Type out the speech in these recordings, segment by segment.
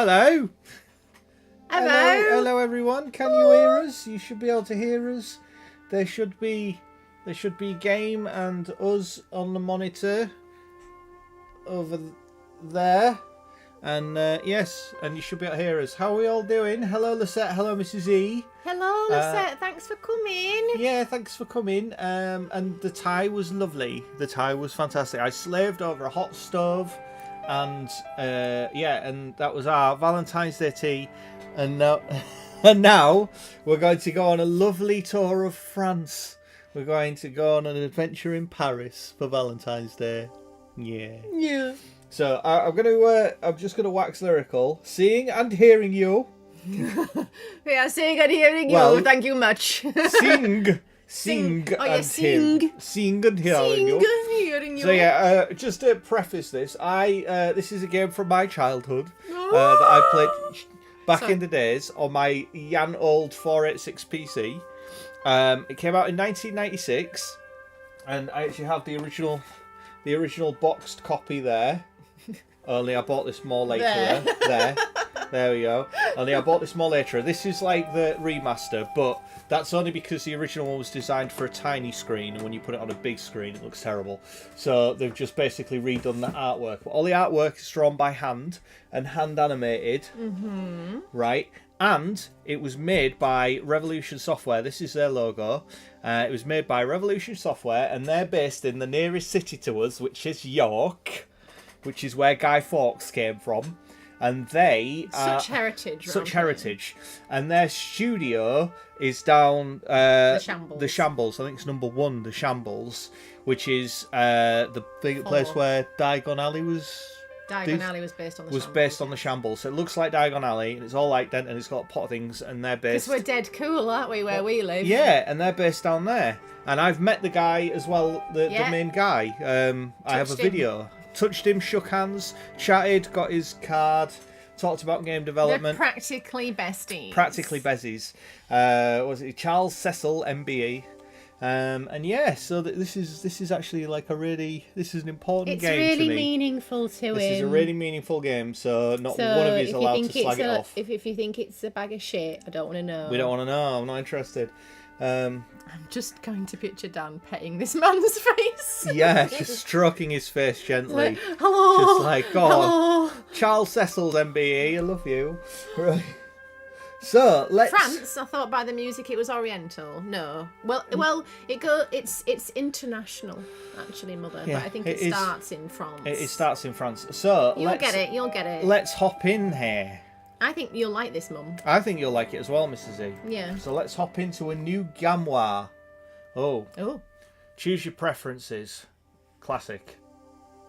Hello. Hello. Hello, everyone. Can you hear us? You should be able to hear us. There should be game and us on the monitor over there. And yes, and you should be able to hear us. How are we all doing? Hello, Lisette. Hello, Mrs. E. Hello, Lisette. Thanks for coming. Yeah, thanks for coming. And the tie was lovely. The tie was fantastic. I slaved over a hot stove, and yeah, and that was our Valentine's Day tea. And now we're going to go on a lovely tour of France. We're going to go on an adventure in Paris for Valentine's Day. Yeah. Yeah. So I'm just gonna wax lyrical. Seeing and hearing you. Yeah, seeing and hearing you. Well, thank you much. Sing Oh, yeah, and sing. Sing and hearing you. Hearing you. So yeah, just to preface this, this is a game from my childhood that I played back in the days on my yan old 486 PC. It came out in 1996, and I actually have the original boxed copy there. Only I bought this more later. There we go. Only I bought this more later. This is like the remaster, but that's only because the original one was designed for a tiny screen, and when you put it on a big screen, it looks terrible. So they've just basically redone the artwork. But all the artwork is drawn by hand and hand animated, right? And it was made by Revolution Software. This is their logo. It was made by Revolution Software, and they're based in the nearest city to us, which is York, which is where Guy Fawkes came from. And they such heritage. Such heritage. And their studio is down the Shambles. The Shambles. I think it's number 1, the Shambles, which is the big place where Diagon Alley was. Diagon Alley was based on the Shambles. Based on the Shambles. So it looks like Diagon Alley, and it's all like that, and it's got a pot of things, and they're based. Because we're dead cool, aren't we, where we live? Yeah, and they're based down there. And I've met the guy as well, the main guy. I have a video. Touched him, shook hands, chatted, got his card, talked about game development. They're practically besties. Practically bezies. Was it Charles Cecil, MBE? And yeah, so this is actually like this is an important game to me. It's really meaningful to him. This is a really meaningful game, so not one of you is allowed to slag it off. If you think it's a bag of shit, I don't want to know. We don't want to know. I'm not interested. I'm just going to picture Dan petting this man's face. Yeah, just stroking his face gently. Like, hello. Just like, oh, Charles Cecil's MBE, I love you. Right. So let's. France. I thought by the music it was Oriental. No. Well, it's international actually, Mother. Yeah, but I think it starts in France. It starts in France. So You'll get it. Let's hop in here. I think you'll like this, Mum. I think you'll like it as well, Mrs. E. Yeah. So let's hop into a new gamoir. Oh. Choose your preferences. Classic.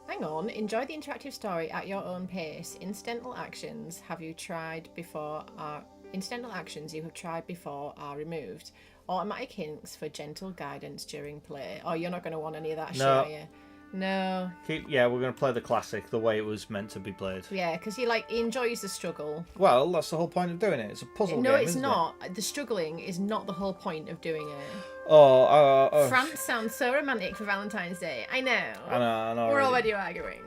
Hang on. Enjoy the interactive story at your own pace. Incidental actions you have tried before are removed. Automatic hints for gentle guidance during play. Oh, you're not going to want any of that shit, are you? No. Yeah, we're going to play the classic the way it was meant to be played. Yeah, because he enjoys the struggle. Well, that's the whole point of doing it. It's a puzzle game. No, it's not. The struggling is not the whole point of doing it. France sounds so romantic for Valentine's Day. I know. I know. We're already arguing.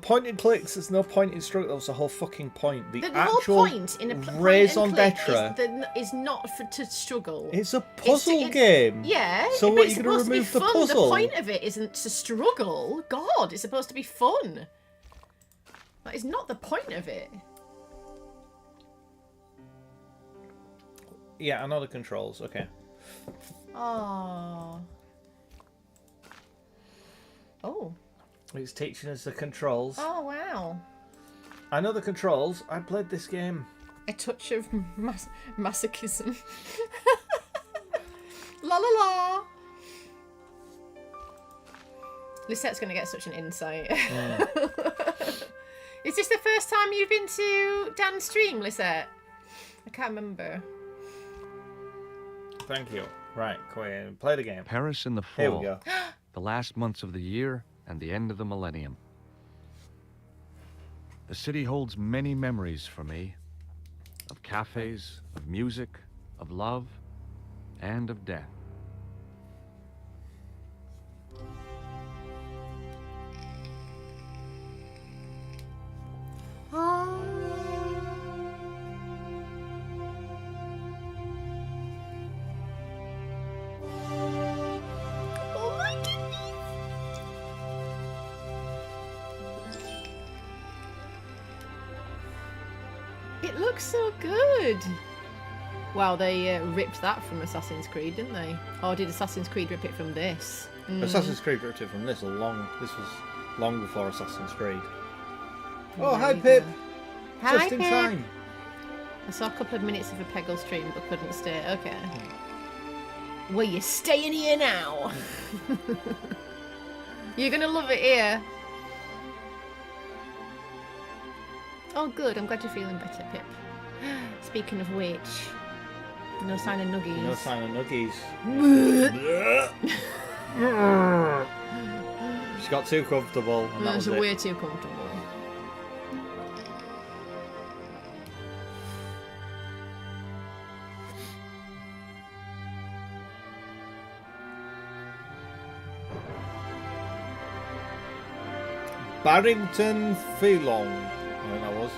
Point and clicks. There's no point in struggle. That was the whole fucking point. The actual whole point in a raison d'etre is not to struggle. It's a puzzle game. Yeah. So what, you're going to remove the puzzle? The point of it isn't to struggle. God, it's supposed to be fun. That is not the point of it. Yeah, I know the controls. Okay. Oh. It's teaching us the controls. Oh, wow. I know the controls. I played this game. A touch of masochism. La la la. Lisette's going to get such an insight. Yeah. Is this the first time you've been to Dan's stream, Lisette? I can't remember. Thank you. Right, go ahead. Play the game. Paris in the fall. Here we go. The last months of the year and the end of the millennium. The city holds many memories for me. Of cafes, of music, of love, and of death. It looks so good. Wow, they ripped that from Assassin's Creed, didn't they? Or did Assassin's Creed rip it from this? Assassin's Creed ripped it from this this was long before Assassin's Creed. Oh, hi Pip! Hi, Just in Pip. time. I saw a couple of minutes of a Peggle stream but couldn't stay. Okay. Well, you're staying here now. You're gonna love it here. Oh, good. I'm glad you're feeling better, Pip. Speaking of which, no sign of nuggies. No sign of nuggies. She got too comfortable, and that was it. Way too comfortable. Barrington Felong. I think that was.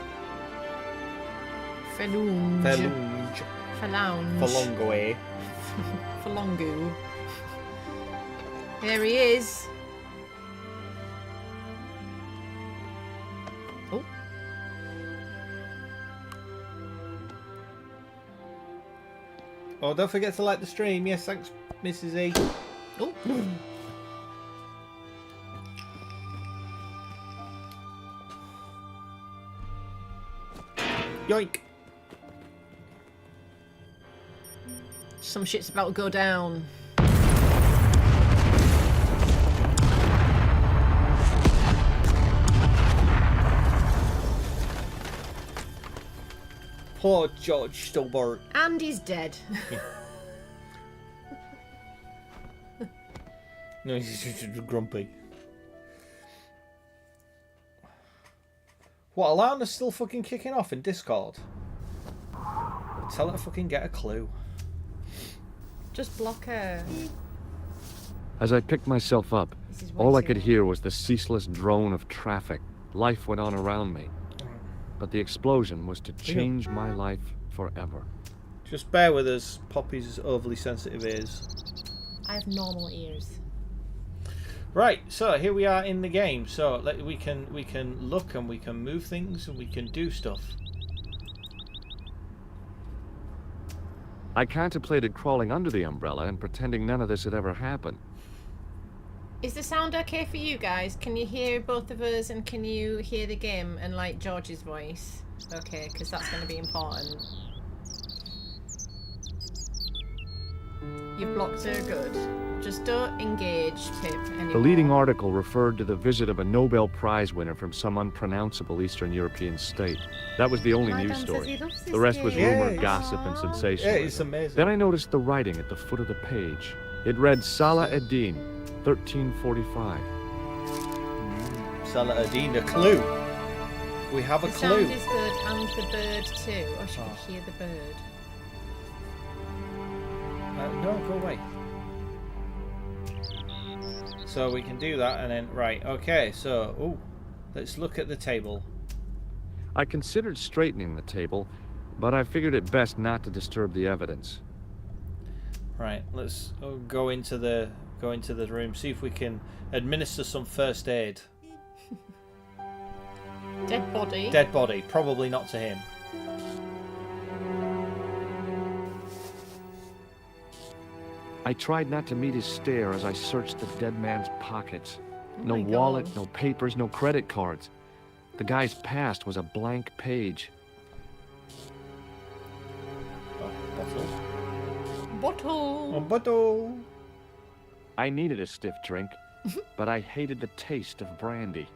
Felunge. Felunge. Falange. Felongoe. Falongu. There he is. Oh. Oh, don't forget to like the stream. Yes, thanks, Mrs. E. Oh. Yoink. Some shit's about to go down. Poor George Stillbart. And he's dead. No, he's just grumpy. What, Alana's still fucking kicking off in Discord? Tell her to fucking get a clue. Just block her. As I picked myself up, This is way all I too could long. hear was the ceaseless drone of traffic. Life went on around me. But the explosion was to change my life forever. Just bear with us, Poppy's overly sensitive ears. I have normal ears. Right, so here we are in the game. So we can look and we can move things and we can do stuff. I contemplated crawling under the umbrella and pretending none of this had ever happened. Is the sound okay for you guys? Can you hear both of us and can you hear the game and like George's voice? Okay, because that's going to be important. You've blocked her, good. Just don't engage Pip anymore. The leading article referred to the visit of a Nobel Prize winner from some unpronounceable Eastern European state. That was the only My news Dan says story. he loves this The rest was game. rumor, Yeah, gossip, and Aw. sensationalism. Yeah, it's amazing. Then I noticed the writing at the foot of the page. It read Salah ad-Din, 1345. Salah ad-Din, a clue. We have a The clue. sound is good and the bird too. Oh, she could hear the bird. No, go away. So we can do that and then, right, okay, so, ooh, let's look at the table. I considered straightening the table, but I figured it best not to disturb the evidence. Right, let's go into the room, see if we can administer some first aid. Dead body. Dead body, probably not to him. I tried not to meet his stare as I searched the dead man's pockets. Oh No my wallet, God. no papers, no credit cards. The guy's past was a blank page. Oh, bottle. Bottle. Oh, bottle. I needed a stiff drink, but I hated the taste of brandy.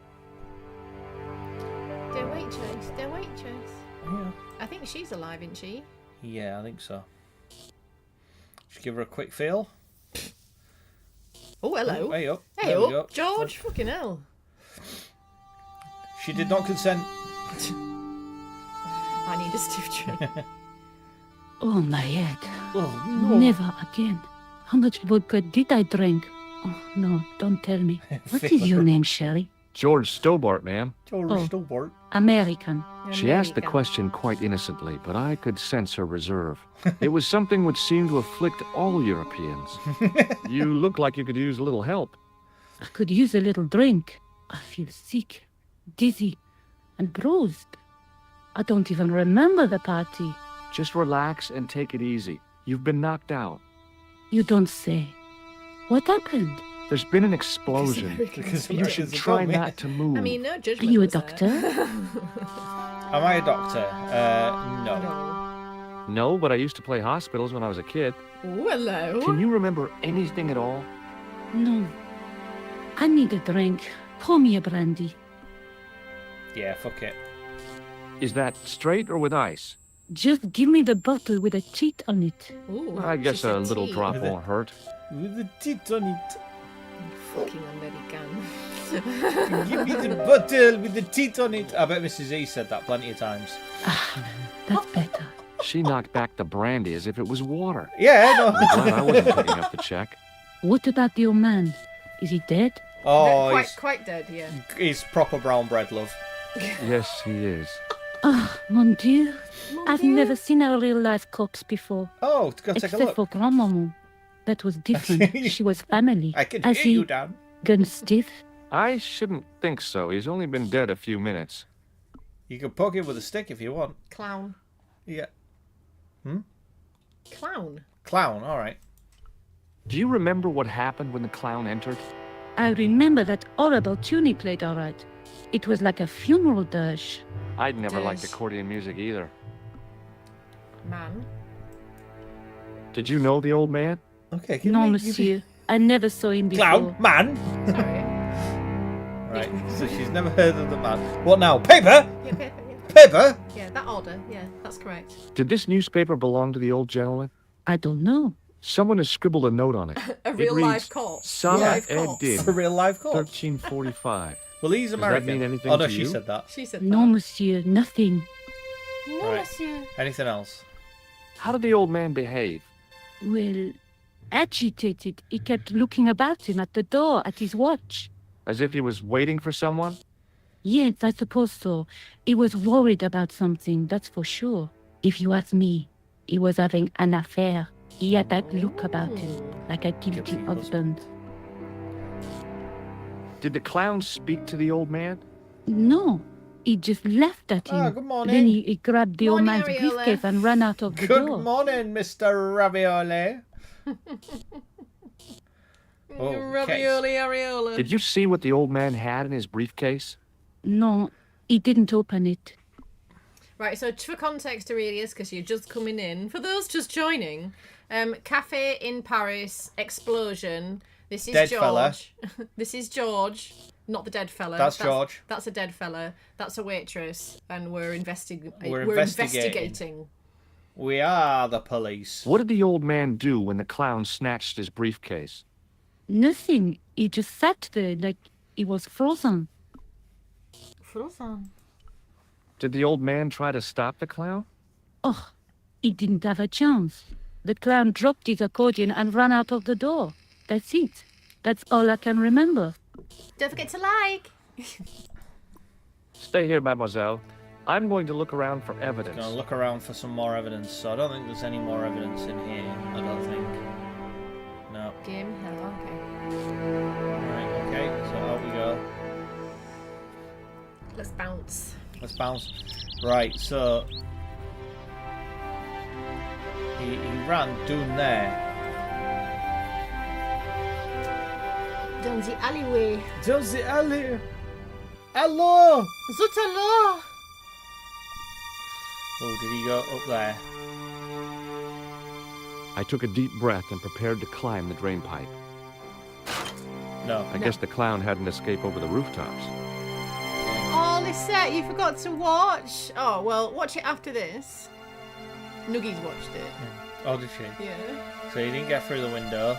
Their waitress. Their waitress. Yeah. I think she's alive, isn't she? Yeah, I think so. Just give her a quick feel. Oh, hello. Oh, hey up. Hey There we up, go. George. Fucking hell. She did not consent. I need a stiff drink. Oh, my head. Oh, no. Never again. How much vodka did I drink? Oh, no, don't tell me. What is your name, Shelley? George Stobart, ma'am. George Oh. Stillbart. American. She asked the American. question quite innocently, but I could sense her reserve. It was something which seemed to afflict all Europeans. You look like you could use a little help. I could use a little drink. I feel sick, dizzy, and bruised. I don't even remember the party. Just relax and take it easy. You've been knocked out. You don't say. What happened? There's been an explosion. Because You should try not to move. I mean, no Are judgment. you a was there. doctor? Am I a doctor? No. No. No, but I used to play hospitals when I was a kid. Ooh, hello. Can you remember anything at all? No. I need a drink. Pour me a brandy. Yeah, fuck it. Is that straight or with ice? Just give me the bottle with a cheat on it. Ooh, I she guess said a little tea. drop With it. won't hurt. With the teeth on it. Fucking American. Give me the bottle with the teeth on it. I bet Mrs. E said that plenty of times. That's better. She knocked back the brandy as if it was water. Yeah, no. I'm glad I wasn't picking up the check. What about the old man? Is he dead? Oh, quite dead, yeah. he's proper brown bread, love. Yes, he is. Ah, mon Dieu. Mon I've Dieu. never seen a real life corpse before. Oh, go take a Except look. for grandmaman. That was different. She was family. I can Has hear you, he Dan. gone stiff? I shouldn't think so. He's only been dead a few minutes. You can poke him with a stick if you want. Clown. Yeah. Clown? Clown, alright. Do you remember what happened when the clown entered? I remember that horrible tune he played all right. It was like a funeral dirge. I'd never liked Does- accordion music either. Man. Did you know the old man? Okay, No, monsieur. I never saw him before. Clown, man! Sorry. Right, so she's never heard of the man. What now? Paper? Yeah, paper, yeah. Paper? Yeah, that order. Yeah, that's correct. Did this newspaper belong to the old gentleman? I don't know. Someone has scribbled a note on it. A It real reads, life corpse. Salah Live corpse. ed-Din, A real life corpse. 1345. Well, he's Does that American. mean anything oh, no, to she you? said that. She said No, that. monsieur. Nothing. No, Right. monsieur. Anything else? How did the old man behave? Well, agitated. He kept looking about him at the door, at his watch. As if he was waiting for someone? Yes, I suppose so. He was worried about something, that's for sure. If you ask me, he was having an affair. He had that look about him, like a guilty Guilty husband. Did the clown speak to the old man? No, he just laughed at him. Ah, good morning. Then he grabbed the old Morning, man's Ariola. briefcase and ran out of the Good door. morning, Mr. Ravioli. Oh, Ravioli areola. Did you see what the old man had in his briefcase? No, he didn't open it. Right, so for context, Aurelius, because you're just coming in. For those just joining, cafe in Paris, explosion. This is Dead George. fella. This is George, not the dead fella. That's George. That's a dead fella. That's a waitress, and we're investigating. We are the police. What did the old man do when the clown snatched his briefcase? Nothing. He just sat there like he was frozen. Frozen. Did the old man try to stop the clown? Oh, he didn't have a chance. The clown dropped his accordion and ran out of the door. That's it. That's all I can remember. Don't forget to like. Stay here, mademoiselle. I'm going to look around for evidence. Gonna look around for some more evidence. So I don't think there's any more evidence in here. I don't think. No. Game hell. Okay. Right. Okay. So out we go. Let's bounce. Let's bounce. Right. So he ran down there. Down the alleyway. Down the alley. Hello. Zut alors. Oh, did he go up there? I took a deep breath and prepared to climb the drain pipe. No. I guess the clown hadn't escaped over the rooftops. Oh, Lisette, you forgot to watch. Oh, well, watch it after this. Nuggies watched it. Oh, did she? Yeah. So he didn't get through the window.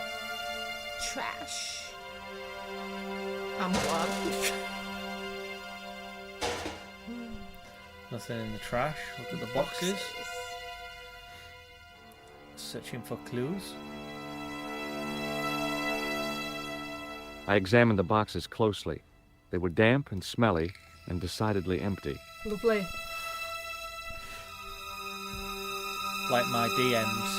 Trash. I'm glad. Nothing in the trash. Look at the boxes. Searching for clues. I examined the boxes closely. They were damp and smelly and decidedly empty. Lovely. Like my DMs.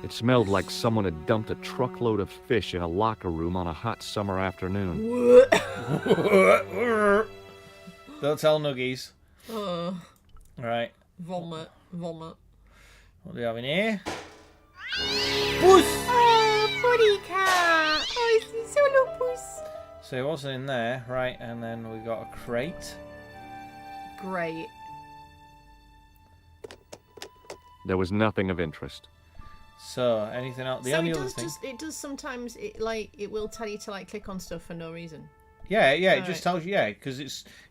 It smelled like someone had dumped a truckload of fish in a locker room on a hot summer afternoon. Don't tell Nuggies. Oh, Right. vomit. What do we have in here? Puss! Oh, putty cat! Oh, it's so little puss. So what's in there? Right, and then we got a crate. Great. There was nothing of interest. So anything else? The So only it other does thing. it does sometimes it will tell you to like click on stuff for no reason. Yeah, it Alright. just tells you, because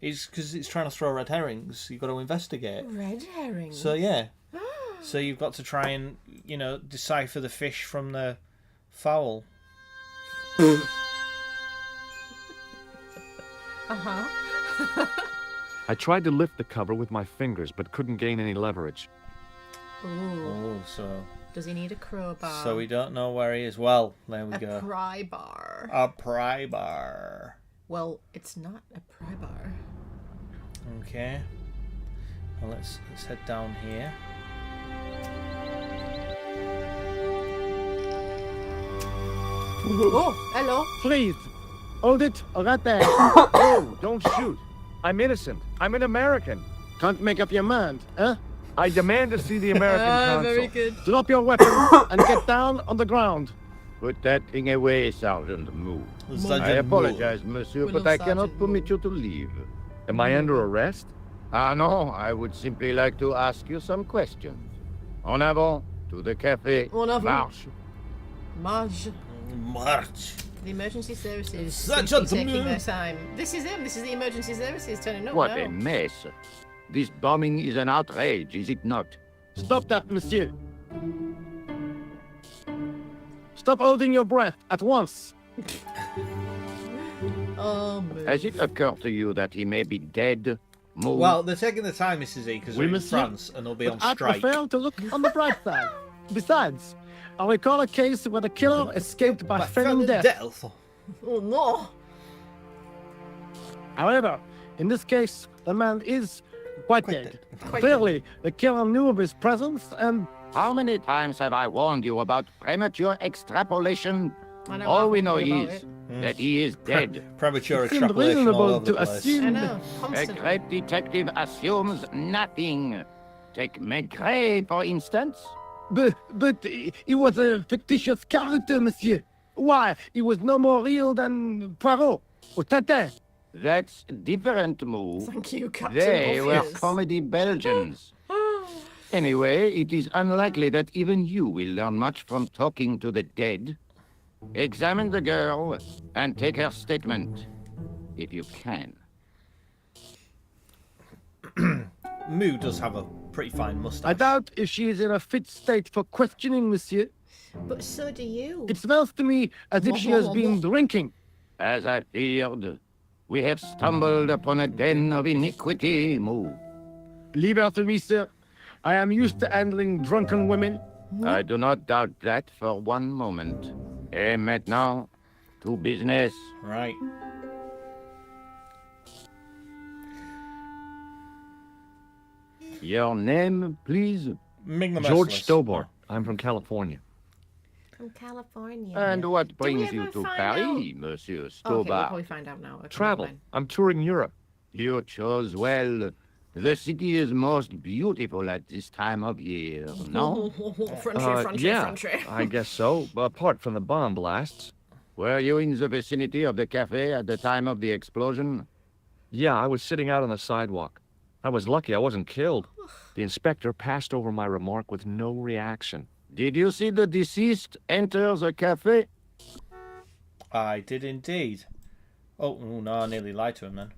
it's trying to throw red herrings. You've got to investigate. Red herring. So yeah, so you've got to try and decipher the fish from the fowl. I tried to lift the cover with my fingers, but couldn't gain any leverage. Ooh. Oh, so Does he need a crowbar? we don't know where he is. Well, there we a go. pry bar. A pry bar. Well, it's not a pry bar. Okay. Well, let's head down here. Oh, hello. Please, hold it right there. Oh, don't shoot. I'm innocent. I'm an American. Can't make up your mind, huh? I demand to see the American consul. Very good. Drop your weapons and get down on the ground. Put that thing away, Sergeant Moo. Sergeant I Moore. apologize, monsieur, We but love I cannot Sergeant permit Moore. you to leave. Am I under arrest? Ah, no, I would simply like to ask you some questions. En avant, to the cafe. En avant. Marche. Marge. March. The emergency services Such seem a to be taking demand. their time. This is him. This is the emergency services turning up What now. a mess. This bombing is an outrage, is it not? Stop that, monsieur. Stop holding your breath at once. Oh, man. Has it occurred to you that he may be dead? Moo? Well, they're taking the time, Mrs. E, because Oui, we're in monsieur. France and they'll be on But I strike. prefer to look on the bright side. Besides, I recall a case where the killer escaped by failing death. Oh, no. However, in this case, the man is quite dead. Quite Clearly, the killer knew of his presence and How many times have I warned you about premature extrapolation? I know All what we know about is it. that he is dead. Premature it seemed extrapolation all reasonable over the to place. I assume know. A Constantly. great detective assumes nothing. Take Maigret, for instance. But he was a fictitious character, monsieur. Why? He was no more real than Poirot or Tintin. That's different, Moo. Thank you, Captain They were Obvious. comedy Belgians. Anyway, it is unlikely that even you will learn much from talking to the dead. Examine the girl and take her statement, if you can. Moo does have a pretty fine mustache. I doubt if she is in a fit state for questioning, monsieur. But so do you. It smells to me as if she has been drinking. As I feared, we have stumbled upon a den of iniquity, Moo. Leave her to me, sir. I am used to handling drunken women. I do not doubt that for one moment. Et maintenant, to business. Right. Your name, please? Ming the George Merciless. Stobart. I'm from California. From California. And what brings ever you to find Paris, Monsieur Okay, we'll Stobart? probably find out now. Okay, Travel. fine. I'm touring Europe. You chose well. The city is most beautiful at this time of year, no? Frontry, yeah, frontry. I guess so. Apart from the bomb blasts. Were you in the vicinity of the cafe at the time of the explosion? Yeah, I was sitting out on the sidewalk. I was lucky I wasn't killed. The inspector passed over my remark with no reaction. Did you see the deceased enter the cafe? I did indeed. Oh, no, I nearly lied to him then.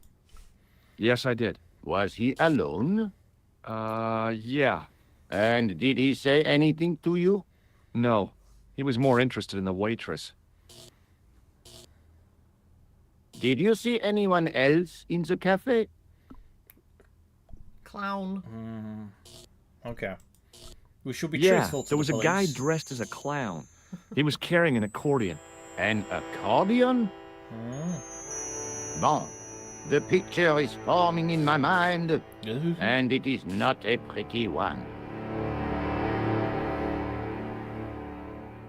Yes, I did. Was he alone? Yeah. And did he say anything to you? No. He was more interested in the waitress. Did you see anyone else in the cafe? Clown. Okay. We should be Yeah, truthful to there was the a guy police. dressed as a clown. He was carrying an accordion. An accordion? Bon. The picture is forming in my mind, and it is not a pretty one.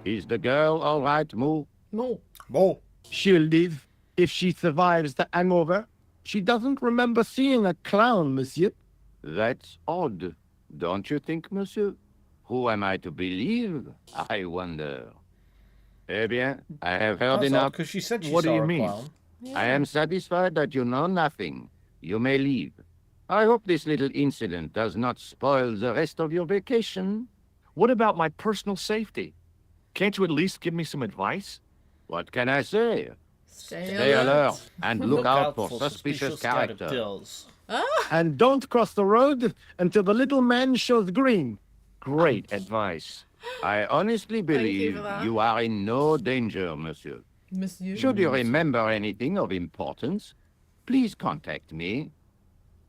Is the girl all right, Moo? No. Oh, She'll live if she survives the hangover. She doesn't remember seeing a clown, monsieur. That's odd, don't you think, monsieur? Who am I to believe, I wonder? Eh bien, I have heard enough. because she said she What do saw you a mean? clown. I am satisfied that you know nothing. You may leave. I hope this little incident does not spoil the rest of your vacation. What about my personal safety? Can't you at least give me some advice? What can I say? Stay alert. alert and look out for suspicious characters. characters. And don't cross the road until the little man shows green. Great advice. I honestly you believe for that. you are in no danger, monsieur. Monsieur. Should you remember anything of importance, please contact me.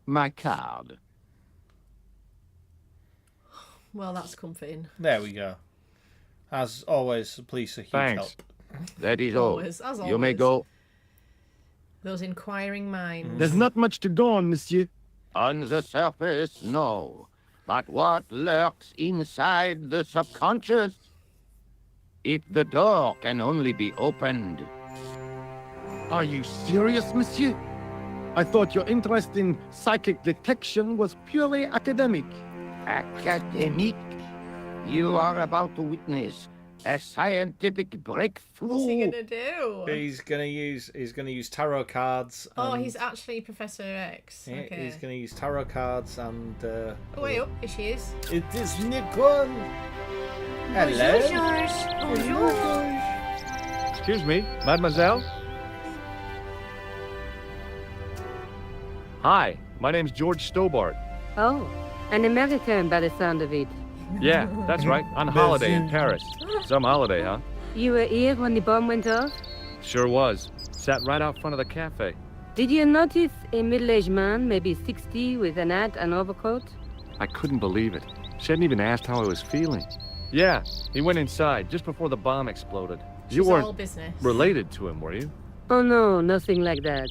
My card. Well, that's comforting. There we go. As always, the police are huge Thanks. help. That is all. Always, as You may always. go. Those inquiring minds. There's not much to go on, monsieur. On the surface, no. But what lurks inside the subconscious? If the door can only be opened. Are you serious, monsieur? I thought your interest in psychic detection was purely academic. Academic? You are about to witness a scientific breakthrough. What's he gonna do? He's gonna use tarot cards. Oh, and- he's actually Professor X. Yeah, Okay. he's gonna use tarot cards and. Oh, wait up. Here she is. It is Nicole. Hello. Excuse me, mademoiselle? Hi, my name's George Stobart. Oh, an American by the sound of it. Yeah, that's right, on holiday in Paris. Some holiday, huh? You were here when the bomb went off? Sure was. Sat right out front of the cafe. Did you notice a middle-aged man, maybe 60, with an hat and overcoat? I couldn't believe it. She hadn't even asked how I was feeling. Yeah, he went inside just before the bomb exploded. You She's all weren't business. related to him, were you? Oh no, nothing like that.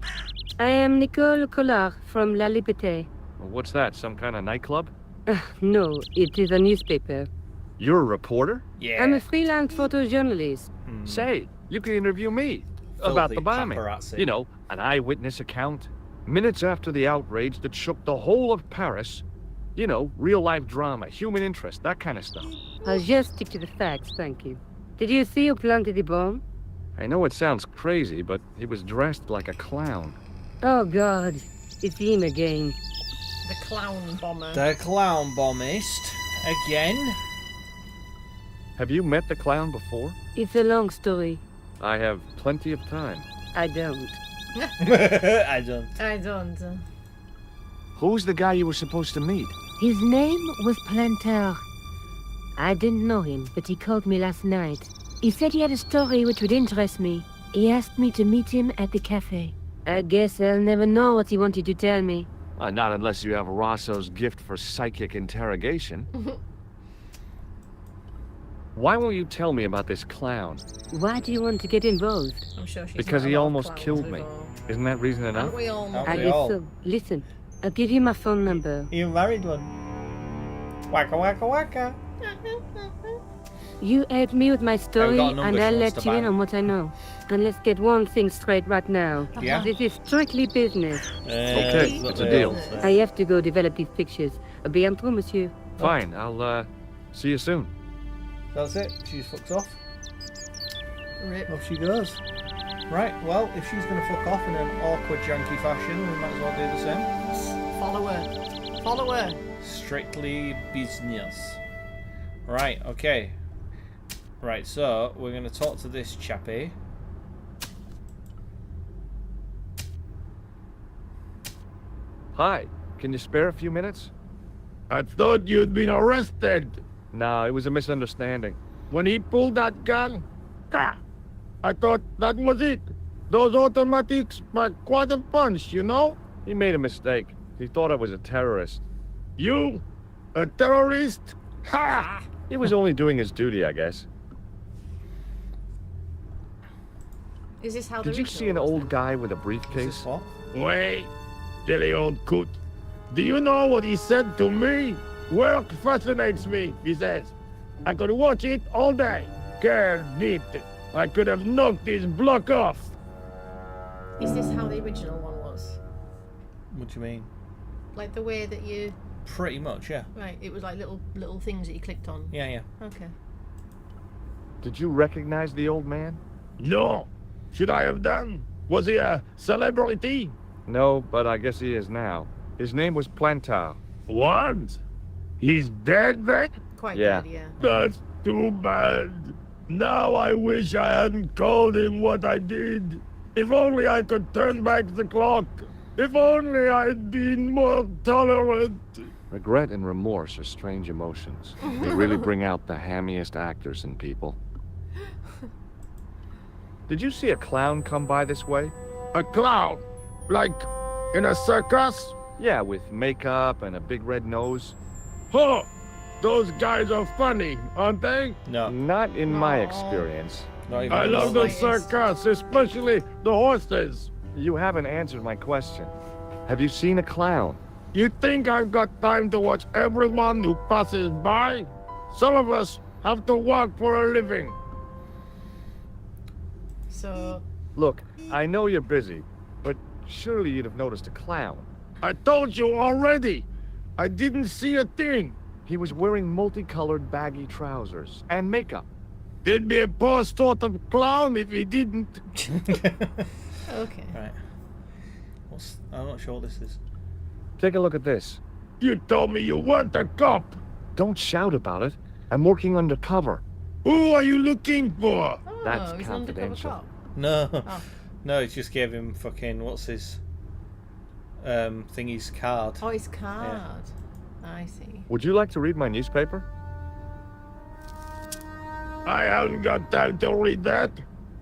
I am Nicole Collard from La Liberté. Well, what's that, some kind of nightclub? No, it is a newspaper. You're a reporter? Yeah. I'm a freelance photojournalist. Say, you could interview me about the bombing. paparazzi. You know, an eyewitness account. Minutes after the outrage that shook the whole of Paris. You know, real-life drama, human interest, that kind of stuff. I'll just stick to the facts, thank you. Did you see who planted the bomb? I know it sounds crazy, but he was dressed like a clown. Oh God, it's him again. The clown bomber. The clown bombist again. Have you met the clown before? It's a long story. I have plenty of time. I don't. I don't. I don't. Who's the guy you were supposed to meet? His name was Planter. I didn't know him, but he called me last night. He said he had a story which would interest me. He asked me to meet him at the cafe. I guess I'll never know what he wanted to tell me. Not unless you have Rosso's gift for psychic interrogation. Why won't you tell me about this clown? Why do you want to get involved? I'm sure she's Because met a he lot of almost clowns killed me. before. Isn't that reason enough? Aren't we all? Aren't I we guess all? so. Listen, I'll give you my phone number. You married one. Waka waka waka. You help me with my story, got a number and she I'll wants let to you in bang. on what I know. And let's get one thing straight right now. Yeah. This is strictly business. Okay, it's a deal. I have to go develop these pictures. A bientôt, monsieur. Fine, I'll see you soon. That's it. She's fucked off. Rip. Off she goes. Right, well, if she's going to fuck off in an awkward, janky fashion, we might as well do the same. Follow her. Follow her. Strictly business. Right, okay. Right, so we're going to talk to this chappie. Hi, can you spare a few minutes? I thought you'd been arrested. No, it was a misunderstanding. When he pulled that gun, I thought that was it. Those automatics pack quite a punch, you know? He made a mistake. He thought I was a terrorist. You? A terrorist? Ha! He was only doing his duty, I guess. Is this how the Did you see an ritual old works guy with a Is briefcase? this what? Wait, silly old coot. Do you know what he said to me? Work fascinates me, he says. I could watch it all day. Care neat. I could have knocked his block off. then? Is this how the original one was? What do you mean? Like the way that you... Pretty much, yeah. Right, it was like little things that you clicked on. Yeah, yeah. Okay. Did you recognize the old man? No. Should I have done? Was he a celebrity? No, but I guess he is now. His name was Plantar. What? He's dead then? Quite Yeah. good, yeah. That's too bad. Now I wish I hadn't called him what I did. If only I could turn back the clock. If only I'd been more tolerant. Regret and remorse are strange emotions. They really bring out the hammiest actors in people. Did you see a clown come by this way? A clown? Like in a circus? Yeah, with makeup and a big red nose. Huh. Those guys are funny, aren't they? No, Not in my Aw. experience. not even. I love the Slightest. circus, especially the horses. You haven't answered my question. Have you seen a clown? You think I've got time to watch everyone who passes by? Some of us have to work for a living. So, Look, I know you're busy, but surely you'd have noticed a clown. I told you already. I didn't see a thing. He was wearing multicolored baggy trousers and makeup. He'd be a poor sort of clown if he didn't. okay. Right. I'm not sure what this is. Take a look at this. You told me you weren't a cop. Don't shout about it. I'm working undercover. Who are you looking for? Oh, That's he's an undercover confidential. cop. No. Oh. No, it just gave him fucking, what's his thingy's card. Oh, his card. I see. Would you like to read my newspaper? I haven't got time to read that.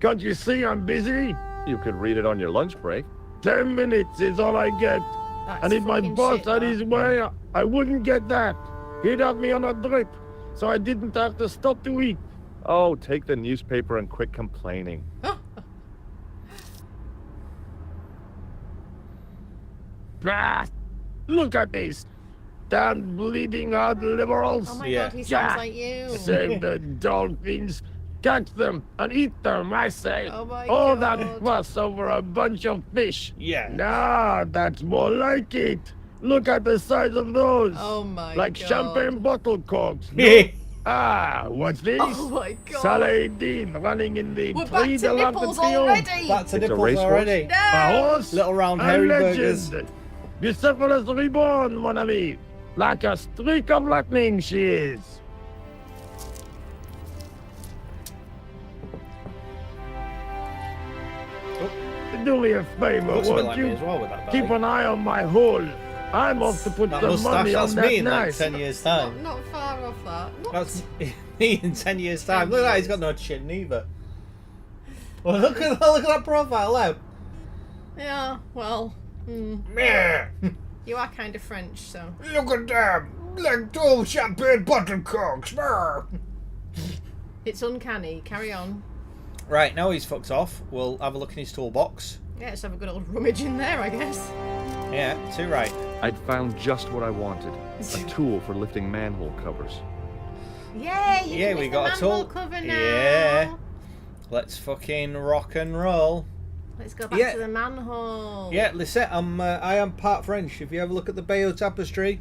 Can't you see I'm busy? You could read it on your lunch break. 10 minutes is all I get. That's And if my fucking boss shit, had that. his way, I wouldn't get that. He'd have me on a drip, so I didn't have to stop to eat. Oh, take the newspaper and quit complaining. Ah, look at this. Damn bleeding heart liberals. Oh my Yeah. god, he sounds Yeah. like you. Save the dolphins. Catch them and eat them, I say. Oh my All God. that fuss over a bunch of fish. Yeah. Nah, that's more like it. Look at the size of those. Oh my Like god. champagne bottle corks. No? What's this? Oh my god. Saladin running in the We're back Prix to de la nipples Passion. already. Back to It's a nipples racehorse? already. A No. horse? Little round A hairy legend. burgers. Bucephalus reborn, mon ami. Like a streak of lightning she is. Do me a favor, Looks a bit won't like me you? as well with that Keep belly. an eye on my hole. I'm off to put That some moustache, money that's on that me in like knife. 10 years' Not, time. not far off that. What? That's me in 10 years' time. Look at that, he's got no chin either. Well, look at that profile, look. Yeah, well, Meh. you are kind of French, so. Look at them. Like two champagne bottle corks. Meh. It's uncanny. Carry on. Right, now he's fucked off. We'll have a look in his toolbox. Yeah, let's have a good old rummage in there, I guess. Yeah, too right. I'd found just what I wanted. A tool for lifting manhole covers. Yay! You Yeah, can we lift got a the manhole tool. cover now. Yeah. Let's fucking rock and roll. Let's go back Yeah. to the manhole. Yeah, Lisette, I am part French. If you ever look at the Bayeux tapestry,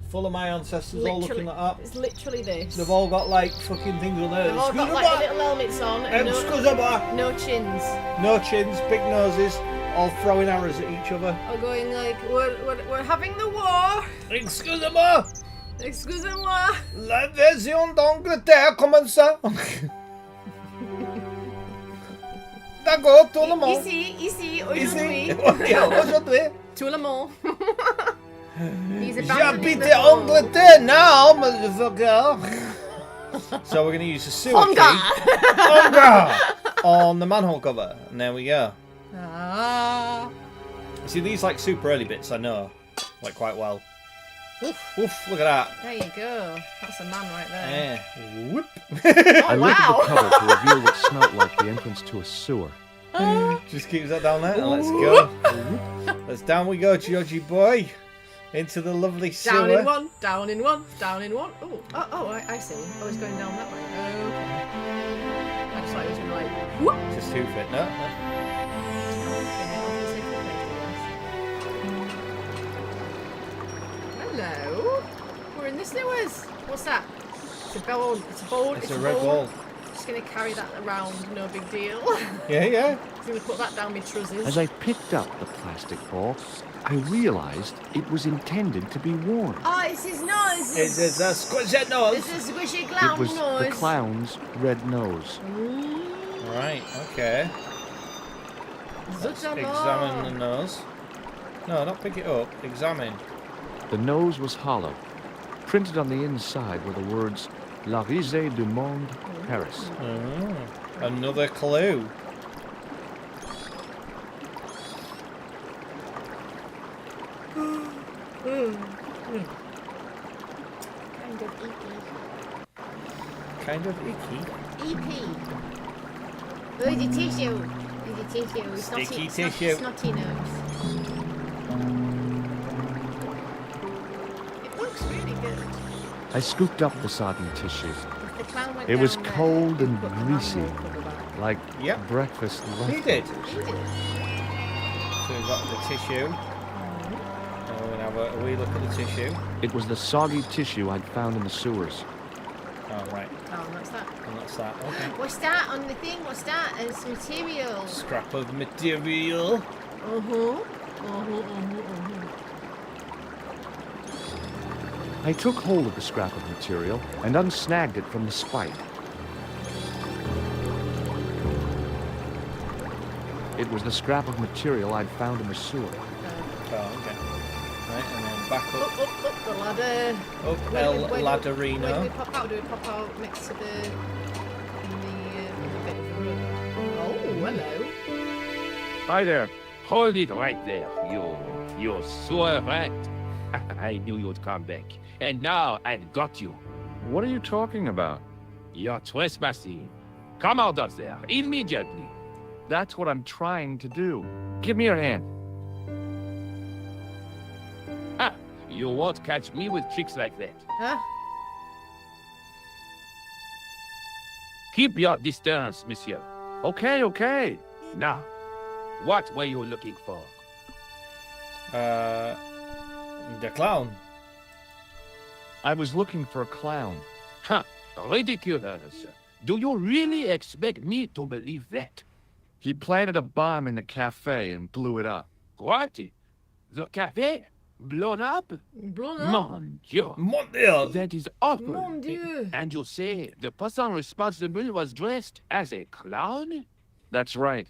full of my ancestors all looking like that. It's literally this. They've all got like fucking things on there. They've all got like little helmets on and Excusez-moi. no chins. No chins, big noses, all throwing arrows at each other. Or going like, we're having the war. Excusez-moi. Excusez-moi. L'invasion d'Angleterre commence. D'accord, tout le monde. Ici, aujourd'hui. Ici, aujourd'hui. Tout le monde. He's J'habite abandoning the home. Angleterre now, motherfucker. So we're going to use the sewer key. Hunger! On the manhole cover. And there we go. Ah. See, these like super early bits I know. Like quite well. Oof, oof, look at that. There you go. That's a man right there. Yeah. Whoop. I lifted the cover to reveal what smelled like the entrance to a sewer. Just keeps that down there and let's go. Let's down we go, Georgie boy. Into the lovely sewer. Down in one, down in one, down in one. Oh, I see. I was going down that way. Oh, okay. I just thought it was going to like, whoop. Just 2 feet, no? Okay, I was gonna say foot Ooh, we're in the sewers. What's that? It's a bowl. It's a bowl. It's a red ball. Just gonna carry that around. No big deal. Yeah, yeah. Just gonna put that down my trousers. As I picked up the plastic ball, I realized it was intended to be worn. Oh, it's his nose. It's a squishy nose. It's a squishy clown It was nose. the clown's red nose. Right, okay. Let's examine the nose. No, not pick it up. Examine. The nose was hollow. Printed on the inside were the words La Risée du Monde, Paris. Oh, another clue. Kind of icky. Kind of icky. EP. Oh, the tissue. The tissue. Sticky tissue. Snotty nose. It looks really good. I scooped up the sodden tissue. If the clown went It was down there, cold he'd and put the greasy, manual cover back. like Yep. breakfast He leftovers. did. He did. So we've got the tissue. We're going to have a wee look at the tissue. It was the soggy tissue I'd found in the sewers. Oh, right. Oh, what's that? And that's that. Okay. What's that on the thing? What's that? It's material. Scrap of material. I took hold of the scrap of material and unsnagged it from the spike. It was the scrap of material I'd found in the sewer. Oh, okay. Right, and then back up. Up the ladder. Up Where El do we Ladderino. pop out? Do we pop out next to the bit of the room? Oh, hello. Hi there. Hold it right there, you sewer rat. I knew you'd come back. And now I've got you. What are you talking about? You're trespassing. Come out of there, immediately. That's what I'm trying to do. Give me your hand. Ah, you won't catch me with tricks like that. Huh? Keep your distance, monsieur. Okay, okay. Now, what were you looking for? The clown. I was looking for a clown. Huh, ridiculous. Do you really expect me to believe that? He planted a bomb in the cafe and blew it up. What? The cafe? Blown up? Blown up. Mon Dieu. Mon Dieu. That is awful. Mon Dieu. And you say the person responsible was dressed as a clown? That's right.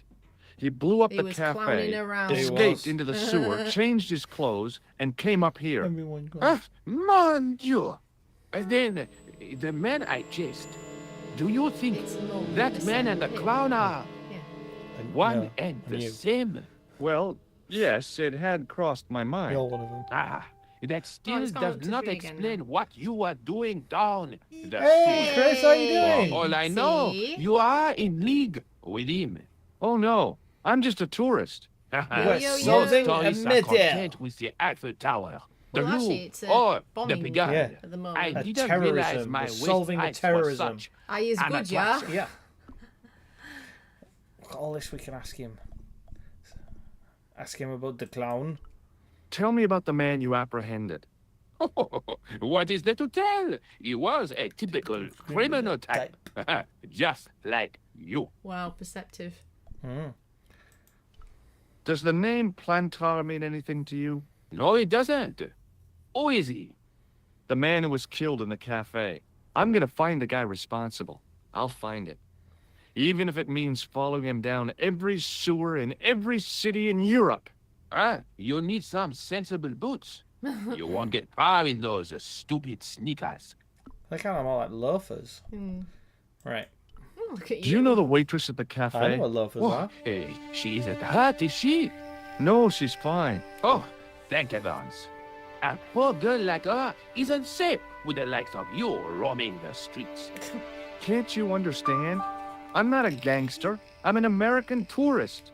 He blew up He the was cafe, clowning around. He escaped was. into the sewer, changed his clothes, and came up here. Everyone goes. Ah, mon Dieu. And then, the man I chased. Do you think It's more that the man same and the pit. clown are Yeah. one No, and the you. same? Well, yes, it had crossed my mind. You're one of them. Ah, that still it's gone up does to not 3 again explain now. what you are doing down the Hey, sewer. Chris, how you doing? For all I know, See? you are in league with him. Oh no, I'm just a tourist. We're yo, yo. solving a Tourists are middle. content with the Eiffel Tower, the Well, actually, Louvre, it's a or the bombing Pigalle. Yeah. at the moment. I A didn't terrorism. realize my We're waist solving a height was terrorism. such Are you an good, yeah? attraction. Yeah. Look at all this we can ask him. Ask him about the clown. Tell me about the man you apprehended. What is there to tell? He was a typical criminal type, just like you. Wow, perceptive. Does the name Plantar mean anything to you? No, it doesn't. Who is he? The man who was killed in the cafe. I'm gonna find the guy responsible. I'll find him. Even if it means following him down every sewer in every city in Europe. Ah, you need some sensible boots. You won't get far in those stupid sneakers. They kind of more like loafers. Right. Oh, look at Do you know the waitress at the I cafe? know what loafers Oh, are. hey, she isn't hurt, is she? No, she's fine. Oh, thank heavens. A poor girl like her isn't safe with the likes of you roaming the streets. Can't you understand? I'm not a gangster. I'm an American tourist.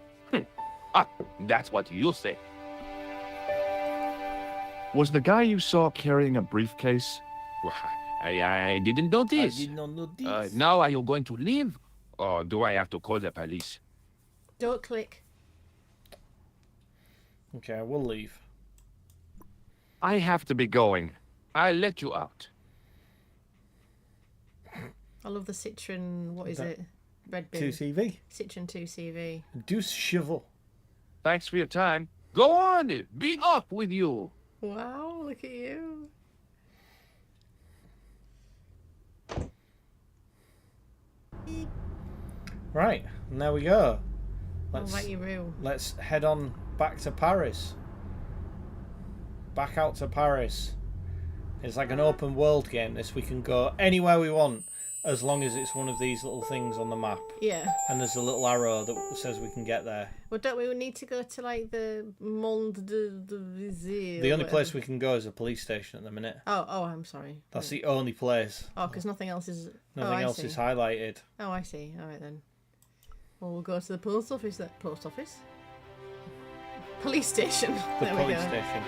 Ah, that's what you say. Was the guy you saw carrying a briefcase? Well, I didn't notice. I did not know this. Now are you going to leave? Or do I have to call the police? Don't click. Okay, we'll leave. I have to be going. I'll let you out. I love the Citroen. What is That- it? Red bin. 2CV. Citroen 2CV. Deuce Cheval. Thanks for your time. Go on, be off with you. Wow, look at you. Right, and there we go. What about you, Roo? Let's head on back to Paris. Back out to Paris. It's like an open world game. This we can go anywhere we want, as long as it's one of these little things on the map. Yeah. And there's a little arrow that says we can get there. Well, don't we need to go to like the Monde de Vizier? The only place we can go is a police station at the minute. Oh, I'm sorry. That's the only place. Oh, because nothing else is. Nothing else is highlighted. Oh, I see. All right then. Well, we'll go to the post office. Post office. Police station. The There we police go. station.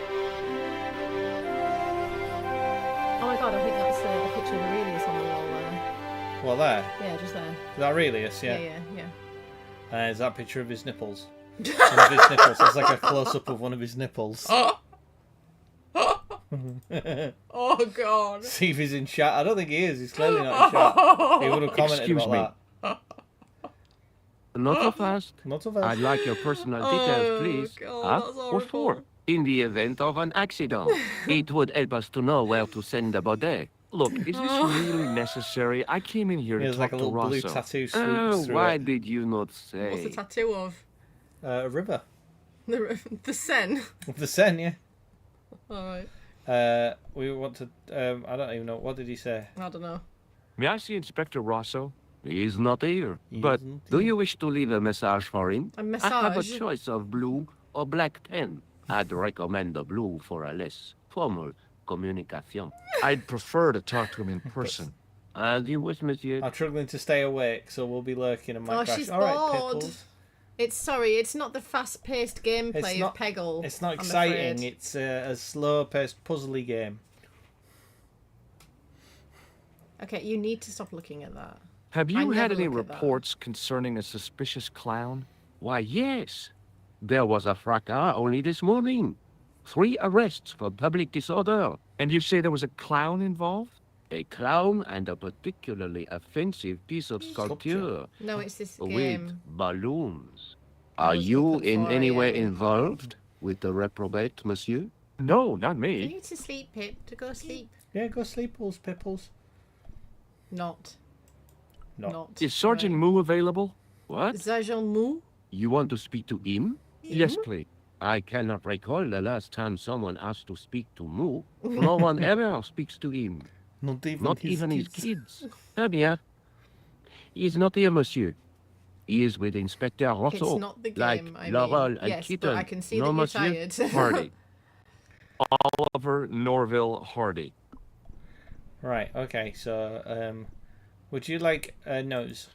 Oh my god, I think that's a picture of Aurelius on the wall there. Well, there. Yeah, just there. Is that Aurelius? Yeah. Yeah. Is that a picture of his nipples? One of his nipples. It's like a close-up of one of his nipples. Oh god. See if he's in chat. I don't think he is. He's clearly not in chat. He would have commented Excuse about me. that. Not so fast. Not so fast. I'd like your personal details, please. God, that's What for? horrible. In the event of an accident. It would help us to know where to send the body. Look, is this really necessary? I came in here He to has talk like a to little blue Rosso. tattoo Oh, swoops through why it. did you not What's the say? tattoo of? A river. The Seine. Of the Seine, yeah. Alright. We want to... I don't even know. What did he say? I don't know. May I see Inspector Rosso? He is not here. He But isn't do here. you wish to leave a message for him? A I have a massage. choice of blue or black pen. I'd recommend the blue for a less formal communication. I'd prefer to talk to him in person. As you wish, monsieur. I'm struggling to stay awake, so we'll be lurking and might Oh, crash. she's All right, bored. Pickles. It's not the fast-paced gameplay not- of Peggle. It's not I'm exciting. afraid. It's a slow-paced, puzzly game. Okay, you need to stop looking at that. Have I you had never any look at that. reports concerning a suspicious clown? Why, yes. There was a fracas only this morning. 3 arrests for public disorder. And you say there was a clown involved? A clown and a particularly offensive piece of sculpture No, it's this with game. balloons. I Are was you looking in for any it. way involved with the reprobate, monsieur? No, not You me. need to sleep, Pip. To go sleep. Yeah, go sleep, Pulse Pipples. Not. No. Is Sergeant Moo available? What? Sergeant Mou? You want to speak to him? Yes, please. I cannot recall the last time someone asked to speak to Moo. No one ever speaks to him. Not even Not his even his kids. kids. Eh bien. He is not here, monsieur. He is with Inspector It's Rosso. not the game. Like I Laurel mean, and yes, Keaton. but I can see No, that monsieur. you're tired. Hardy. Oliver Norville Hardy. Right, okay, so, would you like a nose?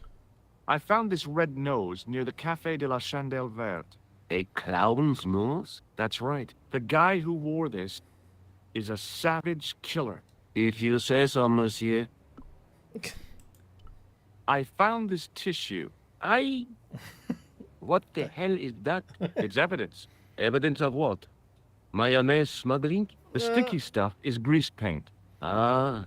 I found this red nose near the Café de la Chandelle Verte. A clown's nose? That's right. The guy who wore this is a savage killer. If you say so, monsieur. I found this tissue. What the hell is that? It's evidence. Evidence of what? Mayonnaise smuggling? The sticky stuff is grease paint. Ah.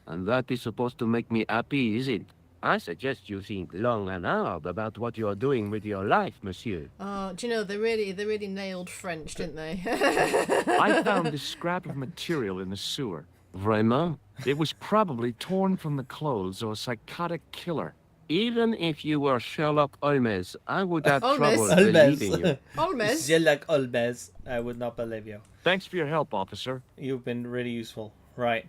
And that is supposed to make me happy, is it? I suggest you think long and hard about what you are doing with your life, monsieur. Oh, do you know they really nailed French, didn't they? I found this scrap of material in the sewer. Vraiment? It was probably torn from the clothes of a psychotic killer. Even if you were Sherlock Holmes, I would have Holmes. trouble Holmes. believing you. Almost. Like Olbez. I would not believe you. Thanks for your help, officer. You've been really useful. Right,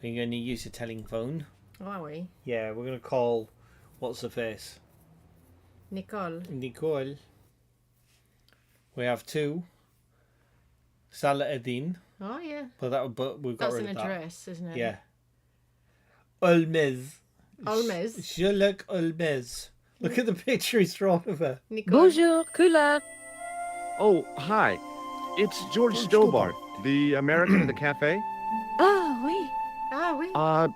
we're going to use your telephone. Oh, are we? Yeah, we're going to call... What's the face? Nicole. Nicole. We have 2. Saladin. Oh yeah. But we've got That's rid an of that. address, isn't it? Yeah. Olmez. Holmes. Sherlock Olmez. Look at the picture he's drawn of her. Nicole. Bonjour, Kula. Oh, hi. It's George George Stobart, the American in the cafe. Ah, oui. Ah, oui.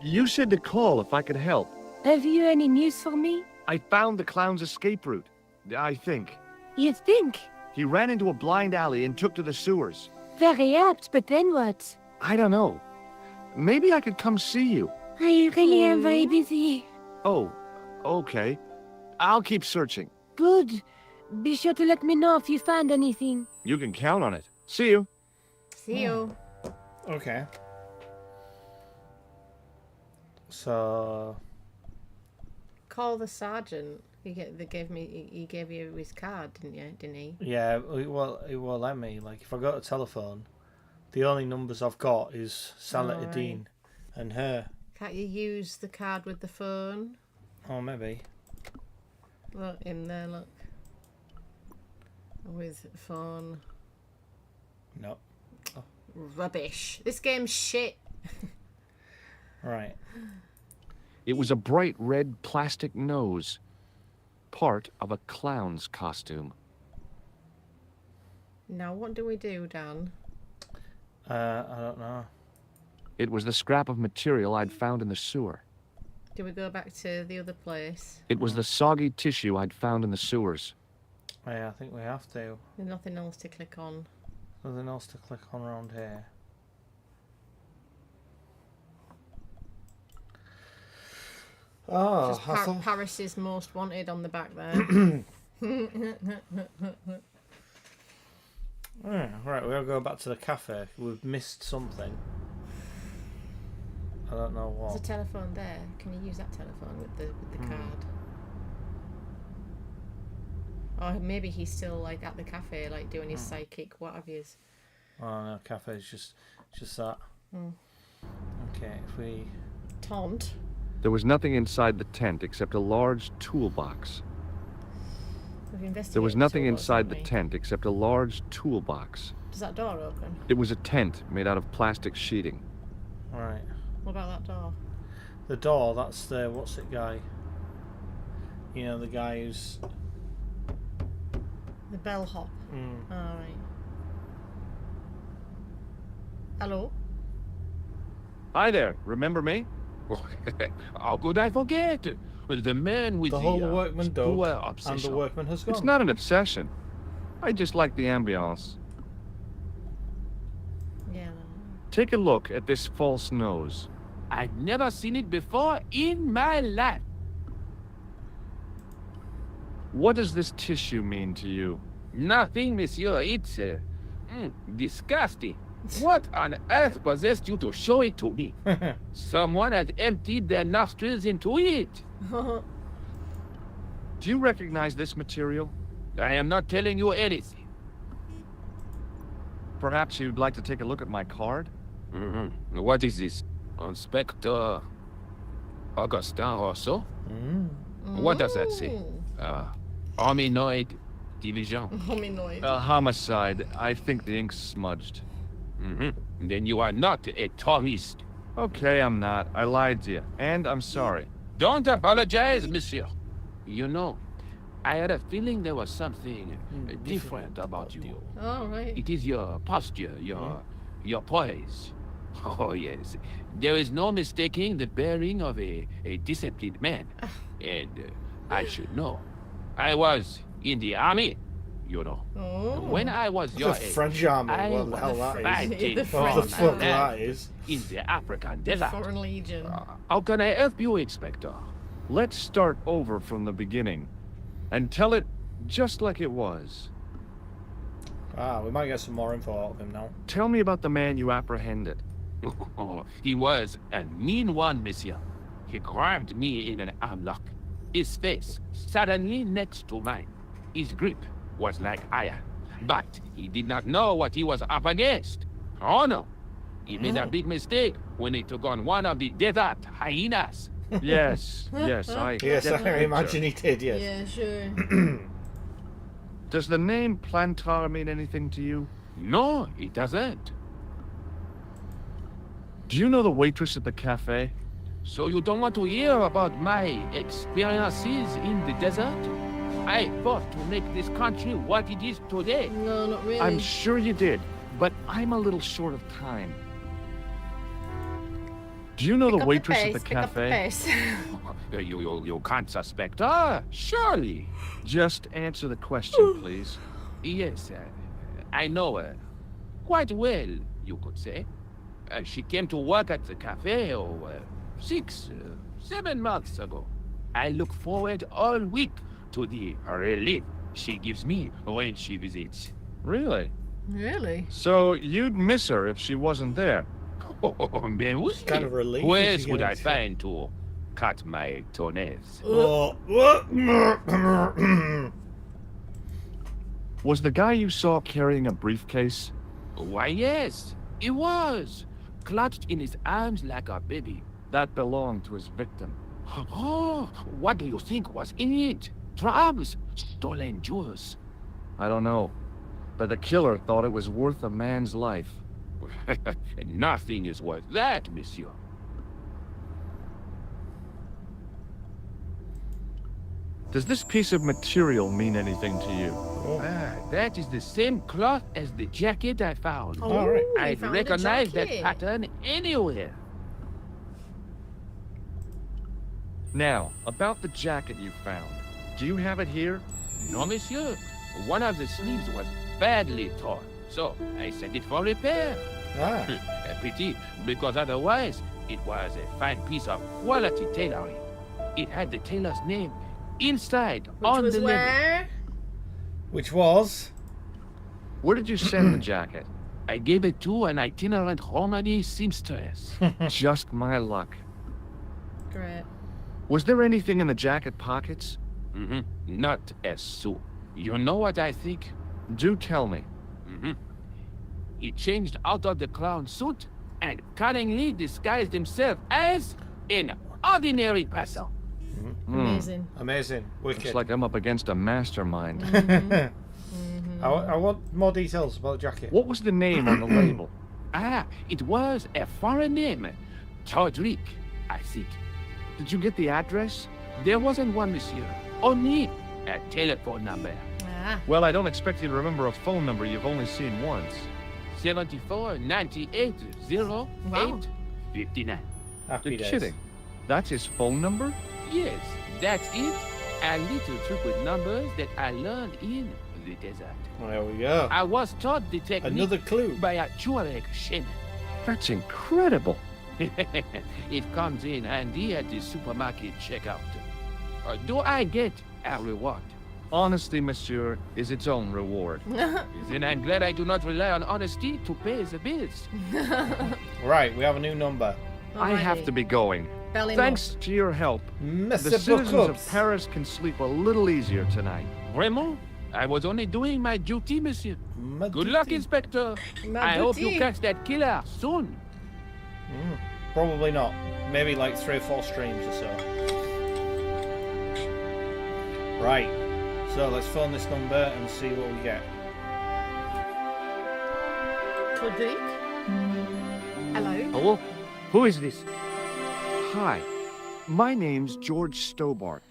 You said to call if I could help. Have you any news for me? I found the clown's escape route, I think. You think? He ran into a blind alley and took to the sewers. Very apt, but then what? I don't know. Maybe I could come see you. I really am very busy. Oh, okay. I'll keep searching. Good. Be sure to let me know if you find anything. You can count on it. See you. See you. Okay. So Call the sergeant. He gave you his card, didn't he? yeah, it won't let me. Like if I go to telephone, the only numbers I've got is Salah Dean and her. Can't you use the card with the phone? Oh, maybe. Look, in there, look. With phone. No. Rubbish. This game's shit. Right. It was a bright red plastic nose. Part of a clown's costume. Now, what do we do, Dan? I don't know. It was the scrap of material I'd found in the sewer. Do we go back to the other place? It was the soggy tissue I'd found in the sewers. Yeah, I think we have to. There's nothing else to click on. Nothing else to click on around here. Oh, Just I thought... Paris's most wanted on the back there. Yeah, right, we'll go back to the cafe. We've missed something. I don't know There's a what. telephone there. Can you use that telephone with the card? Or maybe he's still like at the cafe, like doing his psychic whatever's. Oh no, cafe's just that. Okay, if we... Taunt. There was nothing inside the tent except a large toolbox. We've investigated. There was nothing toolbox, inside the haven't we? tent except a large toolbox. Does that door open? It was a tent made out of plastic sheeting. Right. What about that door? The door, that's the... what's it guy? You know, the guy who's... The bellhop. Alright. Hello? Hi there, remember me? How could I forget? The man with The whole workman dog poor and the obsession. workman has gone. It's not an obsession. I just like the ambiance. Yeah. Take a look at this false nose. I've never seen it before in my life. What does this tissue mean to you? Nothing, monsieur. It's disgusting. What on earth possessed you to show it to me? Someone had emptied their nostrils into it. Do you recognize this material? I am not telling you anything. Perhaps you'd like to take a look at my card? What is this? Inspector Augustin or so? What does that say? Hominoid division. Hominoid. A homicide. I think the ink's smudged. Then you are not a tourist. Okay, I'm not. I lied to you. And I'm sorry. Don't apologize, monsieur. You know, I had a feeling there was something different about you. Oh, right. It is your posture, your poise. Oh, yes. There is no mistaking the bearing of a disciplined man. And I should know. I was in the army, you know. Oh. When I was The your age, French army. I What the was hell that is? fighting The for What the French my fuck that land is? in the African desert. Foreign Legion. How can I help you, Inspector? Let's start over from the beginning. And tell it just like it was. Ah, we might get some more info out of him now. Tell me about the man you apprehended. He was a mean one, monsieur. He grabbed me in an armlock. His face suddenly next to mine. His grip was like iron. But he did not know what he was up against. Oh no. He made a big mistake when he took on one of the desert hyenas. Yes, yes, I Yes, get the I picture. imagine he did, yes. Yeah, sure. Does the name Plantar mean anything to you? No, he doesn't. Do you know the waitress at the cafe? So you don't want to hear about my experiences in the desert? I fought to make this country what it is today. No, not really. I'm sure you did, but I'm a little short of time. Do you know Pick the up waitress pace, at the pick up the cafe? pace. You can't suspect her, surely. Just answer the question, please. Yes, I know her. Quite well, you could say. She came to work at the cafe 7 months ago. I look forward all week to the relief she gives me when she visits. Really? Really? So you'd miss her if she wasn't there? Oh, ben oui. Kind of relief. Who if else you would get I it. find to cut my toenails? Oh. Was the guy you saw carrying a briefcase? Why, yes, he was. Clutched in his arms like a baby. That belonged to his victim. Oh, what do you think was in it? Drugs? Stolen jewels? I don't know. But the killer thought it was worth a man's life. Nothing is worth that, monsieur. Does this piece of material mean anything to you? That is the same cloth as the jacket I found. Oh, All right. you I'd found a recognize that jacket. pattern anywhere. Now, about the jacket you found. Do you have it here? No, monsieur. One of the sleeves was badly torn, so I sent it for repair. Ah. A pity, because otherwise it was a fine piece of quality tailoring. It had the tailor's name inside Which on was the label. where? Which was? Where did you send the jacket? I gave it to an itinerant harmony seamstress. Just my luck. Great. Was there anything in the jacket pockets? Not a sou. You know what I think? Do tell me. He changed out of the clown suit and cunningly disguised himself as an ordinary person. Amazing. Amazing. Looks Wicked. like I'm up against a mastermind. I want more details about the jacket. What was the name on the label? It was a foreign name. Todrick, I think. Did you get the address? There wasn't one, monsieur. Only a telephone number. Ah. Well, I don't expect you to remember a phone number you've only seen once. 74 98 08 59. Happy You're days. kidding. That's his phone number? Yes, that's it. A little trick with numbers that I learned in the desert. There we go. I was taught the technique Another clue. by a Tuareg shaman. That's incredible. It comes in handy at the supermarket checkout. Do I get a reward? Honesty, monsieur, is its own reward. Then I'm glad I do not rely on honesty to pay the bills. Right, we have a new number. I have to be going. Belly Thanks to your help, Mr. the citizens of Bookups. Paris can sleep a little easier tonight. Vraiment? I was only doing my duty, monsieur. My Good luck, duty. Inspector. My I hope duty. you catch that killer soon. Probably not. Maybe like 3 or 4 streams or so. Right. So let's phone this number and see what we get. Todrick? Hello? Hello? Who is this? Hi, my name's George Stobart.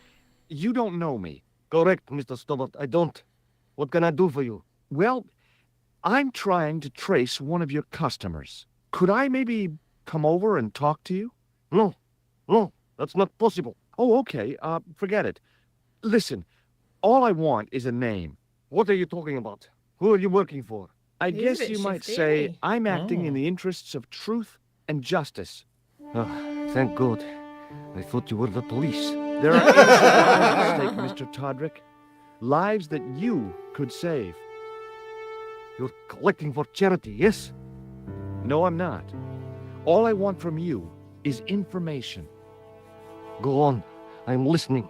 You don't know me. Correct, Mr. Stobart. I don't. What can I do for you? Well, I'm trying to trace one of your customers. Could I maybe come over and talk to you? No. No, that's not possible. Oh, okay. Forget it. Listen, all I want is a name. What are you talking about? Who are you working for? I He's a guess bit you might shifty, say isn't he? I'm acting in Oh. the interests of truth and justice. Thank God. I thought you were the police. There are lives at stake, Mr. Todrick. Lives that you could save. You're collecting for charity, yes? No, I'm not. All I want from you is information. Go on. I'm listening.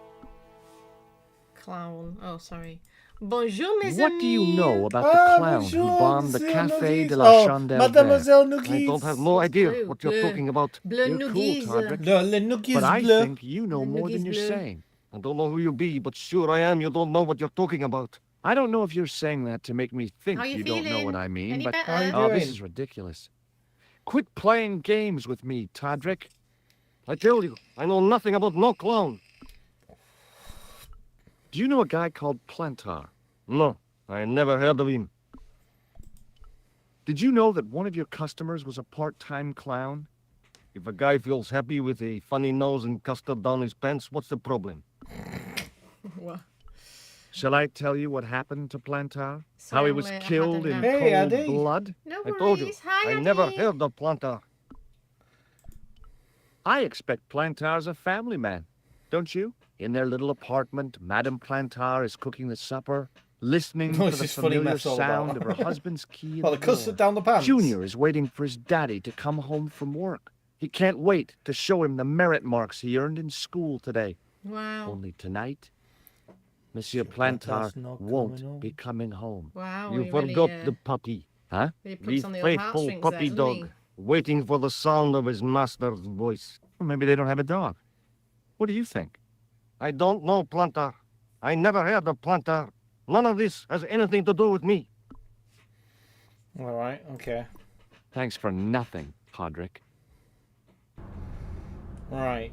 Clown. Oh, sorry. Bonjour, mes What do you amis. know about the clown who bombed the Café de la Chandelle? Mademoiselle I Noogies. don't have no idea blue, what you're blue. talking about. Bleu You're cool, Noogies. Todrick. No, le Noogies But I bleu. think you know The more than Noogies you're bleu. saying. I don't know who you be, but sure I am. You don't know what you're talking about. I don't know if you're saying that to make me think How you you don't know feeling? what I mean, Any but better? How you oh, this doing? is ridiculous. Quit playing games with me, Todrick. I tell you, I know nothing about no clown. Do you know a guy called Plantar? No, I never heard of him. Did you know that one of your customers was a part-time clown? If a guy feels happy with a funny nose and custard down his pants, what's the problem? What? Shall I tell you what happened to Plantar? How he was Sorry, I had killed in enough. Hey, cold Addy. blood? No I told you, worries. Hi, I never Addy. heard of Plantar. I expect Plantar's a family man, don't you? In their little apartment, Madame Plantar is cooking the supper, listening Oh, to it's the this funny familiar mess all sound about. of her husband's key in Oh, the the custard door. down the pants. Junior is waiting for his daddy to come home from work. He can't wait to show him the merit marks he earned in school today. Wow. Only tonight, Monsieur Plantar's Plantar not coming won't home. be coming home. Wow. You he forgot really, the puppy. Huh? He The puts on the old faithful heartstrings puppy there, dog, doesn't waiting for the sound of his master's voice. Or maybe they don't have a dog. What do you think? I don't know, Plantar. I never heard of Plantar. None of this has anything to do with me. All right. Okay. Thanks for nothing, Podrick. Right.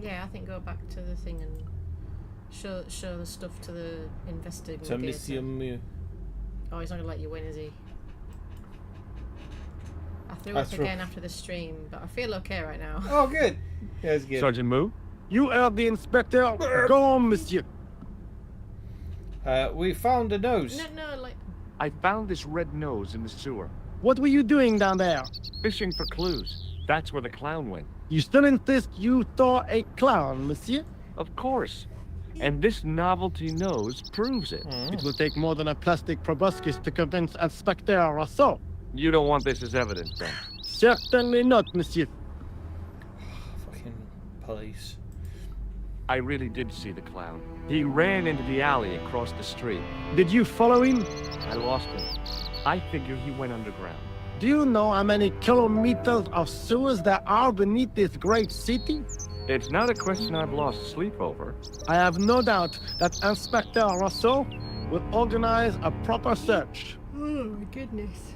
Yeah, I think go back to the thing and show the stuff to the investigator. So Monsieur Mew. Oh, he's not gonna let you win, is he? I threw I up threw- again after the stream, but I feel okay right now. Oh, good. Yeah, it's good. Sergeant Moo? You are the inspector. Go on, monsieur. We found a nose. No, like I found this red nose in the sewer. What were you doing down there? Fishing for clues. That's where the clown went. You still insist you saw a clown, monsieur? Of course. And this novelty nose proves it. It will take more than a plastic proboscis to convince Inspector Rousseau. You don't want this as evidence, then? Certainly not, monsieur. Fucking police. I really did see the clown. He ran into the alley across the street. Did you follow him? I lost him. I figure he went underground. Do you know how many kilometers of sewers there are beneath this great city? It's not a question I've lost sleep over. I have no doubt that Inspector Rousseau will organize a proper search. oh my goodness.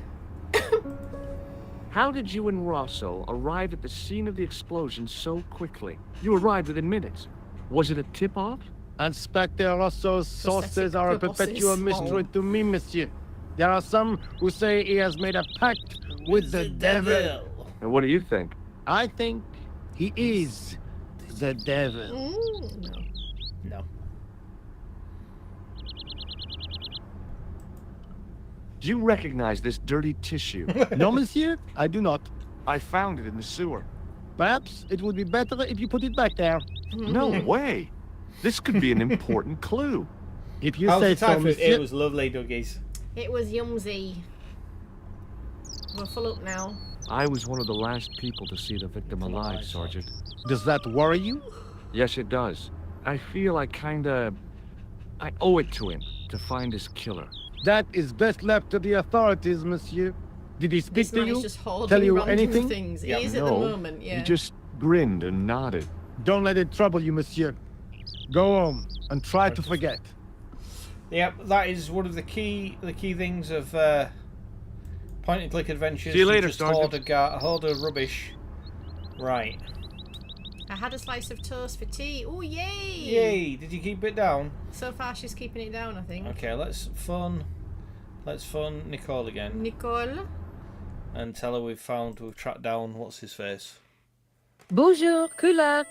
How did you and Rosso arrive at the scene of the explosion so quickly? You arrived within minutes. Was it a tip-off? Inspector Rousseau's sources are a proboscis. perpetual mystery to me, monsieur. There are some who say he has made a pact with the devil. And what do you think? I think he is the devil. No. No. Do you recognize this dirty tissue? No, monsieur, I do not. I found it in the sewer. Perhaps it would be better if you put it back there. No way. This could be an important clue. If you How's say the time so, for it? monsieur. It was lovely, Duggies. It was yumsy. We're full up now. I was one of the last people to see the victim alive, Sergeant. Does that worry you? Yes, it does. I feel I owe it to him to find his killer. That is best left to the authorities, monsieur. Did he speak This to man is you? just holding Tell you random anything? things. Yeah, he is at the No, moment, yeah. He just grinned and nodded. Don't let it trouble you, monsieur. Go home and try to forget. Yep, that is one of the key things of point and click adventures. See you later, just Sergeant. hoard of rubbish. Right. I had a slice of toast for tea. Oh, yay! Yay! Did you keep it down? So far, she's keeping it down, I think. Okay, let's phone Nicole again Nicole? and tell her we've tracked down what's his face. Bonjour, Kula.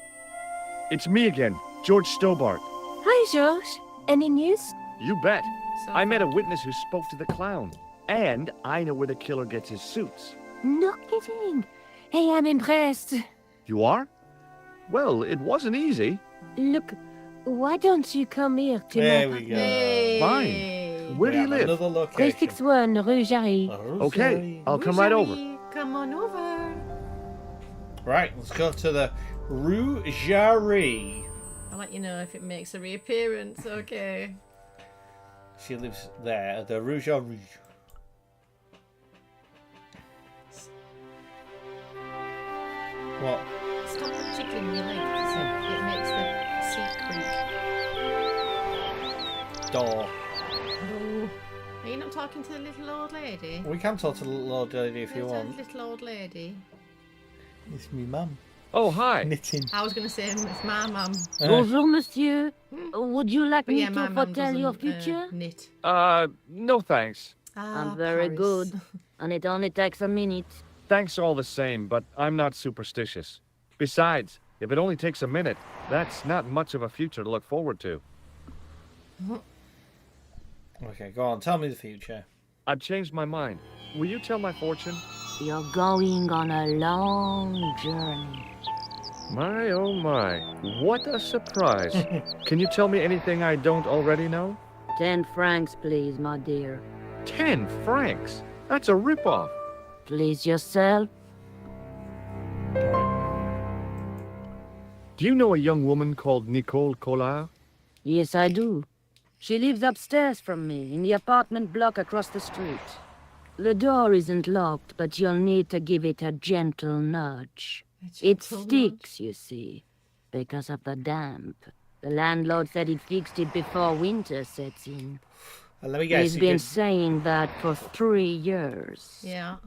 It's me again, George Stobart. Hi, George. Any news? You bet. So I met a far. witness who spoke to the clown. And I know where the killer gets his suits. No kidding. Hey, I'm impressed. You are? Well, it wasn't easy. Look, why don't you come here to There my we go. Hey! Fine. Where do you have live? Another location. 361 Rue Jarry. Okay, I'll come right over. Come on over. Right, let's go to the Rue Jarry. I'll let you know if it makes a reappearance, okay. She lives there, the Rue Jarry. What? Stop jiggling your leg, because it makes the seat creak. Door. Oh. Are you not talking to the little old lady? We can talk to the little old lady if you There's a want. little old lady. It's me mum. Oh, hi. Knitting. I was going to say it's my mum. Bonjour, monsieur. Would you like But me yeah, my to mum foretell your doesn't future? knit. No thanks. Ah, very Paris. good. And it only takes a minute. Thanks all the same, but I'm not superstitious. Besides, if it only takes a minute, that's not much of a future to look forward to. Okay, go on. Tell me the future. I've changed my mind. Will you tell my fortune? You're going on a long journey. My, oh my. What a surprise. Can you tell me anything I don't already know? 10 francs, please, my dear. 10 francs? That's a ripoff. Please yourself. Do you know a young woman called Nicole Collard? Yes, I do. She lives upstairs from me, in the apartment block across the street. The door isn't locked, but you'll need to give it a gentle nudge. It sticks, you see, because of the damp. The landlord said he'd fixed it before winter sets in. Let me guess. He's been saying that for 3 years. Yeah.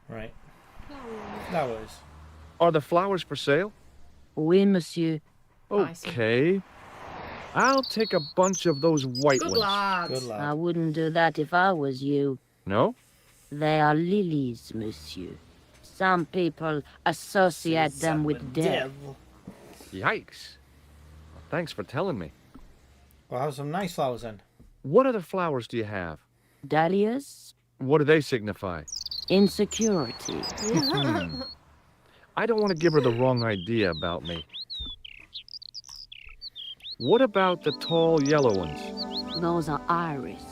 Right. Flowers. Are the flowers for sale? Oui, monsieur. I see. Okay. I'll take a bunch of those white Good ones. lad. Good lad. I wouldn't do that if I was you. No? They are lilies, monsieur. Some people associate them with death. Yikes. Thanks for telling me. We'll have some nice flowers then. What other flowers do you have? Dahlias? What do they signify? Insecurity. I don't want to give her the wrong idea about me. What about the tall yellow ones? Those are iris,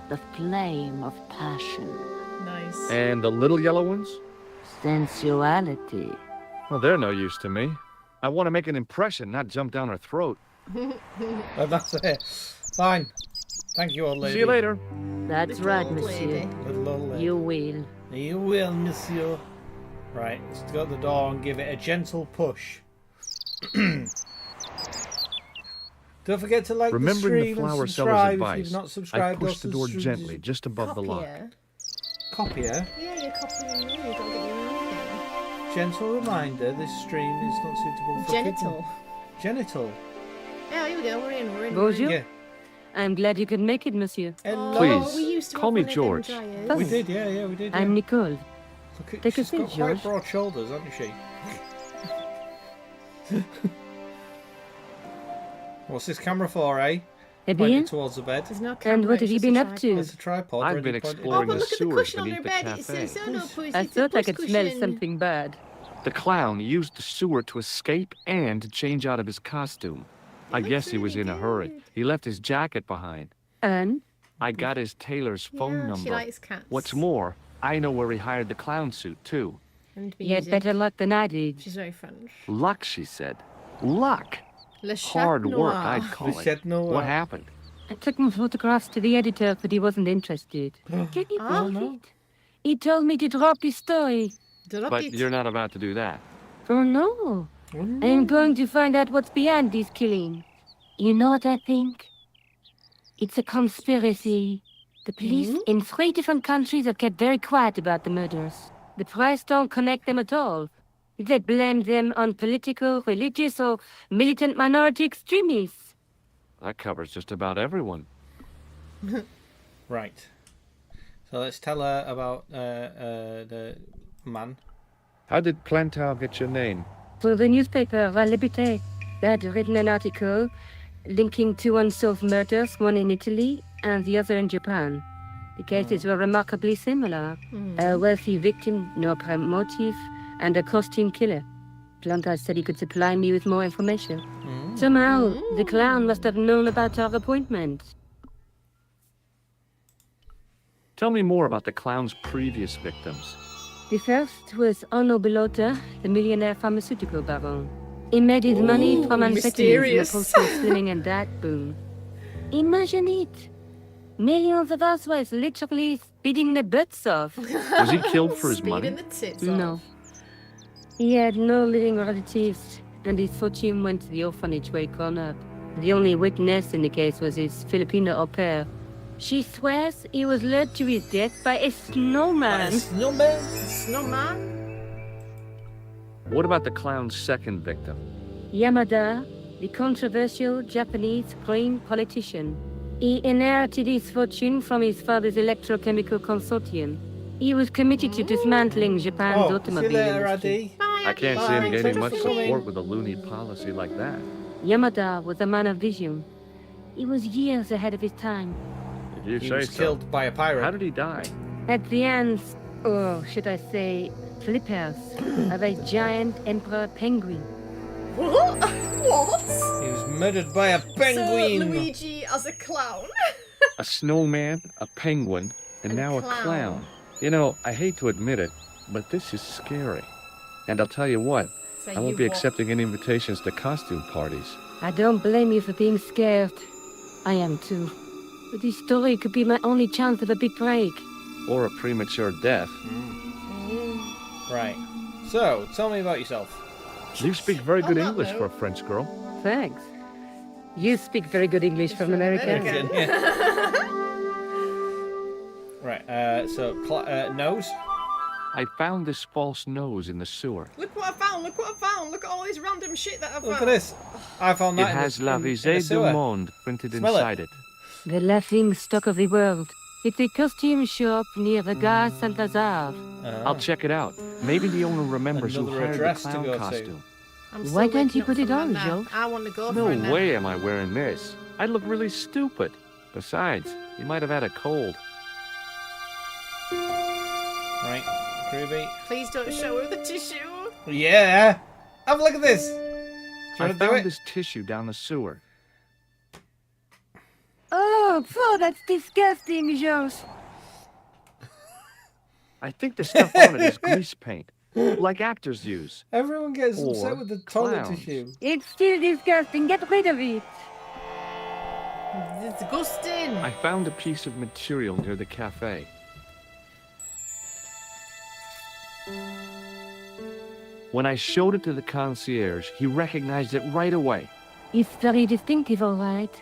the flame of passion. Nice. And the little yellow ones? Sensuality. Well, they're no use to me. I want to make an impression, not jump down her throat. That's it. Fine. Thank you, old lady. See you later. That's Little right, old monsieur. lady. Little old lady. You will. You will, monsieur. Right, let's go to the door and give it a gentle push. Don't forget to like Remembering the the stream flower and seller's subscribe if advice, you've not I subscribed. pushed the door also gently, just above the lock. Copier. Copier. Yeah, you're copying me. You don't get your own thing. Gentle reminder: this stream is not suitable for Genital. Genital. Yeah, here we go. We're in. Bonjour. Yeah. I'm glad you could make it, monsieur. Hello. Please, we used to call have me one of them George. dryers. Oh. We did, yeah, we did. Yeah. I'm Nicole. Look at, Take a she's seat, got quite George. broad shoulders, hasn't she? What's this camera for, eh? Eh Pointed bien? towards the bed. There's no camera. And what it's have you just a been up tripod. to? It's a tripod. I've ready been pointed- Oh, exploring but the look at the sewers cushion on beneath her the bed. It cafe. says, "Oh no, puss, I it's a thought I puss could smell cushion." something bad. The clown used the sewer to escape and to change out of his costume. I looks guess he was really in a hurry. good. He left his jacket behind. And? I got his tailor's phone Yeah, number. she likes cats. What's more, I know where he hired the clown suit, too. And You had music. better luck than I did. She's very French. Luck, she said. Luck! Le Hard Chat work, Noir. I'd call Le it. Chat Noir. What happened? I took my photographs to the editor, but he wasn't interested. Can you Oh, believe no. it? He told me to drop his story. Drop But it. you're not about to do that. Oh no. I am going to find out what's behind this killing. You know what I think? It's a conspiracy. The police in 3 different countries have kept very quiet about the murders. The press don't connect them at all. They blame them on political, religious, or militant minority extremists. That covers just about everyone. Right. So let's tell her about the man. How did Plantar get your name? For the newspaper, La Liberté, they had written an article linking 2 unsolved murders, one in Italy and the other in Japan. The cases were remarkably similar. A wealthy victim, no apparent motive, and a costume killer. Plantar said he could supply me with more information. Somehow, the clown must have known about our appointment. Tell me more about the clown's previous victims. The first was Onno Bellotta, the millionaire pharmaceutical baron. He made his money from amphetamines, mysterious. muscle slimming and diet boom. Imagine it. Millions of housewives literally speeding their butts off. Was he killed for his money? Speeding the tits No. off. He had no living relatives, and his fortune went to the orphanage where he grown up. The only witness in the case was his Filipino au pair. She swears he was led to his death by a snowman. Snowman? What about the clown's second victim? Yamada, the controversial Japanese green politician. He inherited his fortune from his father's electrochemical consortium. He was committed to dismantling Japan's Oh, see you automobile later, industry. Addy. Bye, I can't Abby. see him Bye. getting Thanks much for coming. support with a loony policy like that. Yamada was a man of vision. He was years ahead of his time. You He say was so. killed by a pirate. How did he die? At the hands, or should I say, flippers, of a giant emperor penguin. What? What? He was murdered by a penguin. So Luigi as a clown. A snowman, a penguin, and now a clown. You know, I hate to admit it, but this is scary. And I'll tell you what, So I won't you be what? accepting any invitations to costume parties. I don't blame you for being scared. I am too. But this story could be my only chance of a big break. Or a premature death. Right. So, tell me about yourself. You speak very good that English note- for a French girl. Thanks. You speak very good English for an American. Right. So, nose. I found this false nose in the sewer. Look what I found, look what I found. Look at all this random shit that I found. Look at this. I found It that. has in La the, in the Risée du sewer. Monde printed Smell it. inside it. The laughing stock of the world. It's a costume shop near the Gare Saint-Lazare. I'll check it out. Maybe the owner remembers who Another hired the address to clown go to. costume. I'm still Why don't waking you up put it from on, my nap. Joe? I want to go No for a nap. way am I wearing this. I'd look really stupid. Besides, you might have had a cold. Right. Groovy. Please don't show her the tissue. Yeah. Have a look at this. Do you I want to do found it? this tissue down the sewer. Oh, that's disgusting, Josh. I think the stuff on it is grease paint, like actors use. Everyone gets Or upset with the toilet clowns. tissue. It's still disgusting. Get rid of it. Disgusting. I found a piece of material near the cafe. When I showed it to the concierge, he recognized it right away. It's very distinctive, all right.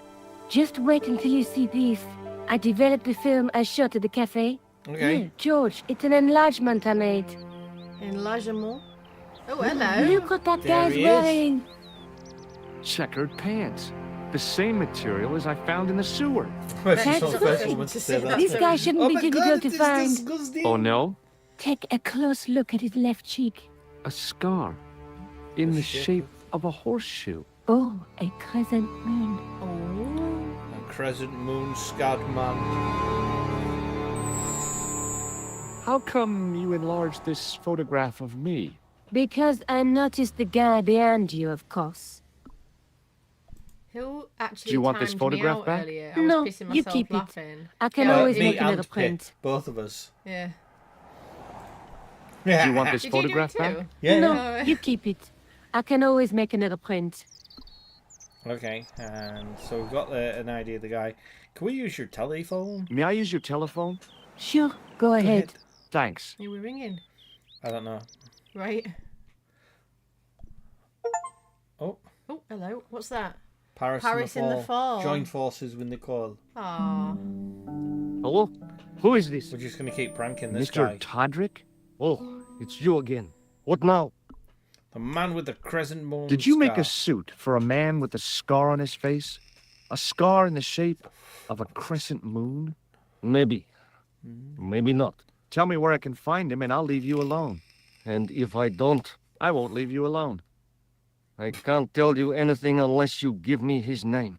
Just wait until you see this. I developed the film I shot at the cafe. Okay. Here, George, it's an enlargement I made. Enlargement. Oh, hello. Look what that There guy's he is. wearing. Checkered pants. The same material as I found in the sewer. She's That's not the not first good woman to to say say that. that. This guy shouldn't Oh be my God, difficult to it is find. disgusting. Oh no? Take a close look at his left cheek. A scar. In the shit. shape of a horseshoe. Oh, a crescent moon. Oh. A crescent moon scarred man. How come you enlarged this photograph of me? Because I noticed the guy behind you, of course. Who actually Do you want this timed photograph me out back? earlier? I was No, pissing you myself keep it. laughing. I can Yeah, always me make another and print. Pip, both of us. Yeah. Yeah. Do you want this Did you do it photograph back? too? Yeah. No, No. you keep it. I can always make another print. Okay, and so we've got an idea of the guy. Can we use your telephone? May I use your telephone? Sure, go ahead. Thanks. You were ringing, I don't know. right? Oh, Oh, hello. What's that? Paris, Paris in the fall. Join forces with Nicole. Aww. Hello? Who is this? We're just going to keep pranking this Mr. guy. Todrick? Oh, it's you again. What now? The man with the crescent moon Did you make scar. a suit for a man with a scar on his face? A scar in the shape of a crescent moon? Maybe. Maybe not. Tell me where I can find him and I'll leave you alone. And if I don't, I won't leave you alone. I can't tell you anything unless you give me his name.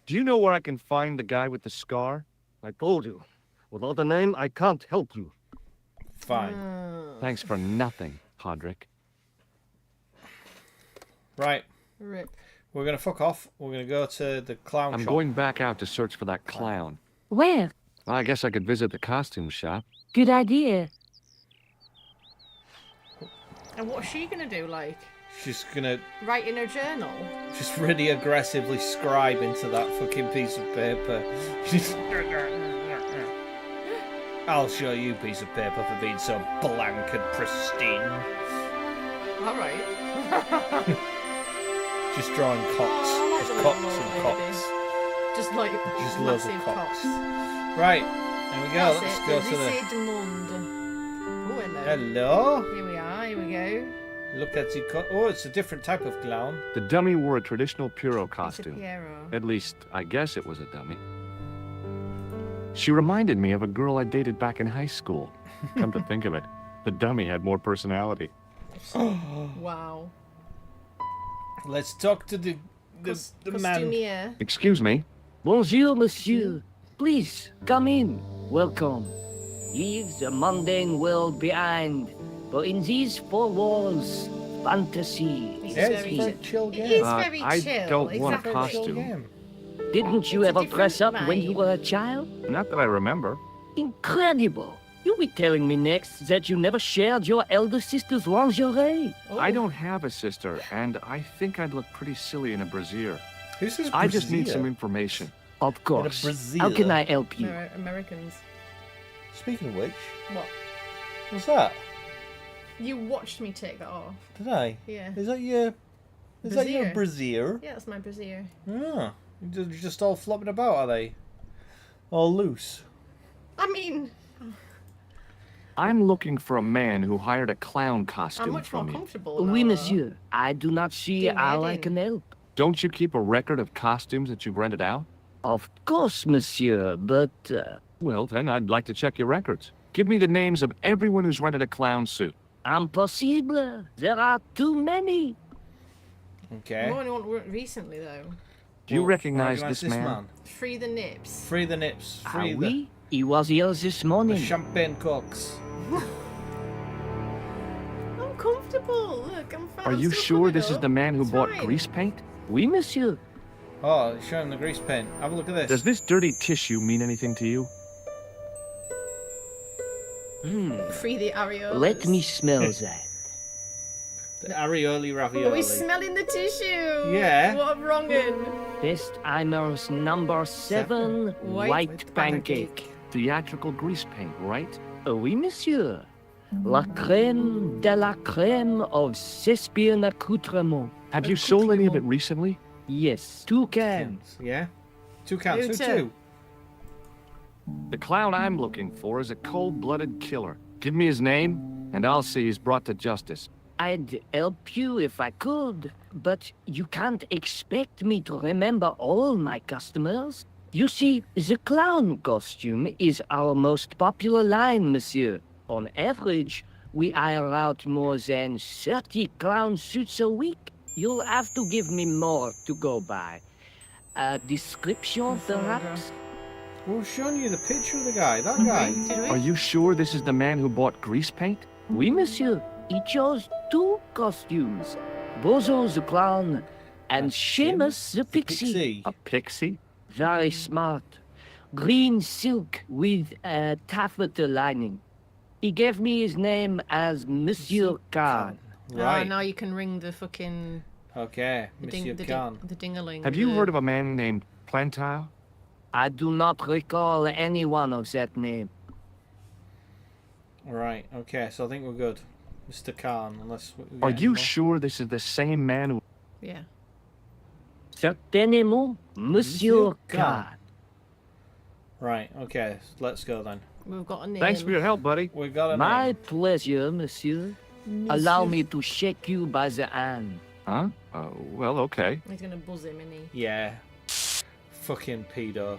Do you know where I can find the guy with the scar? I told you. Without a name, I can't help you. Fine. Thanks for nothing, Todrick. Right. Rip. We're going to fuck off. We're going to go to the clown I'm shop. going back out to search for that clown. Where? Well, I guess I could visit the costume shop. Good idea. And what's she gonna do? Like, She's going to write in her journal? just really aggressively scribe into that fucking piece of paper. She's... I'll show you, piece of paper, for being so blank and pristine. All right. Just drawing cocks. Oh, Just that's a cocks little and old lady. cocks. Just like Just loads of massive cocks. cocks. Right. There we go. That's Let's it. go the to the... Lycée du Monde. Oh, hello. Hello. Here we are. Here we go. Look at the... Oh, it's a different type of clown. The dummy wore a traditional Pierrot It's a costume. Piero. At least, I guess it was a dummy. She reminded me of a girl I dated back in high school. Come to think of it, the dummy had more personality. Wow. Let's talk to the the man. Costumier. Excuse me. Bonjour, monsieur. Please, come in. Welcome. Leave the mundane world behind. For in these four walls, fantasy He's Yeah, is it's a very very here. chill It game. is Uh, very I chill. don't want a exactly. Very chill costume. game. Didn't you It's a ever dress up different when you vibe. were a child? Not that I remember. Incredible. You'll be telling me next that you never shared your elder sister's lingerie. Oh. I don't have a sister, and I think I'd look pretty silly in a brassiere. Who's this? I just need brassiere? some information. Of course. brassiere. How can I help you? Americans. Speaking of which, What? what's that? You watched me take that off. Did I? Yeah. Is that your? Is that your Brassiere. brassiere? Yeah, that's my brassiere. Ah, you're just all flopping about, are they? All loose. I mean, I'm looking for a man who hired a clown I'm costume much more from you. comfortable. Oui, now. monsieur. I do not see Give me how a I din. can help. Don't you keep a record of costumes that you've rented out? Of course, monsieur, but Well, then I'd like to check your records. Give me the names of everyone who's rented a clown suit. impossible. There are too many. Okay. I'm only one recently though. Do you Well, recognize this man? Free the nips. Free the nips. Ah, Free oui? He was here this the morning. champagne cocks. I'm comfortable. Look, I'm fine. Are I'm you still sure covered this is up. the man who It's bought fine. grease paint? Oui, monsieur. Oh, it's showing the grease paint. Have a look at this. Does this dirty tissue mean anything to you? Free the areolas. Let me smell that. The areoli Are ravioli. we smelling the tissue? Yeah. What I'm wronging? Festheimer's number 7 white pancake. Theatrical grease paint, right? Oui, monsieur. La crème de la crème of Thespian accoutrement. Have you sold any of it recently? Yes, 2 cans. Yeah. 2 cans. Who Who too? two? The clown I'm looking for is a cold-blooded killer. Give me his name, and I'll see he's brought to justice. I'd help you if I could, but you can't expect me to remember all my customers. You see, the clown costume is our most popular line, monsieur. On average, we hire out more than 30 clown suits a week. You'll have to give me more to go by. A description, perhaps? We've shown you the picture of the guy. That guy. Did we? Are you sure this is the man who bought grease paint? Oui, monsieur. He chose 2 costumes. Bozo the clown and Seamus the pixie. A pixie? Very smart. Green silk with a taffeta lining. He gave me his name as Monsieur Khan. Right. now you can ring the fucking Okay. the Monsieur the Khan. the dingaling. Have you heard of a man named Plantile? I do not recall anyone of that name. Right. Okay. So I think we're good. Mr. Khan, unless we Are get you any more. sure this is the same man who... Yeah. Certainement, Monsieur Khan. Khan. Right. Okay. Let's go then. We've got a name. Thanks for your help, buddy. We got a My name. pleasure, monsieur. Allow me to shake you by the hand. Huh? Well, okay. He's gonna buzz him, isn't he? Yeah. Fucking pedo.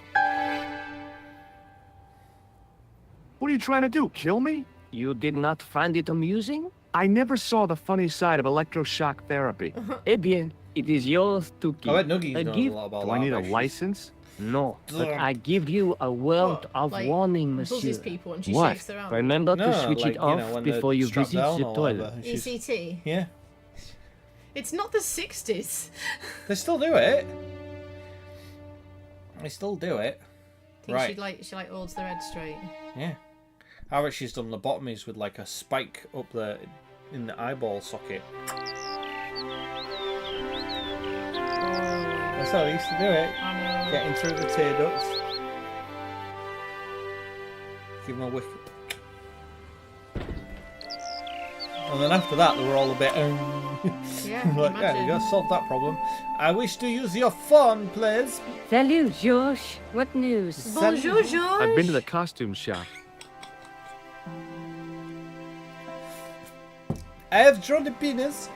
What are you trying to do, kill me? You did not find it amusing? I never saw the funny side of electroshock therapy. Eh bien, it is yours to keep. I bet Nuggies A knows gift? a lot about Do I need a that, actually. license? No, but Ugh. I give you a word What, of like, warning, monsieur. Buzzes people and she What? shakes around. Remember No, to switch like, it off when before they're you strapped visit down the or toilet. whatever, and she's- ECT. Yeah. It's not the 60s. They still do it. They still do it. I think Right. she holds their head straight. Yeah. I bet she's done lobotomies with like a spike up there in the eyeball socket. That's how they used to do it. I know. Getting through the tear ducts. Give them a whiff. And then after that, they were all a bit. Yeah, Like, yeah, imagine. you gotta solve that problem. I wish to use your phone, please. Salut, Josh. What news? Bonjour, George. I've been to the costume shop. I have drawn the penis.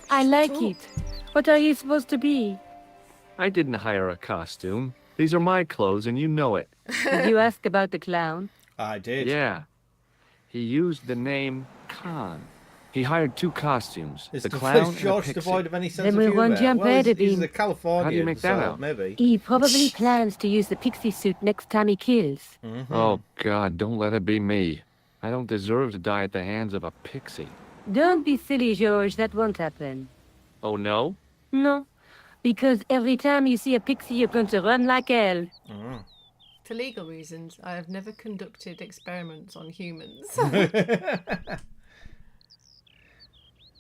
I like it. What are you supposed to be? I didn't hire a costume. These are my clothes, and you know it. Did you ask about the clown? I did. Yeah. He used the name Khan. He hired 2 costumes, Is the clown and the George pixie. devoid of any sense Then of we won't humour? jump Well, ahead of he's him. a Californian, How do you make that so out? maybe. He probably plans to use the pixie suit next time he kills. Oh, God, don't let it be me. I don't deserve to die at the hands of a pixie. Don't be silly, George. That won't happen. Oh, no? No, because every time you see a pixie, you're going to run like hell. For legal reasons, I have never conducted experiments on humans.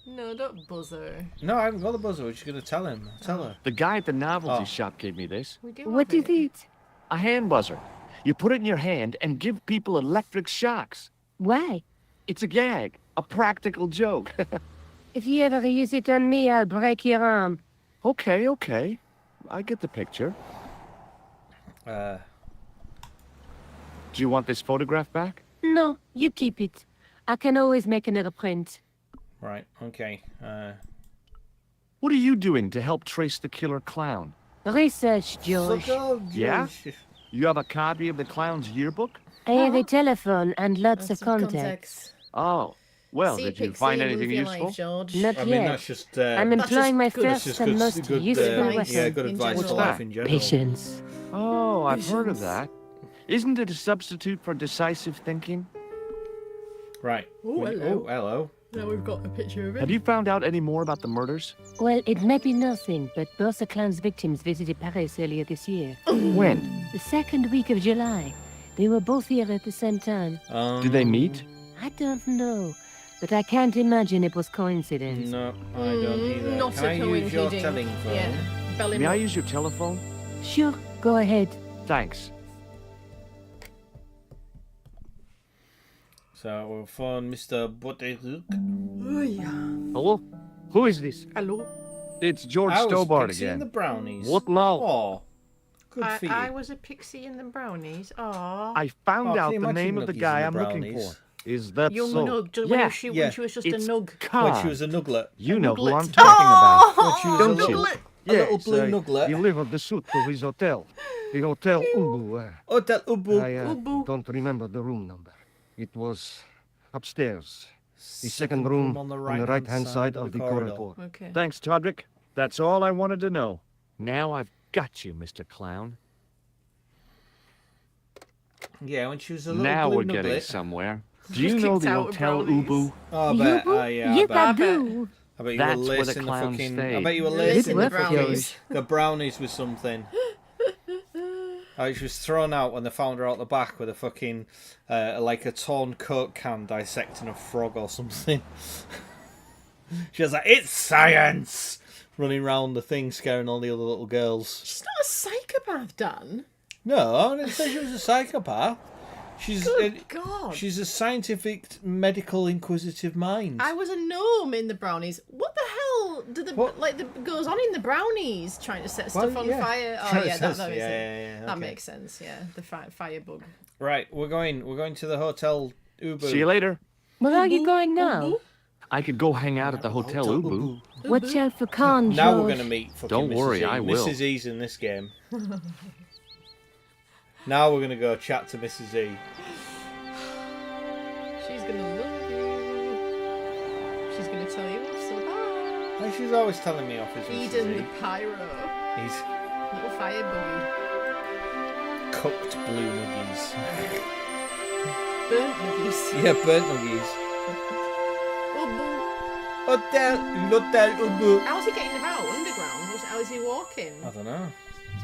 No, don't buzzer. No, I haven't got the buzzer. We're just going to tell him. Tell her. The guy at the novelty Oh. shop gave me this. We do What have is it? A hand buzzer. You put it in your hand and give people electric shocks. Why? It's a gag. A practical joke. If you ever use it on me, I'll break your arm. Okay, okay. I get the picture. Uh, Do you want this photograph back? No, you keep it. I can always make another print. right, okay. What are you doing to help trace the killer clown? Research, George. Yeah? You have a copy of the clown's yearbook? I have a telephone and lots of contacts. Oh. Well, See, did you Pixie, find move anything your useful? life, George. Not I mean, yet. that's just... I'm That's employing my just good- that's first just and good, most good, useful advice. weapon. yeah, good in advice general. for What's life that? in general. Patience. Oh, I've heard of Visions. that. Isn't it a substitute for decisive thinking? Right. Oh, hello. Oh, hello. Now we've got a picture of Have you found out any more about the murders? Well, it may be nothing, but both the clown's victims visited Paris earlier this year. When? The second week of July. They were both here at the same time. Did they meet? I don't know, but I can't imagine it was coincidence. No, I don't either. Not Can I a use your coincidence. telling phone? Yeah. Belly May I up. use your telephone? Sure, go ahead. Thanks. So we'll phone Mr. Butterhook. Oh, yeah. Hello? Who is this? Hello. It's George I was Stobart Pixie and the again. brownies. What now? Oh, good for you. I was a pixie in the brownies. Aww. I found Oh, can out you the imagine name of the Nuggies guy and the I'm looking brownies? for. Is that Young so? Nug. Just Yeah, when she was just it's a nug. When Carl. she was a nuglet. You know who I'm Nuglet. talking about. When she was Don't a you? nuglet. A little blue nuglet. delivered the suit to his hotel. The Hotel Ubu. Hotel Ubu. I Ubu. don't remember the room number. It was upstairs. The second room on the right-hand side of the corridor. Okay. Thanks, Todrick. That's all I wanted to know. Now I've got you, Mr. Clown. Yeah, when she was a little Now blue we're getting nuglet. somewhere. Do Just you know kicked the out of Hotel brownies. Ubu? Oh, I bet. You? Yeah, I Yes, bet. I I bet. do. I bet you That's were where the lacing the clowns fucking. stay. I bet you were Lacing lacing the the brownies. the brownies with something. She was thrown out when they found her out the back with a fucking like a torn Coke can dissecting a frog or something. She was like, "It's science!" running around the thing, scaring all the other little girls. She's not a psychopath, Dan. No, I didn't say she was a psychopath. She's Good God. she's a scientific, medical, inquisitive mind. I was a gnome in the brownies. What the hell goes on in the brownies? Trying to set stuff Well, on yeah. fire. Oh Trying to yeah, set- that makes yeah, sense. yeah, That okay. makes sense. Yeah, the fire bug. Right, we're going to the hotel Ubu. See you later. Where are you going now? I could go hang out at the Hotel Ubu. Watch out for Khan, George. Now we're going to meet fucking Don't Mrs. worry, E. I will. Mrs. E's in this game. Now we're going to go chat to Mrs. E. She's gonna love you. She's gonna tell you off so bad. And she's always telling me off his Mrs. Eden the E. pyro. He's Little fire buggy. cooked blue nuggies. Burnt nuggies. Yeah, burnt nuggies. Ubu. Hotel Ubu. How's he getting about underground? How is he walking? I don't know.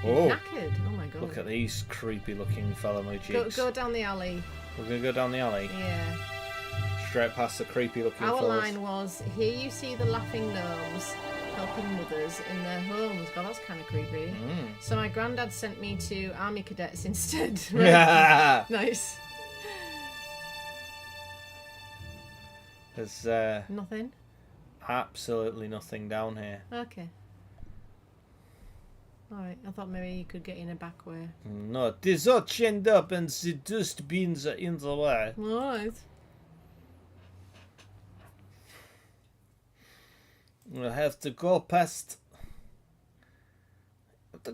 He's Oh, knackered. Oh my god. look at these creepy looking fella jigs. Go down the alley. We're going to go down the alley. Yeah. Straight past the creepy looking Our fellas. line was, here you see the laughing gnomes helping mothers in their homes. God, that's kind of creepy. So my granddad sent me to army cadets instead. Right? Yeah. Nice. There's Nothing? absolutely nothing down here. Okay. Alright, I thought maybe you could get in a back way. No, this all chained up and the dustbins are in the way. Alright. I have to go past. The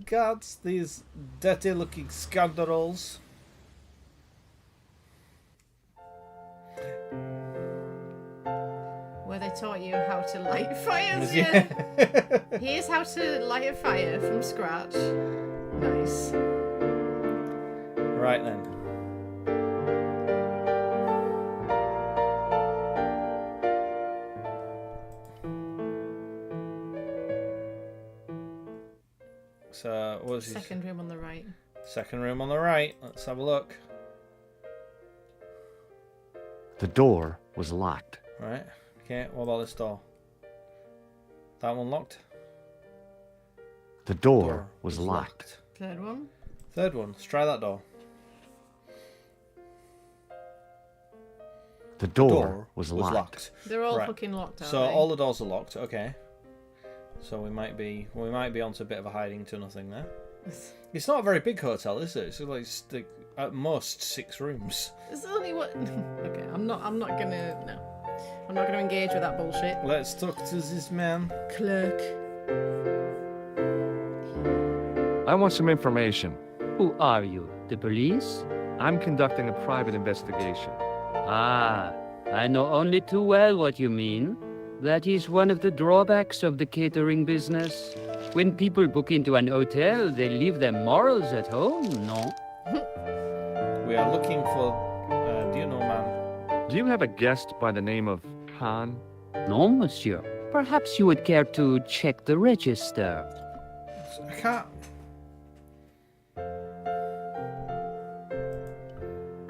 guards, these dirty-looking scoundrels. I taught you how to light fires. Yeah. Here's how to light a fire from scratch. Nice. Right then. So, what was his Second room on the right. second room on the right? Let's have a look. The door was locked. Right. Okay, what about this door? That one locked? The door was locked. Third one. Third one. Let's try that door. The door was locked. They're all Right. fucking locked, aren't So they? all the doors are locked. Okay. So we might be onto a bit of a hiding tunnel thing there. It's not a very big hotel, is it? It's like at most 6 rooms. There's only what. Okay, I'm not gonna. No. I'm not gonna engage with that bullshit. Let's talk to this man. Clerk. I want some information. Who are you? The police? I'm conducting a private investigation. Ah, I know only too well what you mean. That is one of the drawbacks of the catering business. When people book into an hotel, they leave their morals at home, no? We are looking for. Do you know, man? Do you have a guest by the name of Khan? No, monsieur. Perhaps you would care to check the register. I can't.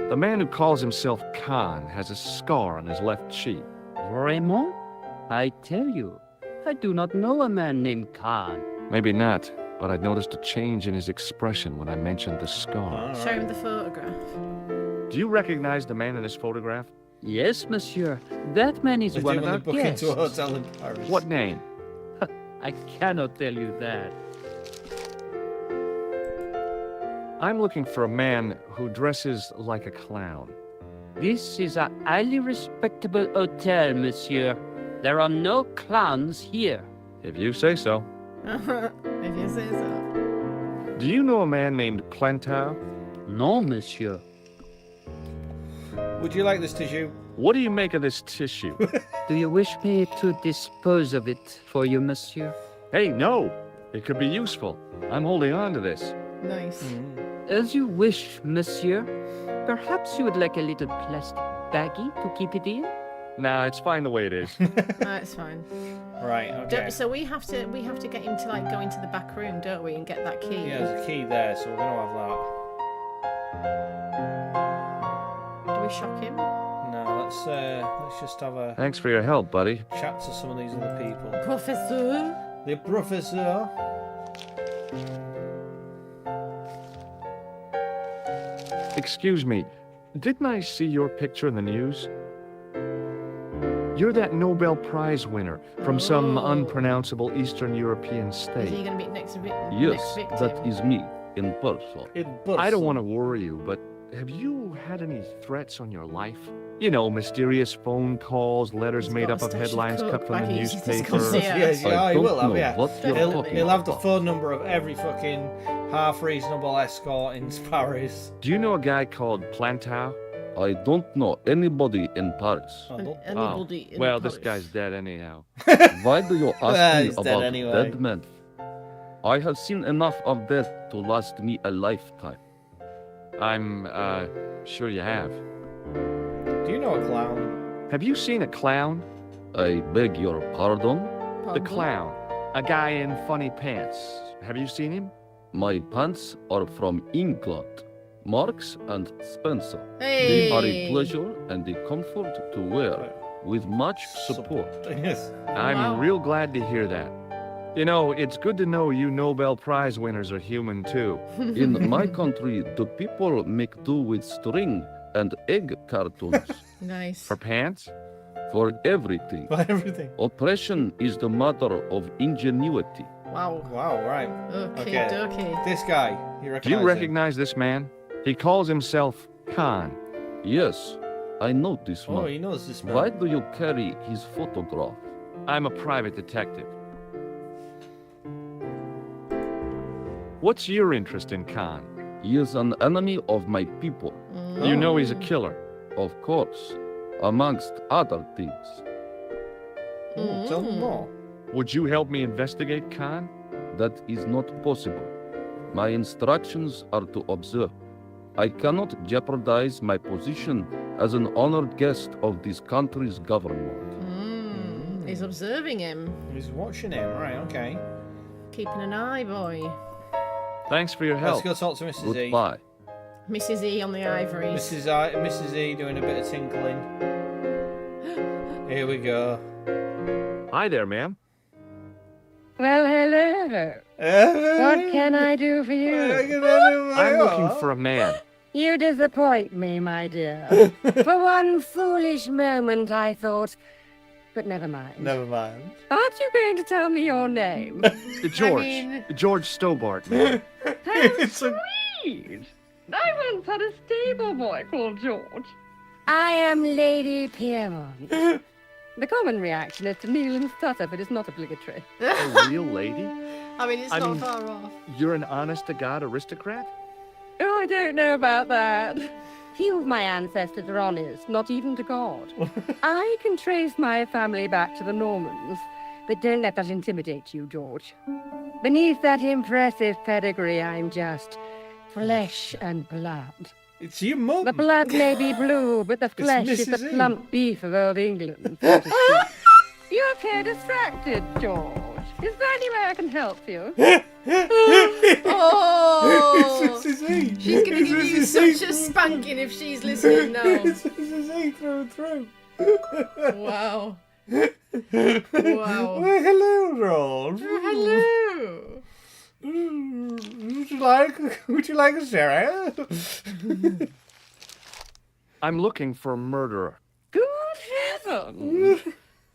The man who calls himself Khan has a scar on his left cheek. Vraiment? I tell you, I do not know a man named Khan. Maybe not, but I noticed a change in his expression when I mentioned the scar. All Show right. him the photograph. Do you recognize the man in this photograph? Yes, monsieur. That man is They one do of when our they book guests. into a hotel in Paris. What name? I cannot tell you that. I'm looking for a man who dresses like a clown. This is a highly respectable hotel, monsieur. There are no clowns here. If you say so. If you say so. Do you know a man named Plantar? No, monsieur. Would you like this tissue? What do you make of this tissue? Do you wish me to dispose of it for you, monsieur? Hey, no! It could be useful. I'm holding on to this. Nice. As you wish, monsieur. Perhaps you would like a little plastic baggie to keep it in? Nah, it's fine the way it is. That's fine. Right. Okay. So we have to get him to like go into the back room, don't we, and get that key? Yeah, there's a key there, so we're gonna have that. Do we shock him? No, let's just have a Thanks for your help, buddy. chat to some of these other people. Professor. The professor. Excuse me, didn't I see your picture in the news? You're that Nobel Prize winner from some Oh. unpronounceable Eastern European Is he state. gonna be next to Yes, next that victim? is me, in person. I don't want to worry you, but have you had any threats on your life? You know, mysterious phone calls, letters He's made got up a of stash of headlines coke cut from the back easy to newspaper. discuss it. Yes, I yeah, he don't will have, know yeah. what you're He'll- talking He'll have the about. phone number of every fucking half reasonable escort in Paris. Do you know a guy called Plantar? I don't know anybody in Paris. Anybody in Well, this Paris. guy's dead anyhow. Why do you Ah, ask me he's dead about anyway. dead men? I have seen enough of death to last me a lifetime. I'm, sure you have. Do you know a clown? Have you seen a clown? I beg your pardon? The Pardon? clown. A guy in funny pants. Have you seen him? My pants are from England. Marks and Spencer. They are a Hey. pleasure and a comfort to wear, with much support. Yes. I'm Wow. real glad to hear that. You know, it's good to know you Nobel Prize winners are human too. In my country, the people make do with string and egg cartoons Nice. For pants? for everything. For everything. Oppression is the mother of ingenuity. Wow. Wow, right. Okay, okay. This guy, you Do recognize you him? recognize this man? He calls himself Khan. Yes, I know this Oh, man. he knows this man. Why do you carry his photograph? I'm a private detective. What's your interest in Khan? He is an enemy of my people, You know he's a killer. of course, amongst other things. Ooh, tell me more. Would you help me investigate Khan? That is not possible. My instructions are to observe. I cannot jeopardize my position as an honored guest of this country's government. He's observing him. He's watching him, right? Okay. Keeping an eye, boy. Thanks for your help. Let's go talk to Mrs. E. Goodbye. Mrs. E on the ivories. Mrs. E doing a bit of tinkling. Here we go. Hi there, ma'am. Well, hello. What can I do for you? I'm looking for a man. You disappoint me, my dear. For one foolish moment, I thought. But never mind. Never mind. Aren't you going to tell me your name? George. George Stobart, ma'am. It's a... Sweet. I once had a stable boy called George. I am Lady Piermont. The common reaction is to kneel and stutter, but it's not obligatory. A real lady? I mean, it's not far off. You're an honest-to-God aristocrat? Oh, I don't know about that. Few of my ancestors are honest, not even to God. I can trace my family back to the Normans, but don't let that intimidate you, George. Beneath that impressive pedigree, I'm just flesh and blood. It's your mum. The blood may be blue, but the flesh is the Mrs. E. plump beef of old England. So to speak. You appear distracted, George. Is there any way I can help you? Oh! It's Mrs. E. She's going to give you such a spanking if she's listening now. It's Mrs. E through and through. Wow. Wow. Well, hello, George. Hello. Would you like a sherry? I'm looking for a murderer. Good heavens!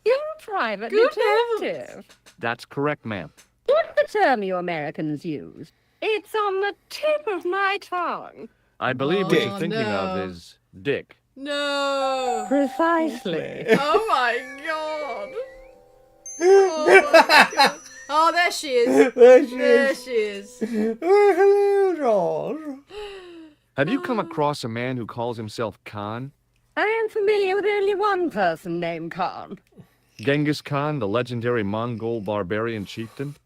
You're a private detective. That's correct, ma'am. What's the term you Americans use? It's on the tip of my tongue. I believe what Oh, you're thinking of no. is Dick. No. Precisely. Oh my god. Oh my god. Oh, there she is. There she is. Oh, hello, George. Have you come across a man who calls himself Khan? I am familiar with only one person named Khan. Genghis Khan, the legendary Mongol barbarian chieftain?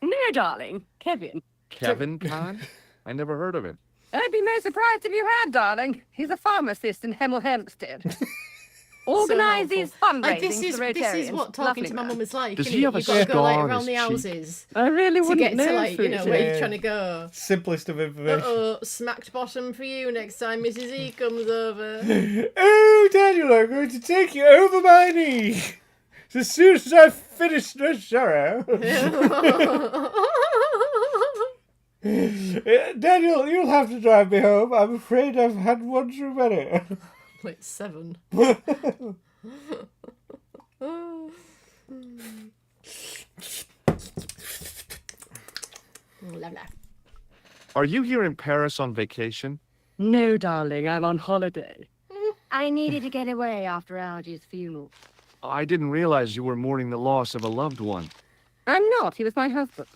No, darling. Kevin. Kevin Khan? I never heard of him. I'd be most surprised if you had, darling. He's a pharmacist in Hemel Hempstead. Organises fundraising This is for Rotarians. what talking Lovely to my man. mum is like. Does innit? he have a You've got to go like scar on around his the cheek? houses I really to wouldn't get know, to like where Yeah. you're trying to go. Simplest of information. Uh-oh, smacked bottom for you next time Mrs. E comes over. Oh, Daniel, I'm going to take you over my knee. As soon as I've finished this sherry. Daniel, you'll have to drive me home. I'm afraid I've had one too many. Like 7. Lovely. Are you here in Paris on vacation? No, darling, I'm on holiday. I needed to get away after Algy's funeral. I didn't realize you were mourning the loss of a loved one. I'm not. He was my husband.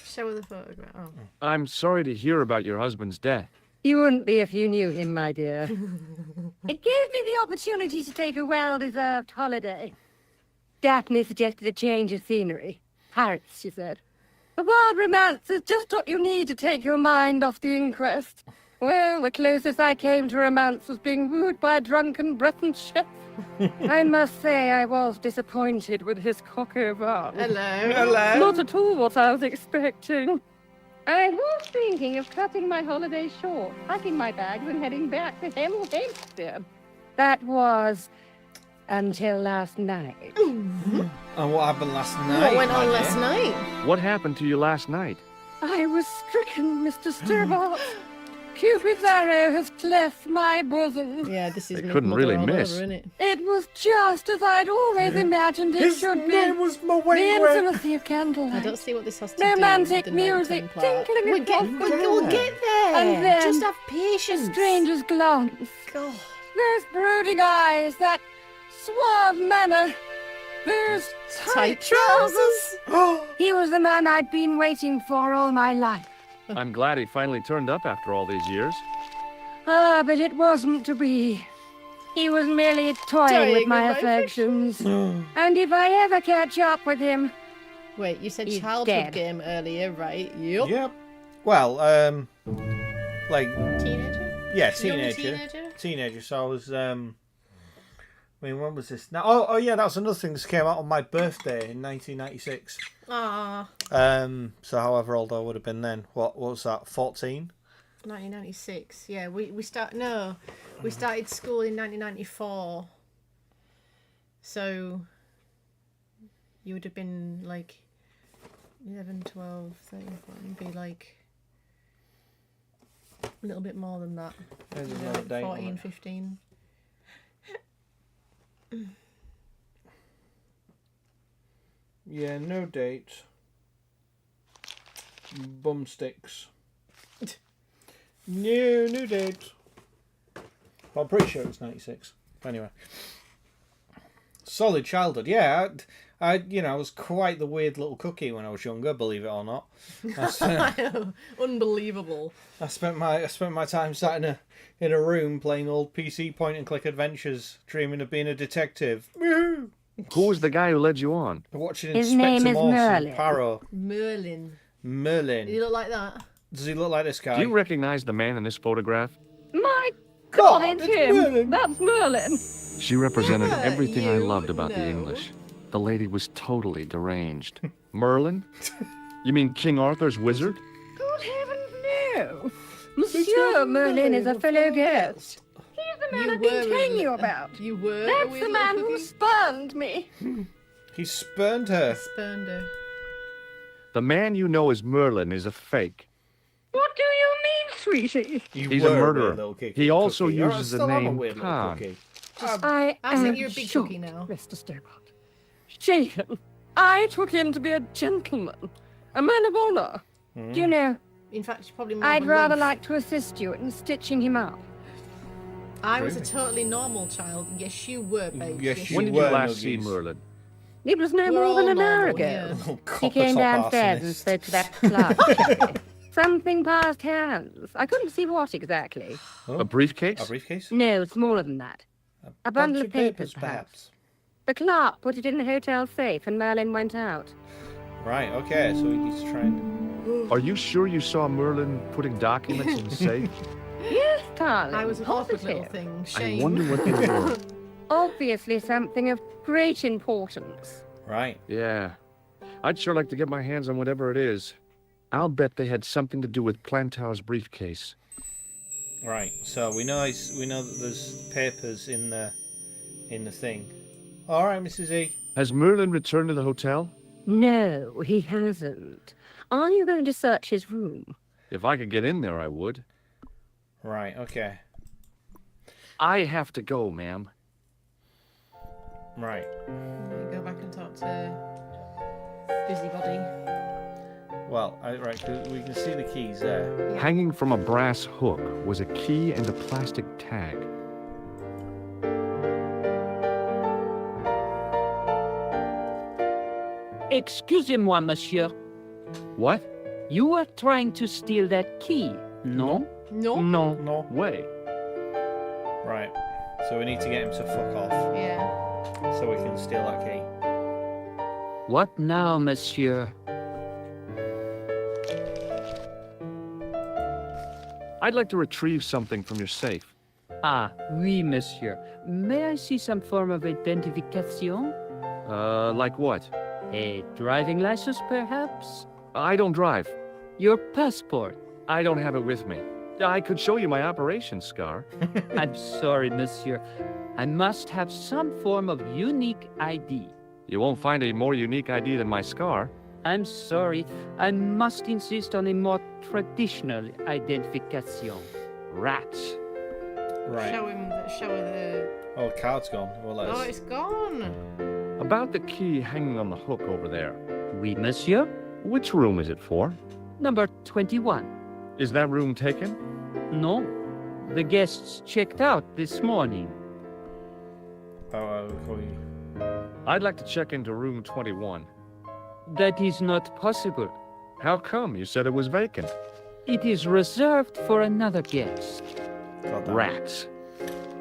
Show her the photograph. Oh. I'm sorry to hear about your husband's death. You wouldn't be if you knew him, my dear. It gave me the opportunity to take a well-deserved holiday. Daphne suggested a change of scenery. Paris, she said. A wild romance is just what you need to take your mind off the inquest. Well, the closest I came to romance was being wooed by a drunken Breton chef. I must say I was disappointed with his coq au vin. Hello. Not at all what I was expecting. I was thinking of cutting my holiday short, packing my bags and heading back to Hemel Hempstead. That was until last night. And what happened last night? What went on my last dear? night? What happened to you last night? I was stricken, Mr. Stobart. Cupid's arrow has cleft my bosom. Yeah, this is They couldn't Mother really all miss. Over, innit? It was just as I'd always imagined it His should name be. was The Maway. intimacy of I candlelight. don't see what this has to do Romantic with the Knight music Templar. tinkling We'll get, across we'll get there. And then Just have A patience. stranger's glance. God. Those brooding eyes, that suave manner, those tight trousers. He was the man I'd been waiting for all my life. I'm glad he finally turned up after all these years. Ah, but it wasn't to be. He was merely toying with my affections. And if I ever catch up with him... Wait, you said He's childhood dead. game earlier, right? Yup. Yep. Well, like Teenager? yeah, Young teenager. Teenager. So I was I mean, when was this? Now, oh yeah, that's another thing. This came out on my birthday in 1996. Ah, So however old I would have been then. What was that? 14. 1996. Yeah, we started school in 1994. So you would have been like 11, 12, 13, 14, be like a little bit more than that. There's You know, another like date on 14, it. 15. Yeah, no date. Bumsticks. No date. Well, I'm pretty sure it was 96. Anyway. Solid childhood. Yeah, I was quite the weird little cookie when I was younger, believe it or not. Unbelievable. I spent my time sat in a room playing old PC point and click adventures, dreaming of being a detective. Woohoo! Who was the guy who led you on? Watching His Inspector name is Morse and Merlin. Poirot. Merlin. Merlin. You look like that? Does he look like this guy? Do you recognize the man in this photograph? My God, God, it's it's him! Merlin. That's Merlin! She represented Yeah, everything I you loved about the know. English. The lady was totally deranged. Merlin? You mean King Arthur's wizard? Good heavens, no! Monsieur Merlin is a fellow guest. He's the man I've been telling you about. You were a That's weird the man little who cookie. spurned me. He spurned her. Spurned her. The man you know as Merlin is a fake. What do you mean, sweetie? You He's were a weird murderer. little cookie. He also Cookie. uses the Still am a name weird little Khan. cookie. I think am you're a big shocked, cookie now. Mr. Stobart. Shaken. I took him to be a gentleman, a man of honor. Do you know, In fact, you're probably more I'd of a rather wolf. like to assist you in stitching him up. I was a Really? totally normal child. Yes, you were, babe. Yes, you When did you were, last see Nuggies. Merlin? It was no We're more all than an hour normal, ago. yeah. Oh, He copper came top downstairs and arsonist. spoke to that clerk. Something passed hands. I couldn't see what exactly. Oh, A briefcase? a briefcase? No, smaller than that. A bundle Bunch of papers, perhaps. The clerk put it in the hotel safe and Merlin went out. Right, okay, so we need to try and... Are you sure you saw Merlin putting documents in the safe? Yes, darling. I was an awkward little positive. thing. I Shame. wonder what they were. Obviously something of great importance. Right. Yeah. I'd sure like to get my hands on whatever it is. I'll bet they had something to do with Plantar's briefcase. Right, so we know that there's papers in the thing. All right, Mrs. E. Has Merlin returned to the hotel? No, he hasn't. Are you going to search his room? If I could get in there, I would. Right, okay. I have to go, ma'am. Right. You go back and talk to Busybody. Well, right, 'cause we can see the keys there. Hanging from a brass hook was a key and a plastic tag. Excusez-moi, monsieur. What? You were trying to steal that key, no? No? No. No. Way. Right. So we need to get him to fuck off Yeah. so we can steal that key. What now, monsieur? I'd like to retrieve something from your safe. Ah, oui, monsieur. May I see some form of identification? Like what? A driving license, perhaps? I don't drive. Your passport? I don't have it with me. I could show you my operation scar. I'm sorry, monsieur. I must have some form of unique ID. You won't find a more unique ID than my scar. I'm sorry. I must insist on a more traditional identification. Rats. Right. Show her the... Oh, the card's gone. Well, Oh, let's... it's gone. About the key hanging on the hook over there. Oui, monsieur. Which room is it for? Number 21. Is that room taken? No. The guests checked out this morning. I'd like to check into room 21. That is not possible. How come? You said it was vacant. It is reserved for another guest. God damn it. Rats.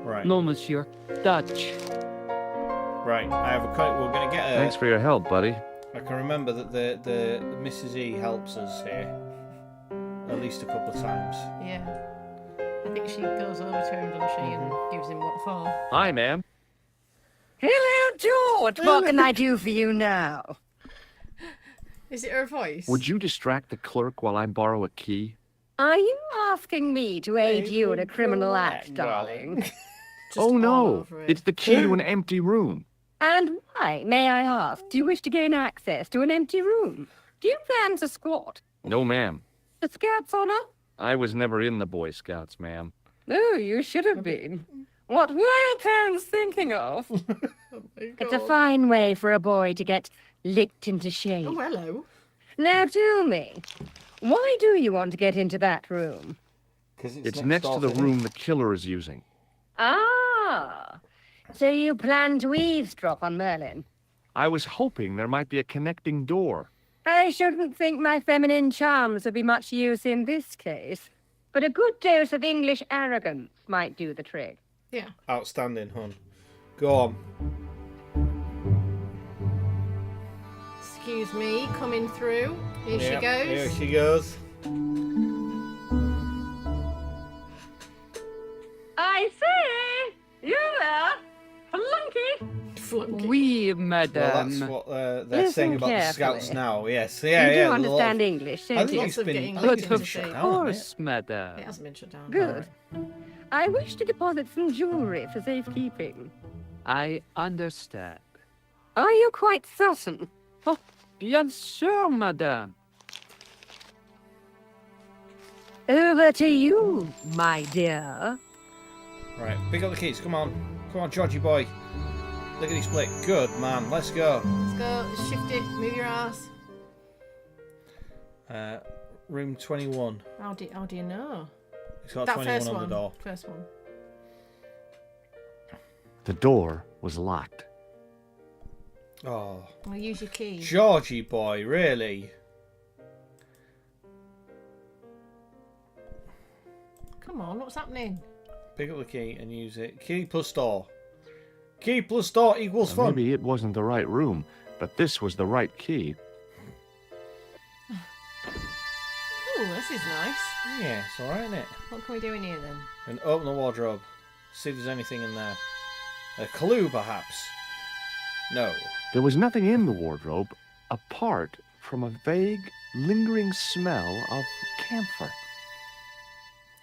Right. No, monsieur. Dutch. Right. I have a quote. We're gonna get a. Thanks for your help, buddy. I can remember that the Mrs. E helps us here at least a couple of times. Yeah. I think she goes over to him, doesn't she, and gives him what for. Hi, ma'am. Hello, George. What can I do for you now? Is it her voice? Would you distract the clerk while I borrow a key? Are you asking me to aid you in a criminal act, darling? Oh all no, over it. it's the key to an empty room. And why, may I ask? Do you wish to gain access to an empty room? Do you plan to squat? No, ma'am. The Scouts honor? I was never in the Boy Scouts, ma'am. Oh, you should have been. What were your parents thinking of? It's a fine way for a boy to get licked into shape. Oh, hello. Now tell me, why do you want to get into that room? Because It's next to the room the killer is using. Ah, so you plan to eavesdrop on Merlin? I was hoping there might be a connecting door. I shouldn't think my feminine charms would be much use in this case, but a good dose of English arrogance might do the trick. Yeah. Outstanding, hon. Go on. Excuse me, coming through. Here Yep, she goes. Here she goes. I say, you there, flunky. Flunky. Oui, Well, madame. that's what they're Listen saying about the carefully. Scouts now. Yes, You yeah, do yeah. understand English, I don't think you? it's Lots of been, getting I think looked it's been into shut shape. down. Of hasn't course, It madame. hasn't been shut down. Good. I wish to deposit some jewelry for safekeeping. I understand. Are you quite certain? Oh, bien sûr, madame. Over to you, my dear. it? Right, pick up the keys. Come on. Come on, Georgie boy. Lickety split. Good, man. Let's go. Let's go. Shift it. Move your ass. Room 21. How do you know? It's got That 21 first on one. the door. First one. The door was locked. Oh. Well, use your key. Georgie boy, really? Come on, what's happening? Pick up the key and use it. Key plus door. Key plus door equals fun. Maybe it wasn't the right room, but this was the right key. Oh, this is nice. Yeah, it's alright, isn't it? What can we do in here then? And open the wardrobe. See if there's anything in there. A clue, perhaps? No. There was nothing in the wardrobe apart from a vague, lingering smell of camphor.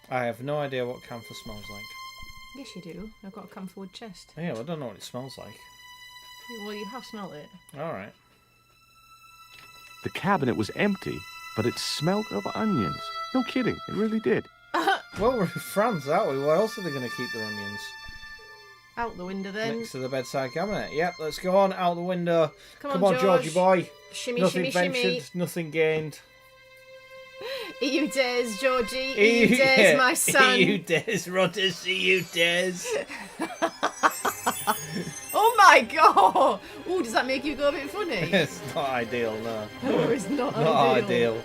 I have no idea what camphor smells like. Yes, you do. I've got a camphor wood chest. Yeah, well, I don't know what it smells like. Well, you have smelled it. Alright. The cabinet was empty, but it smelled of onions. No kidding, it really did. Well, we're in France, aren't we? Where else are they going to keep their onions? Out the window then. Next to the bedside cabinet. Yep, let's go on, out the window. Come on, George. Georgie boy. Shimmy, Nothing shimmy, ventured, shimmy. nothing gained. EU dares, Georgie. EU dares, my son. EU dares, Rodder, EU dares. Oh my god! Oh, does that make you go a bit funny? It's not ideal, no. No, it's not Not ideal.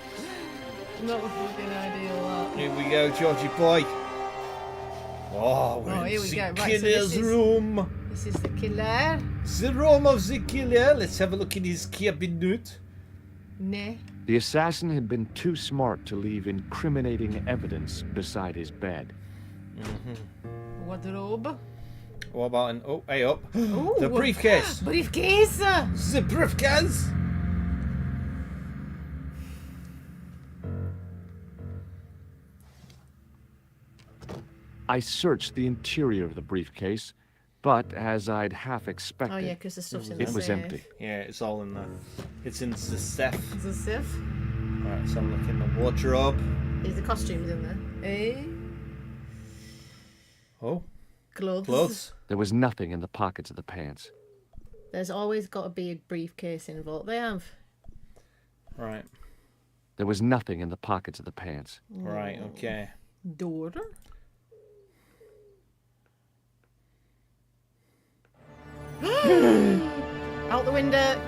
Not fucking ideal, that. Here we go, Georgie boy. Oh, we're Oh, in here we the go. Right, so killer's this is- room. This is the killer. The room of the killer. Let's have a look in his cabinet. Ne. The assassin had been too smart to leave incriminating evidence beside his bed. Wardrobe. What about an... Oh, hey, up. Ooh. The briefcase. Briefcase. The briefcase. I searched the interior of the briefcase, but as I'd half expected, Oh yeah, because the stuff's in the it was safe. empty. Yeah, it's all in there. It's in the safe. Is the safe? Right, let's have a look in the wardrobe. Is the costumes in there? Eh? Oh, Clothes. clothes. There was nothing in the pockets of the pants. There's always got to be a briefcase involved. They have. Right, There was nothing in the pockets of the pants. right, okay. Door. Out the window.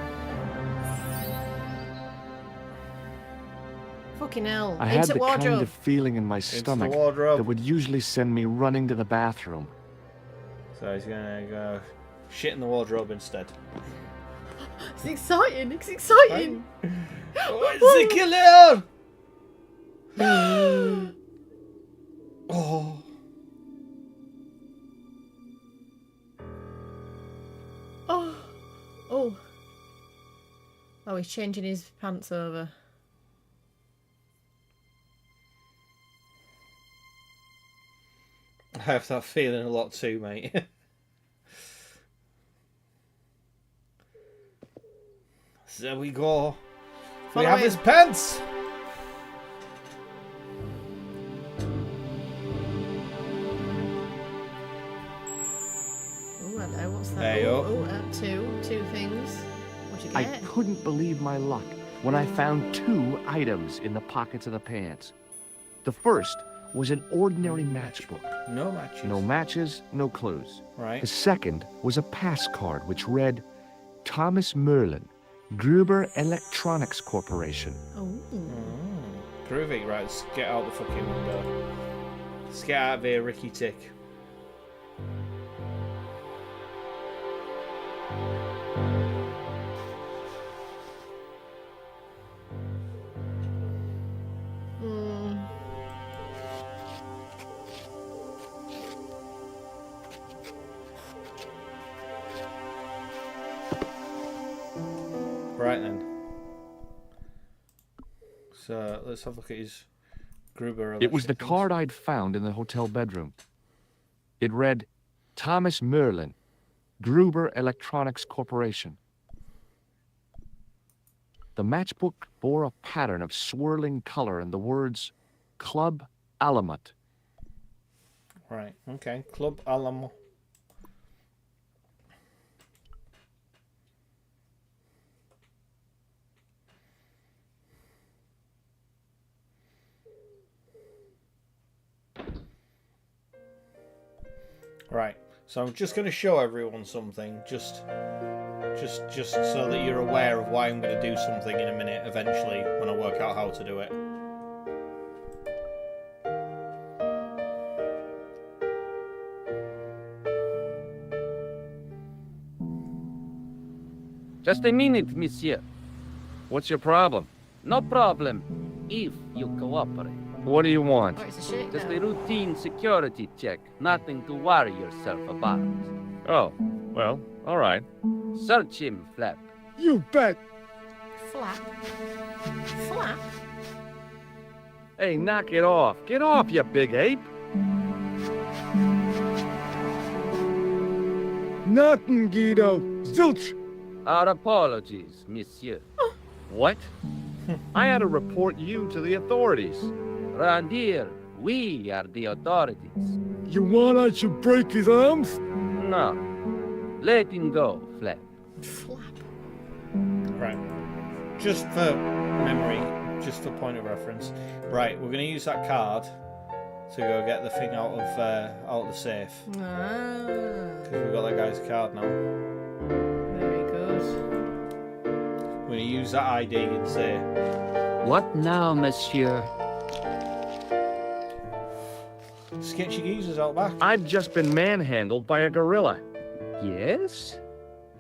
Fucking hell. I had Into the wardrobe. kind of feeling in my Into the stomach wardrobe. that would usually send me running to the bathroom. So he's gonna go shit in the wardrobe instead. It's exciting. It's exciting. Oh, it's a killer! Oh. Oh. Oh. Oh, he's changing his pants over. I have that feeling a lot too, mate. So we go. We have his pants! Oh, hello, what's that? There you Oh, two things. What'd you I get? couldn't believe my luck when I found 2 items in the pockets of the pants. The first was an ordinary matchbook. No matches. No matches, no clues. Right. The second was a pass card which read, Thomas Merlin, Gruber Electronics Corporation. Oh. Groovy. Right, let's get out the fucking window. Let's get out of here, Ricky Tick. Right then. So let's have a look at his Gruber. It was the Electric card I'd found in the hotel bedroom. It read, Thomas Merlin, Gruber Electronics Corporation. The matchbook bore a pattern of swirling color and the words, Club Alamut. Right, okay. Club Alamo. Right, so I'm just going to show everyone something, just so that you're aware of why I'm going to do something in a minute, eventually, when I work out how to do it. Just a minute, monsieur. What's your problem? No problem, if you cooperate. What do you want? Oh, it's a shake Just now. a routine security check. Nothing to worry yourself about. Oh, well, all right. Search him, Flap. You bet. Flap. Flap? Hey, knock it off. Get off, you big ape. Nothing, Guido. Zilch. Our apologies, monsieur. What? I had to report you to the authorities. Round here, we are the authorities. You want I should break his arms? No. Let him go, Flap. Flap. Right. Just for memory, just for point of reference. Right, we're going to use that card to go get the thing out of the safe. Ah. Because we've got that guy's card now. Very good. We're going to use that ID and say, What now, monsieur? sketchy geezers out back. I've just been manhandled by a gorilla. Yes?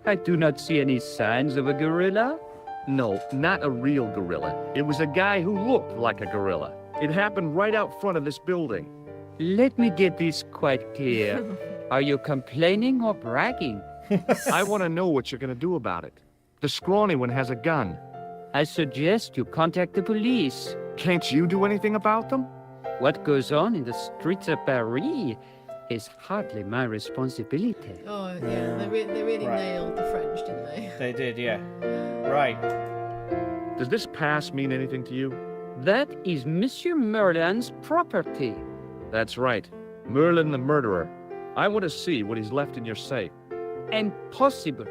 I do not see any signs of a gorilla. No, not a real gorilla. It was a guy who looked like a gorilla. It happened right out front of this building. Let me get this quite clear. Are you complaining or bragging? I want to know what you're going to do about it. The scrawny one has a gun. I suggest you contact the police. Can't you do anything about them? What goes on in the streets of Paris is hardly my responsibility. Oh, yeah, they really Right. nailed the French, didn't they? They did, yeah. Right. Does this pass mean anything to you? That is Monsieur Merlin's property. That's right. Merlin the murderer. I want to see what he's left in your safe. Impossible.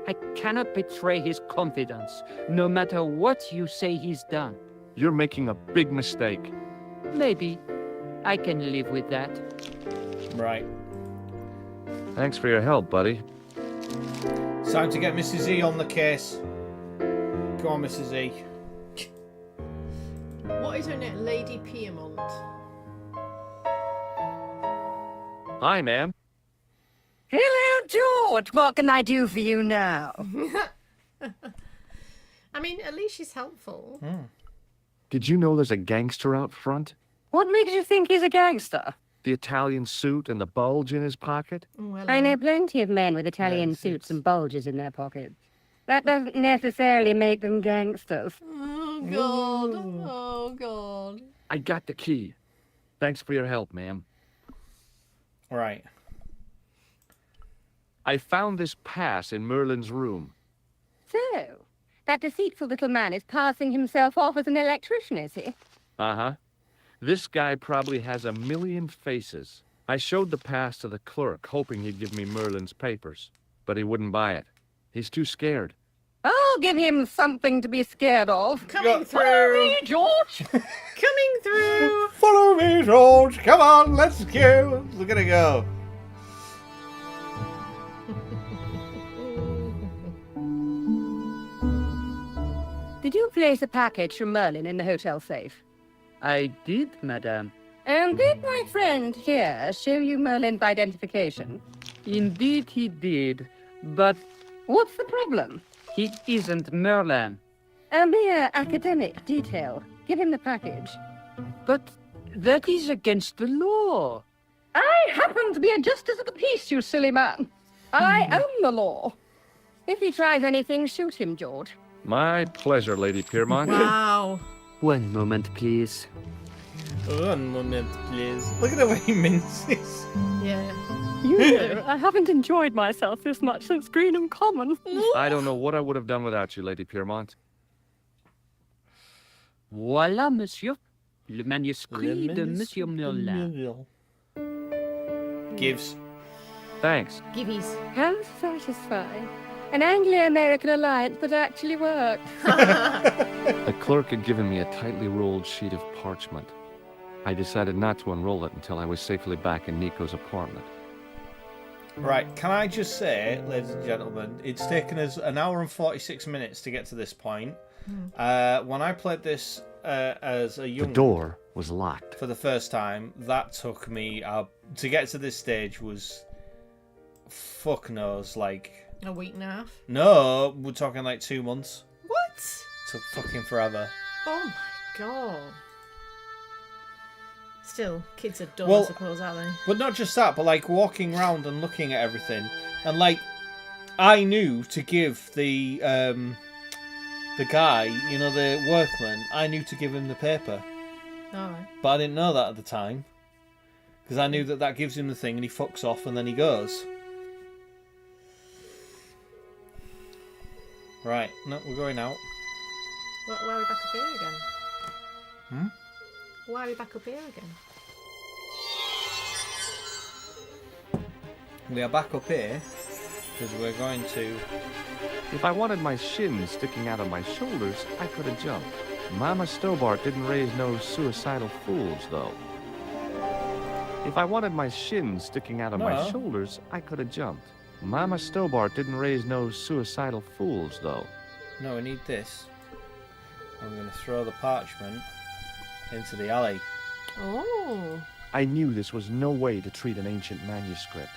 I cannot betray his confidence, no matter what you say he's done. You're making a big mistake. Maybe. I can live with that. Right. Thanks for your help, buddy. It's time to get Mrs. E on the case. Go on, Mrs. E. What is her name? Lady Piedmont. Hi, ma'am. Hello, George. What can I do for you now? I mean, at least she's helpful. Did you know there's a gangster out front? What makes you think he's a gangster? The Italian suit and the bulge in his pocket? Well, I know plenty of men with Italian suits and bulges in their pockets. That doesn't necessarily make them gangsters. Oh, God. Oh, God. I got the key. Thanks for your help, ma'am. Right. I found this pass in Merlin's room. So, that deceitful little man is passing himself off as an electrician, is he? Uh-huh. This guy probably has 1,000,000 faces. I showed the pass to the clerk, hoping he'd give me Merlin's papers. But he wouldn't buy it. He's too scared. I'll give him something to be scared of. Coming Follow through. me, George. Coming through. Follow me, George. Come on, let's go. We're gonna go. Did you place a package from Merlin in the hotel safe? I did, madame. And did my friend here show you Merlin's identification? Indeed he did, but What's the problem? he isn't Merlin. A mere academic detail. Give him the package. But that is against the law. I happen to be a justice of the peace, you silly man. I am the law. If he tries anything, shoot him, George. My pleasure, Lady Piermont. Wow. One moment, please. 1 moment, please. Look at the way he minces. Yeah. You know, I haven't enjoyed myself this much since Greenham Common. I don't know what I would have done without you, Lady Piermont. Voilà, monsieur. Le manuscrit de Monsieur Merlin. Gives. Thanks. Gibbies. How satisfying. An Anglo-American alliance that actually worked. The clerk had given me a tightly rolled sheet of parchment. I decided not to unroll it until I was safely back in Nico's apartment. Right, can I just say, ladies and gentlemen, it's taken us 1 hour and 46 minutes to get to this point. When I played this as a young... The door was locked. For the first time, that took me... to get to this stage was... Fuck knows, like... A week and a half. No, we're talking like 2 months. What? Took fucking forever. Oh my God. Still, kids are dumb, Well, I suppose, aren't they? But not just that, but like walking around and looking at everything, and like I knew to give the guy, you know, the workman, I knew to give him the paper, Alright. but I didn't know that at the time because I knew that that gives him the thing and he fucks off and then he goes. Right, no, we're going out. Why are we back up here again? Hmm? Why are we back up here again? We are back up here because we're going to... If I wanted my shins sticking out of my shoulders, I could have jumped. Mama Stobart didn't raise no suicidal fools, though. If I wanted my shins sticking out of my No. shoulders, I could have jumped. Mama Stobart didn't raise no suicidal fools, though. No, we need this. I'm going to throw the parchment into the alley. Oh. I knew this was no way to treat an ancient manuscript,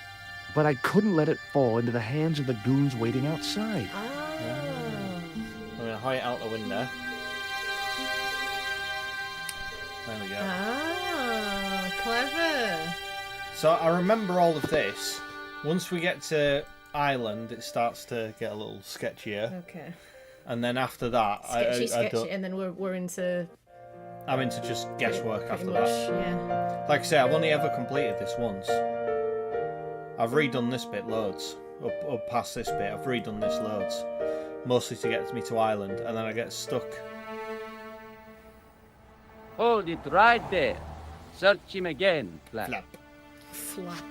but I couldn't let it fall into the hands of the goons waiting outside. I'm going to hide it out the window. There we go. Ah, clever. So I remember all of this. Once we get to Ireland, it starts to get a little sketchier. Okay. And then after that, Sketchy, I don't... and then we're into... I'm into just guesswork Pretty after much, that. yeah. Like I say, I've only ever completed this once. I've redone this bit loads. Up past this bit, I've redone this loads. Mostly to get me to Ireland, and then I get stuck. Hold it right there. Search him again, Flap. Flap. Flap.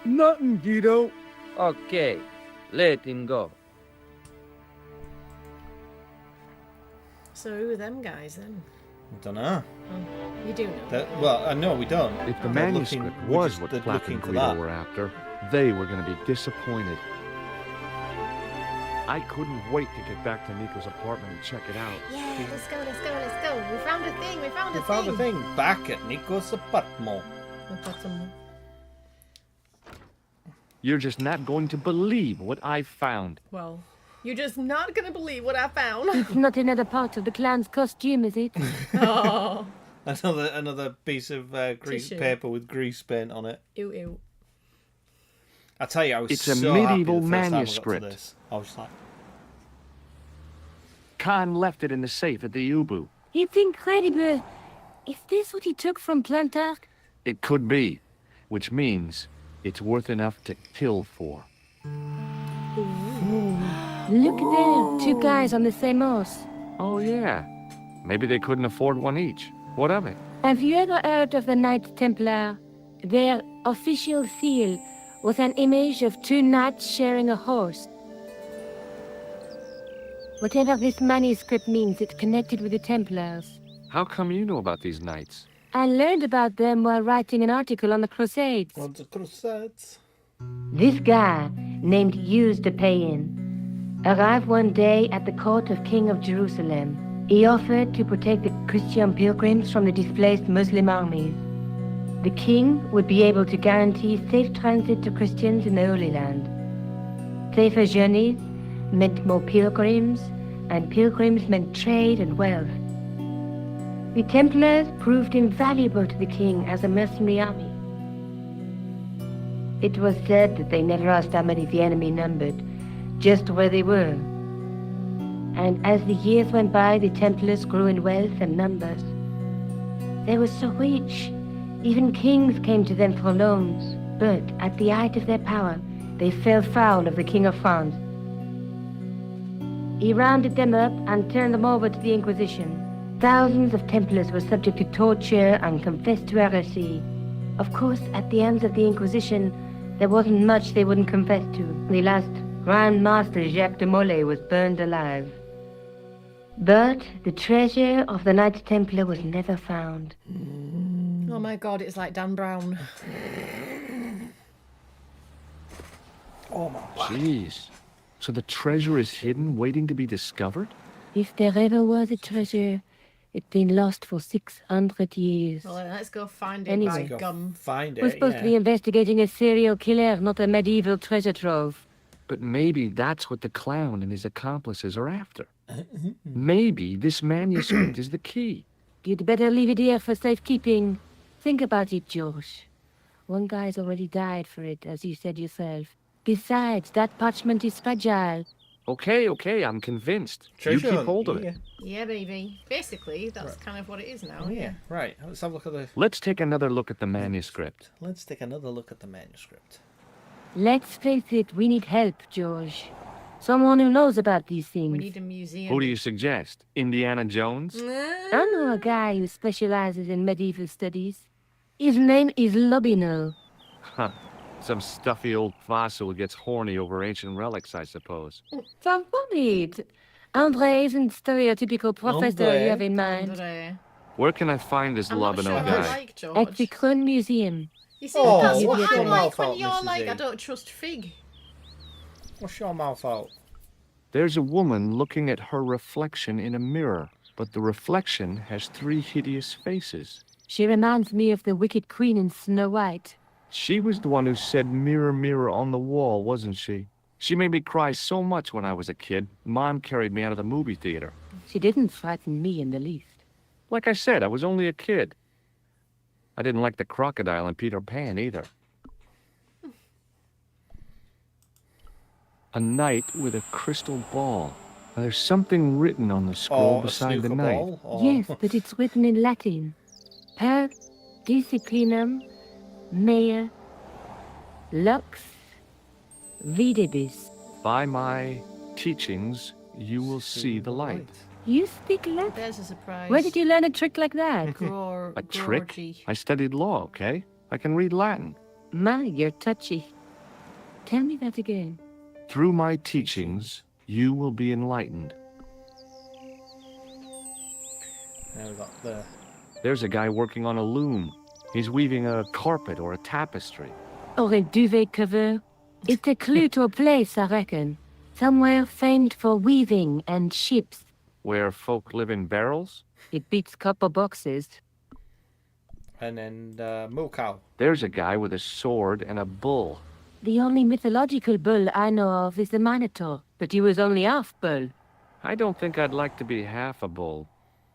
Nothing, Guido. Okay, let him go. So who are them guys then? I don't know. Oh, you do know. Well, I know we don't. If the They're manuscript looking- was just- what they're Flap looking and for Guido that. were after, they were going to be disappointed. I couldn't wait to get back to Nico's apartment and check it out. Yeah, let's go, let's go, let's go. We found a thing, we found a We thing. found a thing back at Nico's apartment. You're just not going to believe what I found. Well, you're just not gonna believe what I found. It's not another part of the clown's costume, is it? Oh. Another piece of grease Tissue. paper with grease paint on it. Ew, ew. I tell you, I was It's a so medieval happy the first time I got to manuscript. this. I was like, Khan left it in the safe at the Ubu. It's incredible. Is this what he took from Plantark? It could be, which means it's worth enough to kill for. Look there, two guys on the same horse. Oh, yeah. Maybe they couldn't afford one each. What of it? Have you ever heard of the Knights Templar? Their official seal was an image of two knights sharing a horse. Whatever this manuscript means, it's connected with the Templars. How come you know about these knights? I learned about them while writing an article on the Crusades. on the Crusades. This guy, named Hughes de Payen, arrived one day at the court of King of Jerusalem. He offered to protect the Christian pilgrims from the displaced Muslim armies. The king would be able to guarantee safe transit to Christians in the Holy Land. Safer journeys meant more pilgrims, and pilgrims meant trade and wealth. The Templars proved invaluable to the king as a mercenary army. It was said that they never asked how many the enemy numbered, just where they were. And as the years went by, the Templars grew in wealth and numbers. They were so rich, even kings came to them for loans. But at the height of their power, they fell foul of the King of France. He rounded them up and turned them over to the Inquisition. Thousands of Templars were subject to torture and confessed to heresy. Of course, at the hands of the Inquisition, there wasn't much they wouldn't confess to. The last Grand Master Jacques de Molay was burned alive. But the treasure of the Knights Templar was never found. Oh my god, it's like Dan Brown. Oh my God. Jeez. So the treasure is hidden, waiting to be discovered? If there ever was a treasure, it's been lost for 600 years. Well, let's go find it Anyway. by gum. Find We're it. supposed Yeah. to be investigating a serial killer, not a medieval treasure trove. But maybe that's what the clown and his accomplices are after. Maybe this manuscript is the key. You'd better leave it here for safekeeping. Think about it, George. One guy's already died for it, as you said yourself. Besides, that parchment is fragile. Okay, I'm convinced. You Treasure keep hunt, hold of yeah. it. Yeah, baby. Basically, that's kind of what it is now. Oh, Yeah. yeah. Right. Let's have a look at the. Let's take another look at the manuscript. Let's take another look at the manuscript. Let's face it, we need help, George. Someone who knows about these things. We need a museum. Who do you suggest? Indiana Jones? I know a guy who specializes in medieval studies. His name is Lobinel. Huh. Some stuffy old fossil who gets horny over ancient relics, I suppose. So funny. Andre isn't stereotypical professor Andre. you have in mind. Andre. Where can I find this I'm not sure Lobino I guy? like At George. the Krön Museum. You see, Oh, that's what's what your I'm like mouth when out, you're Mrs. like, E? I don't trust Fig. What's your mouth out? There's a woman looking at her reflection in a mirror, but the reflection has 3 hideous faces. She reminds me of the Wicked Queen in Snow White. She was the one who said mirror, mirror on the wall, wasn't she? She made me cry so much when I was a kid. Mom carried me out of the movie theater. She didn't frighten me in the least. Like I said, I was only a kid. I didn't like the crocodile in Peter Pan either. A knight with a crystal ball. Now, there's something written on the scroll Oh, a beside the snooker knight. ball? Or... Yes, but it's written in Latin. Per disciplinam mea lux videbis. By my teachings, you will see the light. You speak Latin? There's a surprise. Where did you learn a trick like that? A trick? Gorgy. I studied law, okay? I can read Latin. My, you're touchy. Tell me that again. Through my teachings, you will be enlightened. Now we've got the. There's a guy working on a loom. He's weaving a carpet or a tapestry. Or a duvet cover. It's a clue to a place, I reckon. Somewhere famed for weaving and ships. Where folk live in barrels? It beats copper boxes. And then moo cow. There's a guy with a sword and a bull. The only mythological bull I know of is the Minotaur, but he was only half bull. I don't think I'd like to be half a bull,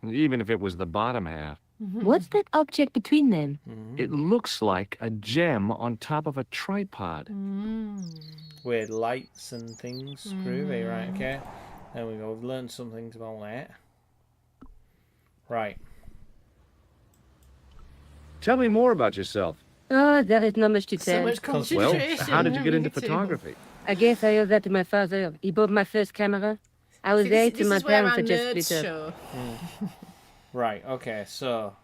even if it was the bottom half. What's that object between them? It looks like a gem on top of a tripod. Weird lights and things. Groovy, right, okay. There we go, we've learned some things about that. Right. Tell me more about yourself. Oh, there is not much to So tell. much Well, concentration. how did you get into Me too. photography? I guess I owe that to my father. He bought my first camera. I was See, there this till my is where parents our had just nerds split up. show. Right, okay, so...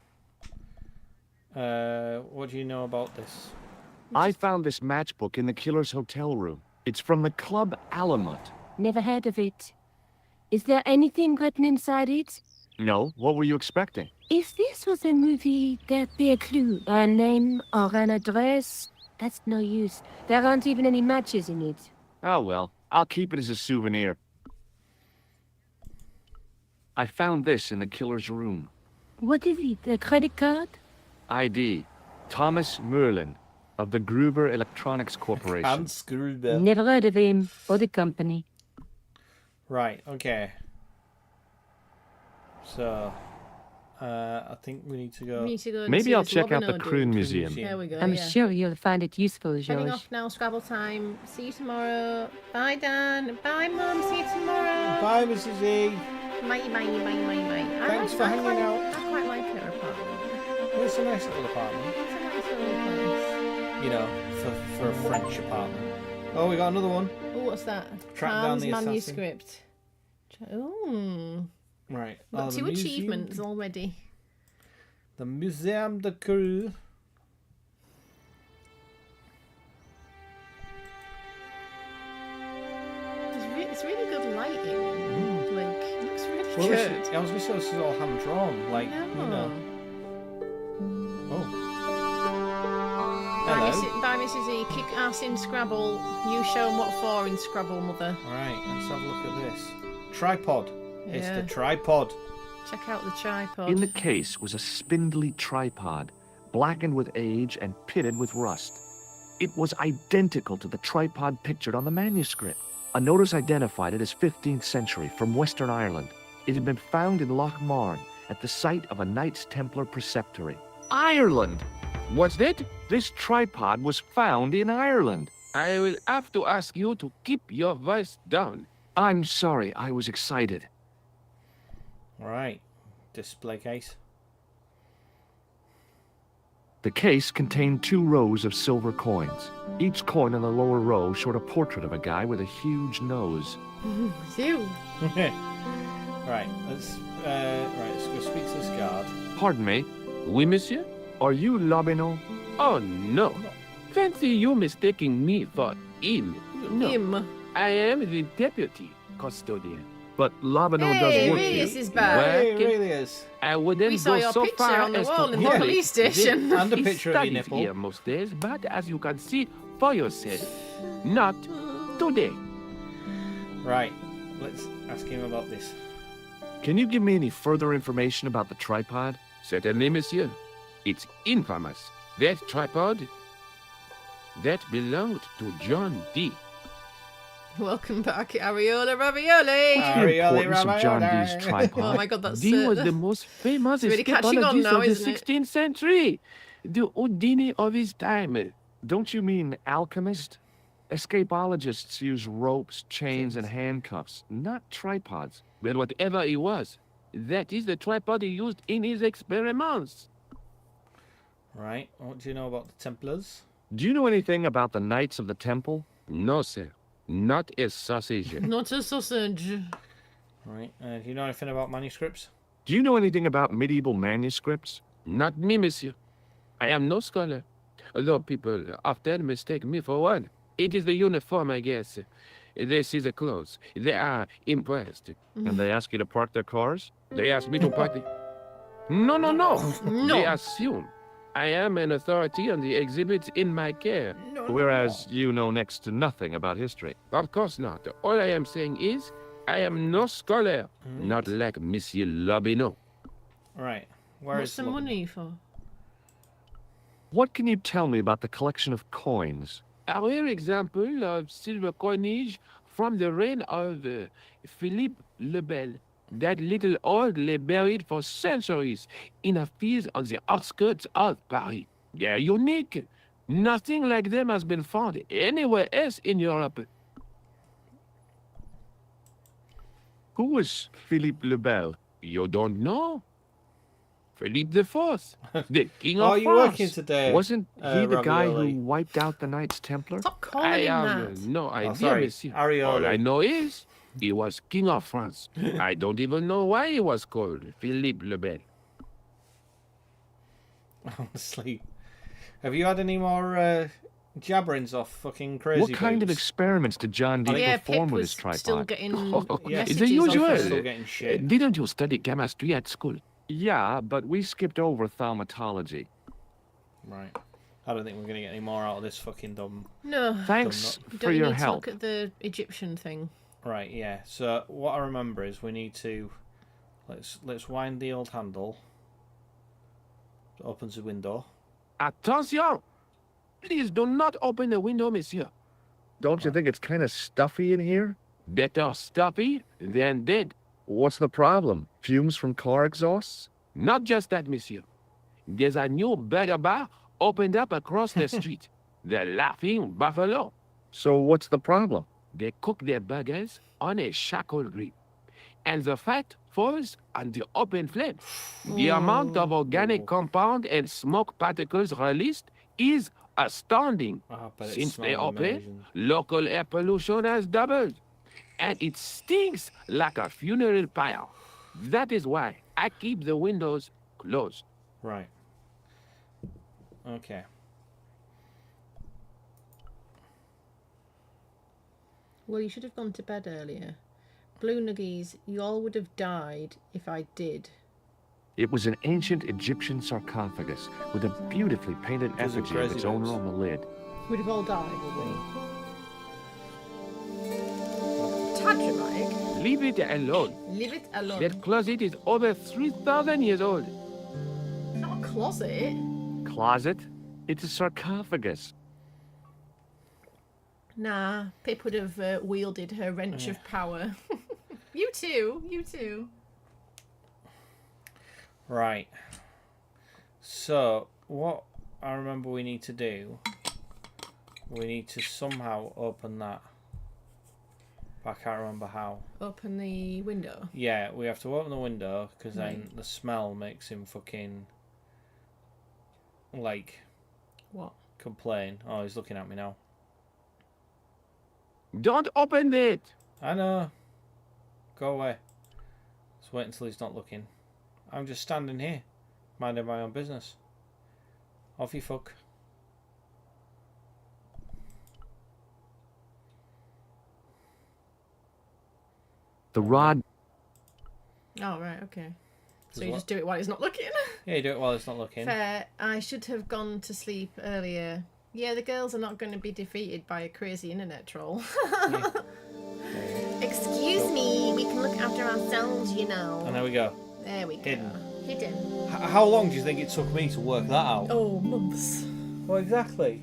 what do you know about this? I found this matchbook in the killer's hotel room. It's from the Club Alamut. Never heard of it. Is there anything written inside it? No, what were you expecting? If this was a movie, there'd be a clue, a name or an address. That's no use. There aren't even any matches in it. Oh well, I'll keep it as a souvenir. I found this in the killer's room. What is it, a credit card? ID, Thomas Merlin, of the Gruber Electronics Corporation. Hans Gruber. Never heard of him, or the company. Right, okay. So... I think we need to go... We need to go and Maybe see I'll this check out the Lobino Kroon dude. Museum. There we go, I'm yeah. sure you'll find it useful, Heading George. off now, Scrabble time. See you tomorrow. Bye, Dan. Bye, Mum. See you tomorrow. Bye, Mrs. E. Bye, bye, bye, bye, bye. Thanks for hanging out. I quite like her apartment. It's a nice little apartment. It's a nice little place. You know, for a French apartment. Oh, we got another one. Oh, what's that? Track down Tom's the assassin. manuscript. Ooh. Right. Got the two museum- achievements already. The Museum de Cru. It's really good lighting. Like, it looks really Well, good. I was going to say this is all hand drawn. Like, Yeah. you know. Oh. Bye, Hello. Bye, Mrs. E. Kick ass in Scrabble. You show 'em what for in Scrabble, Mother. Alright, let's have a look at this. Tripod. It's Yeah. the tripod. Check out the tripod. In the case was a spindly tripod, blackened with age and pitted with rust. It was identical to the tripod pictured on the manuscript. A notice identified it as 15th century from Western Ireland. It had been found in Loch Marne at the site of a Knights Templar preceptory. Ireland! What's that? This tripod was found in Ireland. I will have to ask you to keep your voice down. I'm sorry, I was excited. Alright. Display case. The case contained 2 rows of silver coins. Each coin in the lower row showed a portrait of a guy with a huge nose. You. Right, let's go speak to this guard. Pardon me, Oui, monsieur? are you Lobino? Oh, no. Fancy you mistaking me for him. No, Him. I am the deputy custodian. But Lobino Hey, does work Reyes here. is back. Hey, Working. really is. I wouldn't We saw go your so picture far on the as wall to in the call police it station. And a He picture of your studies nipple. here most days, but as you can see for yourself, not today. Right, let's ask him about this. Can you give me any further information about the tripod? Certainly, monsieur. It's infamous. That tripod, that belonged to John Dee. Welcome back, Ariola Ravioli. The Arioli importance of John Ravioli. Dee's tripod. Oh my god, that's Dee was the most famous It's really catching on escapologist now, of the isn't it? 16th century. The Houdini of his time. Don't you mean alchemist? Escapologists use ropes, chains, and handcuffs, not tripods. But whatever he was, that is the tripod he used in his experiments. Right, what do you know about the Templars? Do you know anything about the Knights of the Temple? No, sir. Not a sausage. Not a sausage. Right, do you know anything about manuscripts? Do you know anything about medieval manuscripts? Not me, monsieur. I am no scholar. Although people often mistake me for one. It is the uniform, I guess. They see the clothes. They are impressed. And they ask you to park their cars? They ask me to park the... No, no, no. No. They assume I am an authority on the exhibits in my care. Whereas you know next to nothing about history. Of course not. All I am saying is, I am no scholar. Not like Monsieur Lobino. Right, where What's is the Lobino? money for? What can you tell me about the collection of coins? A rare example of silver coinage from the reign of Philippe le Bel. That little old lay buried for centuries in a field on the outskirts of Paris. They're unique. Nothing like them has been found anywhere else in Europe. Who was Philippe le Bel? You don't know? Philippe the Fourth, the king of Are France. you working today? Wasn't he the guy Ravioli? who wiped out the Knights Templar? Stop calling I him have that. no idea, sorry, monsieur. Arioli. All I know is he was king of France. I don't even know why he was called Philippe le Bel. Honestly. Have you had any more jabberings off fucking crazy What kind of boots? experiments did John Dee Yeah, perform Pip with was his tripod? still getting Yeah, It's messages the on usual. Still Facebook. getting shit. Didn't you study chemistry at school? Yeah, but we skipped over thaumatology. Right. I don't think we're gonna get any more out of this fucking dumb. No. Thanks Don't for you your need to help. look at the Egyptian thing? Right, yeah. So what I remember is we need to let's wind the old handle. It opens the window. Attention! Please do not open the window, monsieur. Don't you think it's kind of stuffy in here? Better stuffy than dead. What's the problem? Fumes from car exhausts? Not just that, monsieur. There's a new burger bar opened up across the street. The Laughing Buffalo. So what's the problem? They cook their burgers on a charcoal grill. And the fat falls on the open flame. The amount of organic compound and smoke particles released is astounding. I bet it Since they smells opened, amazing. local air pollution has doubled. And it stinks like a funeral pyre. That is why I keep the windows closed. Right. Okay. Well, you should have gone to bed earlier. Blue Nuggies, you all would have died if I did. It was an ancient Egyptian sarcophagus with a beautifully painted Those are effigy of crazy its owner boots. on the lid. We'd have all died, would we? Tad dramatic. Leave it alone. Leave it alone. That closet is over 3,000 years old. It's not a closet. Closet? It's a sarcophagus. Nah, Pip would have wielded her wrench of power. You too. You too. Right. So what I remember we need to do, we need to somehow open that. But I can't remember how. Open the window. Yeah, we have to open the window because then Right. the smell makes him fucking like What? complain. Oh, he's looking at me now. Don't open it. I know. Go away. Let's wait until he's not looking. I'm just standing here, minding my own business. Off you fuck. The rod. Oh, right, okay. So Is you what? just do it while he's not looking? Yeah, you do it while he's not looking. Fair. I should have gone to sleep earlier. Yeah, the girls are not going to be defeated by a crazy internet troll. Excuse me, we can look after ourselves, you know. And there we go. There we go. Hidden. Hidden. How long do you think it took me to work that out? Oh, months. Well, exactly.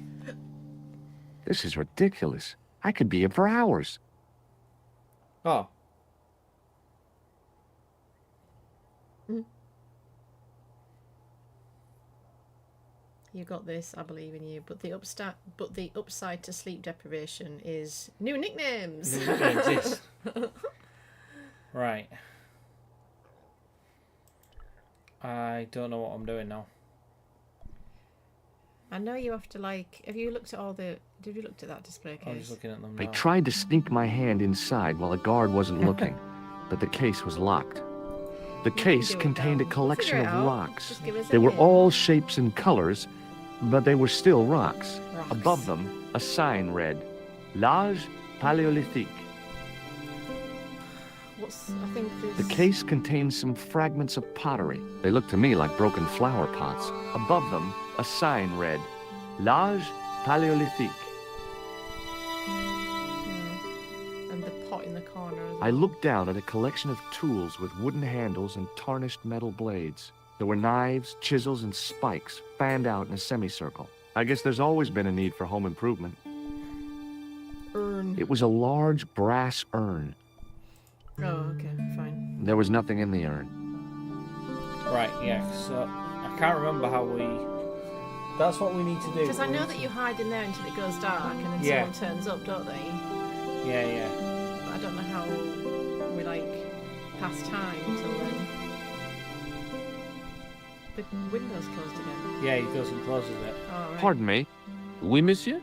This is ridiculous. I could be here for hours. Oh. You got this, I believe in you. But the upside to sleep deprivation is new nicknames. New nicknames, yes. Right. I don't know what I'm doing now. I know you have to have you looked at did you look at that display case? I'm just looking at them I now. tried to sneak my hand inside while a guard wasn't looking, but the case was locked. The case do it, contained a though. collection Figure it of out. rocks. Just give us a They were hint. all shapes and colors, but they were still rocks. Rocks. Above them, a sign read, L'âge paléolithique. I think there's... The case contained some fragments of pottery. They looked to me like broken flower pots. Above them, a sign read, L'âge paléolithique. And the pot in the corner as well. I looked down at a collection of tools with wooden handles and tarnished metal blades. There were knives, chisels, and spikes fanned out in a semicircle. I guess there's always been a need for home improvement. urn? It was a large brass urn. Oh, okay, fine. There was nothing in the urn. Right, yeah, so I can't remember how we... That's what we need to do. Because I know that you hide in there until it goes dark and then someone turns up, don't they? Yeah, yeah. But I don't know how we, like, pass time until then. The window's closed again. Yeah, he goes and closes it. Oh, right. Pardon me. Oui, monsieur?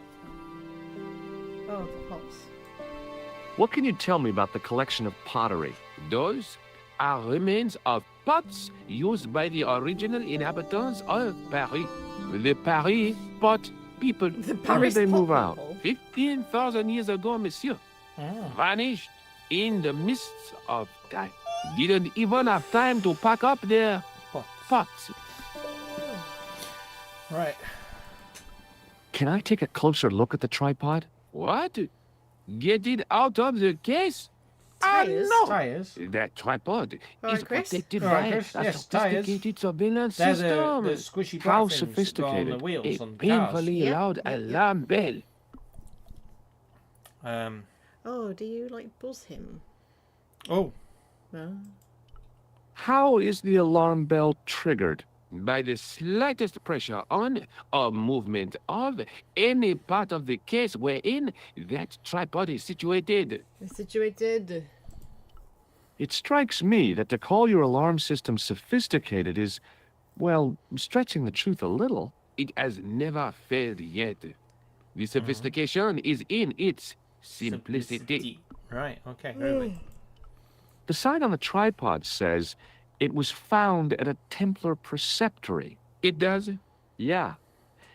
Oh, the pots. What can you tell me about the collection of pottery? Those are remains of pots used by the original inhabitants of Paris. The Paris pot people. The How did Paris they pot move out? people. 15,000 years ago, monsieur. Vanished in the mists of time. Didn't even have time to pack up their pots. Right. Can I take a closer look at the tripod? What? Get it out of the case? Tires? No! Tires? That tripod Alright, is Chris? protected Alright, by Chris, a yes, tires. sophisticated surveillance They're system. the squishy black How things that go on sophisticated? the wheels A on cars. painfully Yep, loud yep, yep. alarm bell. Oh, do you, like, buzz him? Oh, No. How is the alarm bell triggered? By the slightest pressure on or movement of any part of the case wherein that tripod is situated. Situated. It strikes me that to call your alarm system sophisticated is, well, stretching the truth a little. It has never failed yet. The sophistication is in its simplicity. Right, okay. Really. The sign on the tripod says it was found at a Templar preceptory. It does. Yeah.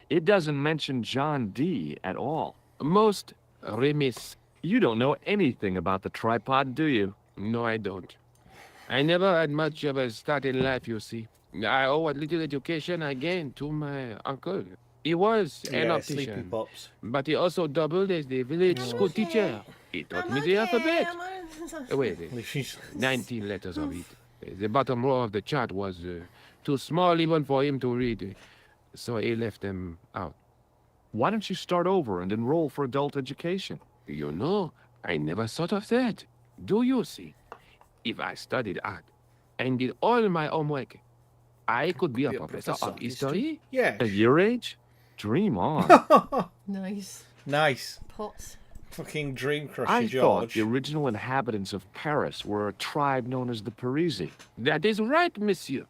It doesn't mention John Dee at all. Most remiss. You don't know anything about the tripod, do you? No, I don't. I never had much of a start in life, you see. I owe what little education I gained to my uncle. He was an Yeah, sleepy optician, pops. but he also doubled as the village school teacher. He taught me the alphabet. Wait, 19 letters of it. The bottom row of the chart was too small even for him to read, so he left them out. Why don't you start over and enroll for adult education? You know, I never thought of that. Do you see? If I studied art and did all my homework, I could be a professor of history. Yeah. At your age? Dream on. Nice. Nice. Pots. Fucking dream crusher, I thought George. the original inhabitants of Paris were a tribe known as the Parisi. That is right, monsieur.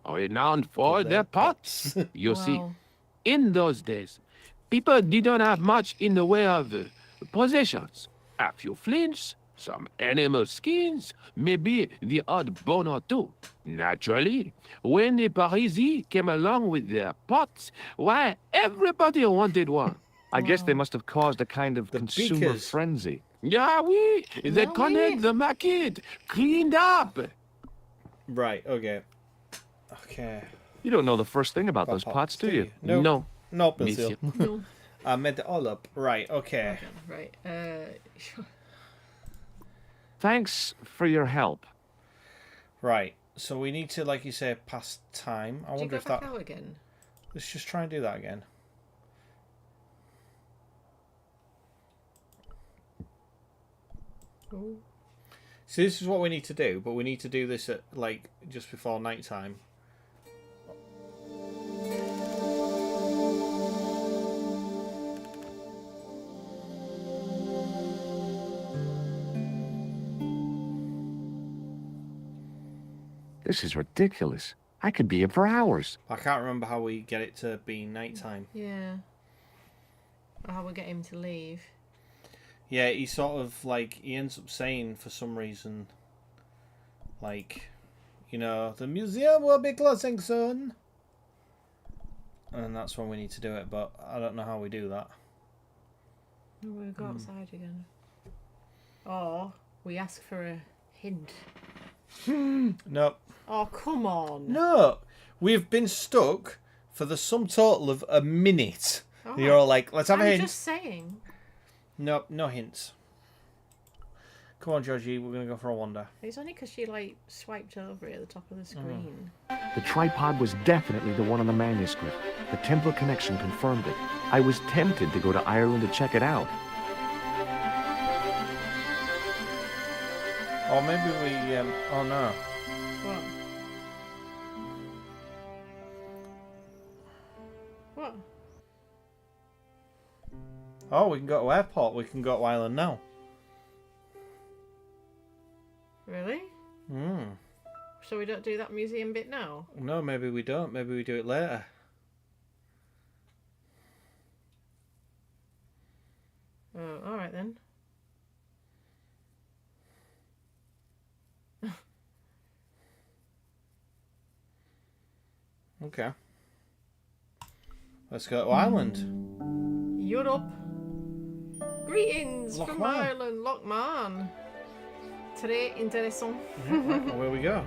Renowned for their pots. You see, Wow. in those days, people didn't have much in the way of possessions. A few flints, some animal skins, maybe the odd bone or two. Naturally, when the Parisi came along with their pots, why, everybody wanted one. I guess they must have caused a kind of consumer beakers. frenzy. Yeah, oui, they oui. connect the market, cleaned up. Right, okay. Okay. You don't know the first thing about those pots, do you? No. No, Nope, monsieur. monsieur. No. I made it all up. Right, okay. Right. Thanks for your help. Right. So we need to, like you say, pass time. I Did you wonder go if back that... out again? Let's just try and do that again. Oh. So this is what we need to do, but we need to do this at, like, just before night time. This is ridiculous. I could be here for hours. I can't remember how we get it to be nighttime. Yeah. Or how we get him to leave. Yeah, he sort of, like, he ends up saying, for some reason, like, you know, the museum will be closing soon. And that's when we need to do it, but I don't know how we do that. We'll go outside again. Or we ask for a hint. Nope. Oh, come on. No! We've been stuck for the sum total of a minute. Oh, You're all like, let's have a I'm hint. just saying. Nope, no hints. Come on, Georgie, we're going to go for a wander. It's only because she, like, swiped over it at the top of the screen. The tripod was definitely the one on the manuscript. The Templar connection confirmed it. I was tempted to go to Ireland to check it out. Or maybe we, oh no. What? What? Oh, we can go to airport. We can go to Ireland now. Really? Hmm. So we don't do that museum bit now? No, maybe we don't. Maybe we do it later. Oh, alright then. Okay. Let's go to Ireland. Europe. Greetings from Lochmarn. Ireland, Lochmarn. Très intéressant. Well, where we go?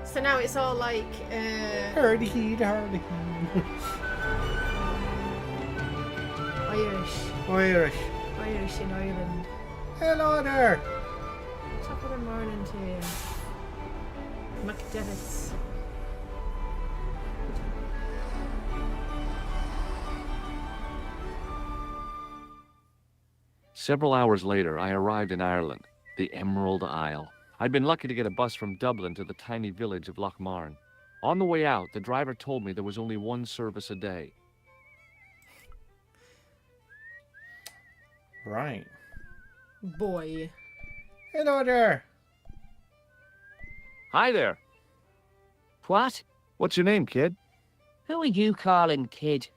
So now it's all like, Hardy heed, hardy Irish. Irish. Irish in Ireland. Hello there. Top of the morning to you. McDevitt's. Several hours later, I arrived in Ireland, the Emerald Isle. I'd been lucky to get a bus from Dublin to the tiny village of Lochmarn. On the way out, the driver told me there was only one service a day. Right. Boy. Hello there. Hi there. What? What's your name, kid? Who are you calling kid?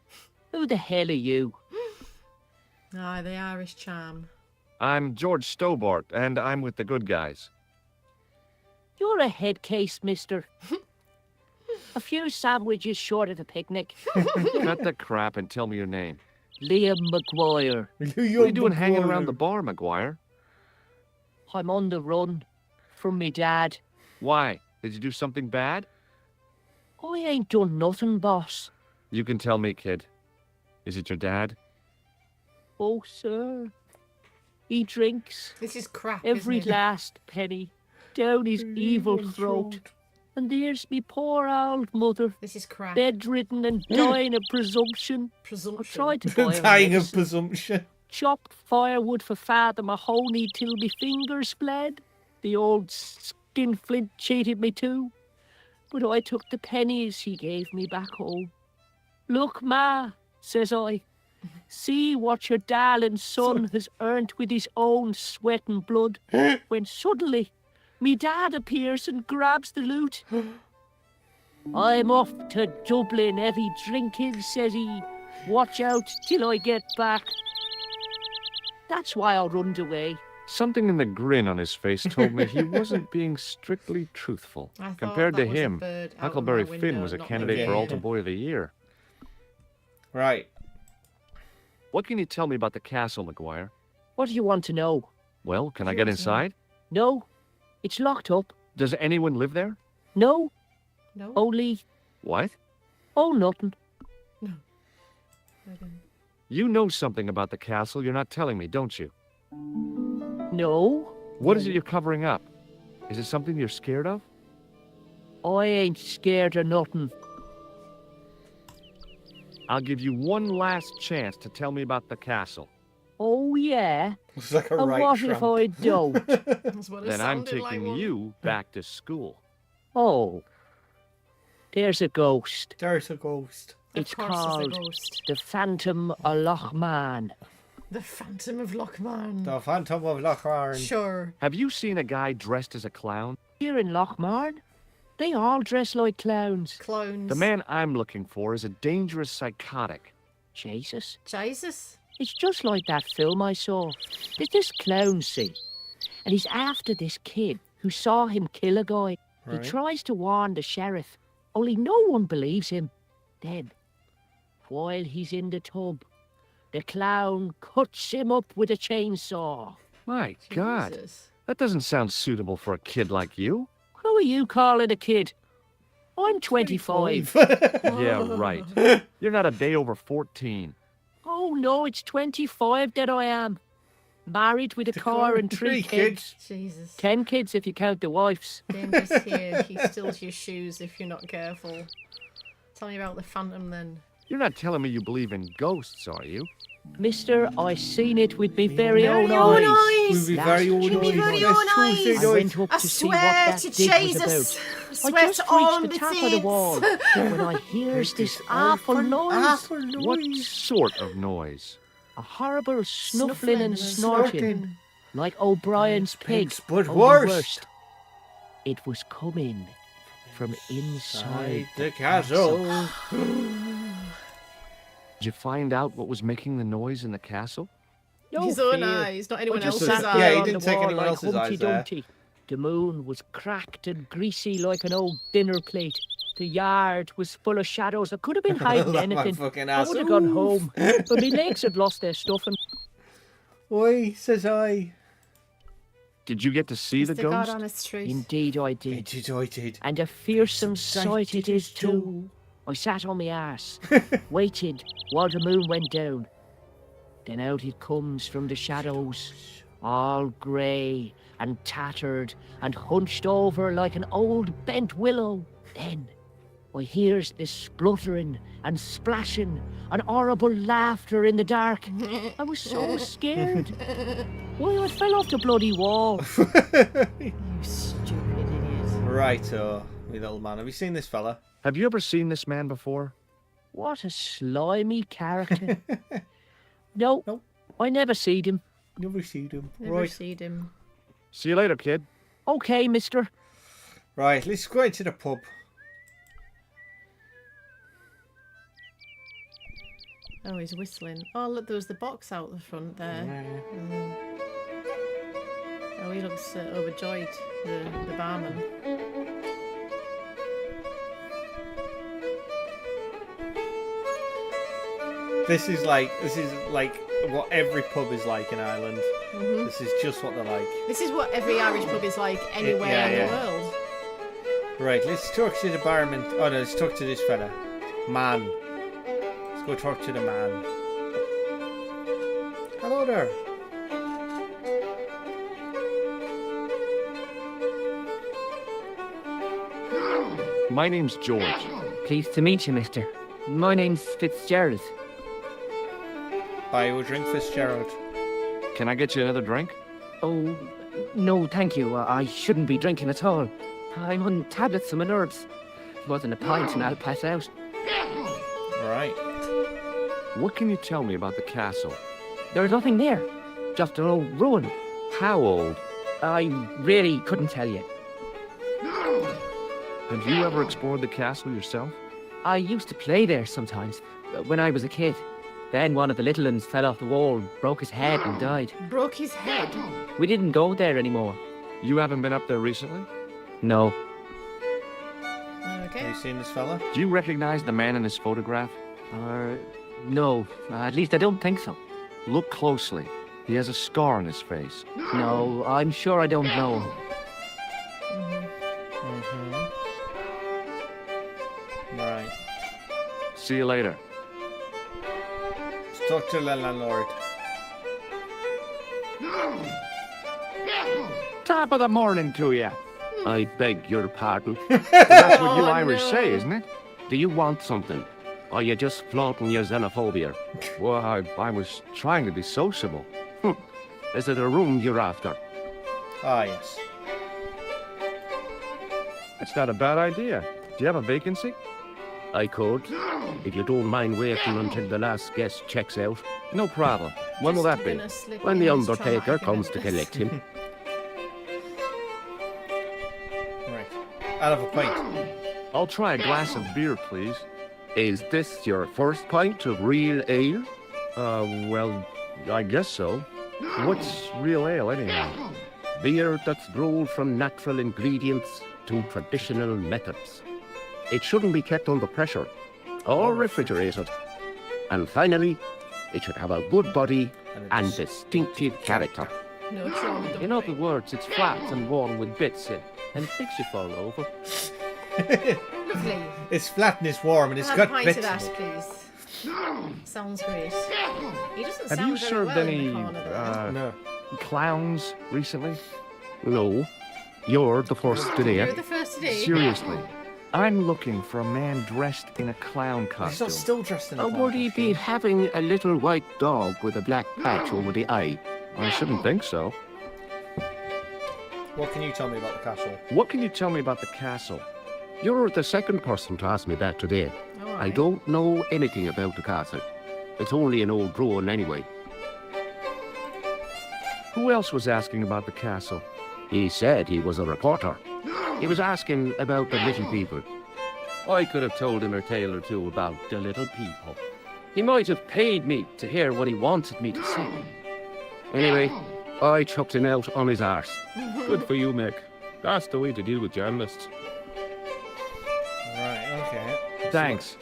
Who the hell are you? Aye, the Irish charm. I'm George Stobart, and I'm with the good guys. You're a head case, mister. A few sandwiches short of the picnic. Cut the crap and tell me your name. Liam McGuire. What are you doing hanging around the bar, McGuire? I'm on the run from me dad. Why? Did you do something bad? I ain't done nothing, boss. You can tell me, kid. Is it your dad? Oh, sir. He drinks This is crap. every isn't it? last penny down his evil throat. And there's me poor old mother, This is crap. bedridden and dying of presumption. I Presumption. tried to buy her Dying of medicine. presumption. Chopped firewood for Father Mahoney till me fingers bled. The old skinflint cheated me too. But I took the pennies he gave me back home. Look, Ma, says I. See what your darling son has earned with his own sweat and blood. When suddenly, me dad appears and grabs the loot. I'm off to Dublin, heavy drinking, says he. Watch out till I get back. That's why I runned away. Something in the grin on his face told me he wasn't being strictly truthful. I thought Compared that to was a him, bird out of my Huckleberry Finn window, was a not candidate me. for Yeah. Altar Boy of the Year. Right. What can you tell me about the castle, McGuire? What do you want to know? Well, can I Sure, get sure. inside? No, it's locked up. Does anyone live there? No, No? only, What? oh, nothing. I didn't. You know something about the castle you're not telling me, don't you? No, What is it you're covering up? Is it something you're scared of? I ain't scared of nothing. I'll give you one last chance to tell me about the castle. Oh, yeah? It's like a And right what tramp. if I don't? That's what it Then I'm sounded like taking one. you back to school. Oh, there's a ghost. There's a ghost. Of It's course, it's the called ghost. the Phantom of Lochmarn. The Phantom of Lochmarn. The Phantom of Lochmarn. Sure. Have you seen a guy dressed as a clown? Here in Lochmarn, they all dress like clowns. Clones. The man I'm looking for is a dangerous psychotic. Jesus. Jesus. It's just like that film I saw. There's this clown, see, and he's after this kid who saw him kill a guy. Right. He tries to warn the sheriff, only no one believes him. Then, while he's in the tub, the clown cuts him up with a chainsaw. My God, Jesus. that doesn't sound suitable for a kid like you. Who are you calling a kid? I'm 25. Yeah, right. You're not a day over 14. Oh no, it's 25 that I am. Married with a car and three kids. Jesus. 10 kids if you count the wives. Dangerous here. He steals your shoes if you're not careful. Tell me about the Phantom then. You're not telling me you believe in ghosts, are you? Mister, I seen it with me very own own eyes. eyes. With me Last very own Tuesday With me very night. own eyes. I went up I to see what swear that to dig was Jesus. about. I I swear just to all reached the the top of the wall when I hears this awful noise. What sort of noise? A horrible snuffling and snorting, like O'Brien's pig. But only worse. It was coming from inside The castle. Did you find out what was making the noise in the castle? No His own fear. eyes, not anyone I just else's sat eyes. there Yeah, he on didn't the take wall anyone like else's Humpty eyes there. Dumpty. The moon was cracked and greasy like an old dinner plate. The yard was full of shadows. I could have been hiding Like my anything. fucking I ass. would have gone home, but my legs had lost their stuff. And Oi, says I. Did you get to see It's the the ghost? God honest truth. indeed I did. I did. And a fearsome sight it is too. I sat on my ass, waited while the moon went down. Then out it comes from the shadows, all grey and tattered and hunched over like an old bent willow. Then I hears this spluttering and splashing and horrible laughter in the dark. I was so scared. Why, I fell off the bloody wall. You stupid idiot. Righto, me little man. Have you seen this fella? Have you ever seen this man before? What a slimy character. No, Nope. I never seed him. Never seen him. Never Right. seen him. See you later, kid. Okay, mister. Right, let's go into the pub. Oh, he's whistling. Oh, look, there was the box out the front there. Mm. Oh, he looks overjoyed, the barman. This is like what every pub is like in Ireland. Mhm. This is just what they're like. This is what every Irish pub is like anywhere yeah, in yeah. the world. Right, let's talk to the barman. Oh no, let's talk to this fella. Man. Let's go talk to the man. Hello there. My name's George. Pleased to meet you, mister. My name's Fitzgerald. Buy you a drink, Fitzgerald. Can I get you another drink? Oh, no, thank you. I shouldn't be drinking at all. I'm on tablets for my nerves. More than a pint and I'll pass out. Right. What can you tell me about the castle? There's nothing there. Just an old ruin. How old? I really couldn't tell you. Have you ever explored the castle yourself? I used to play there sometimes, when I was a kid. Then one of the little ones fell off the wall, broke his head and died. Broke his head. We didn't go there anymore. You haven't been up there recently? No. Have Okay. you seen this fella? Do you recognize the man in this photograph? No. At least I don't think so. Look closely. He has a scar on his face. No, I'm sure I don't know him. Right. See you later. Let's talk to the landlord. Top of the morning to you. I beg your pardon. That's what you Oh, Irish no. say, isn't it? Do you want something? Or you just flaunting your xenophobia? Well, I was trying to be sociable. Is it a room you're after? Ah, yes. It's not a bad idea. Do you have a vacancy? I could, if you don't mind waiting until the last guest checks out. No problem. When will that be? Gonna slip When in the his Undertaker traumatic comes to event. collect him. Right. I'll have a pint. I'll try a glass of beer, please. Is this your first pint of real ale? Well, I guess so. What's real ale, anyhow? Beer that's brewed from natural ingredients to traditional methods. It shouldn't be kept under pressure or refrigerated. And finally, it should have a good body and distinctive character. No trauma. In other words, it's flat and warm with bits in, and it makes you fall over. Lovely. It's flat and it's warm and it's Have a got pint bits of that, in it. please. Sounds great. He doesn't Have sound you very served well in any the corner there. No. clowns recently? No, you're the first today. You're the first today. Seriously. I'm looking for a man dressed in a clown He's costume. not still dressed in a clown Would he be costume. having a little white dog with a black patch over the eye? I shouldn't think so. What can you tell me about the castle? What can you tell me about the castle? You're the second person to ask me that today. All I right. don't know anything about the castle. It's only an old ruin anyway. Who else was asking about the castle? He said he was a reporter. He was asking about the little people. I could have told him a tale or two about the little people. He might have paid me to hear what he wanted me to say. Anyway, I chucked him out on his arse. Good for you, Mick. That's the way to deal with journalists. Right, okay. Thanks.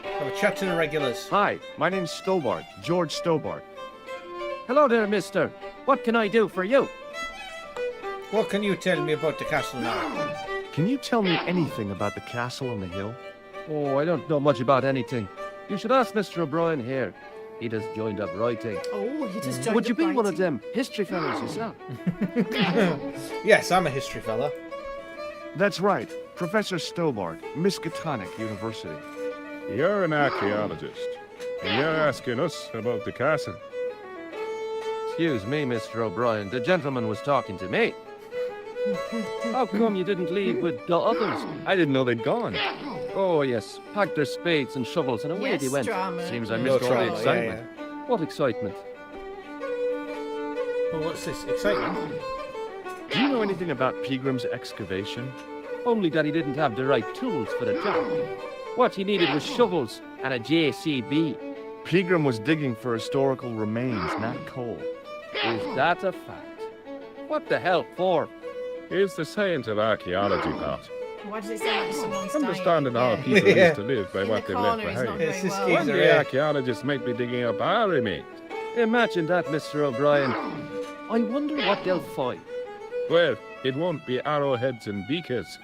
Have a chat to the regulars. Hi, my name's Stobart, George Stobart. Hello there, mister. What can I do for you? What can you tell me about the castle now? Can you tell me anything about the castle on the hill? Oh, I don't know much about anything. You should ask Mr. O'Brien here. He just joined up writing. Oh, he just joined Would you up be one of writing. them history fellows yourself? Yes, I'm a history fella. That's right. Professor Stobart, Miskatonic University. You're an archaeologist, and you're asking us about the castle. Excuse me, Mr. O'Brien. The gentleman was talking to me. How come you didn't leave with the others? I didn't know they'd gone. Oh, yes. Packed their spades and shovels and away Yes, they went. drama. Seems I No missed all trouble, the yeah, excitement. What excitement? Well, what's this? Excitement? Do you know anything about Peagram's excavation? Only that he didn't have the right tools for the job. What he needed was shovels and a JCB. Peagram was digging for historical remains, not coal. Is that a fact? What the hell for? It's the science of archaeology part. Why does it sound like someone's dying? Understanding how Yeah. people Yeah. used to live by In what the they left corner is not behind. very It's this well. geezer. One These are day it. archaeologists might be digging up our remains. Imagine that, Mr. O'Brien. I wonder what they'll find. Well, it won't be arrowheads and beakers.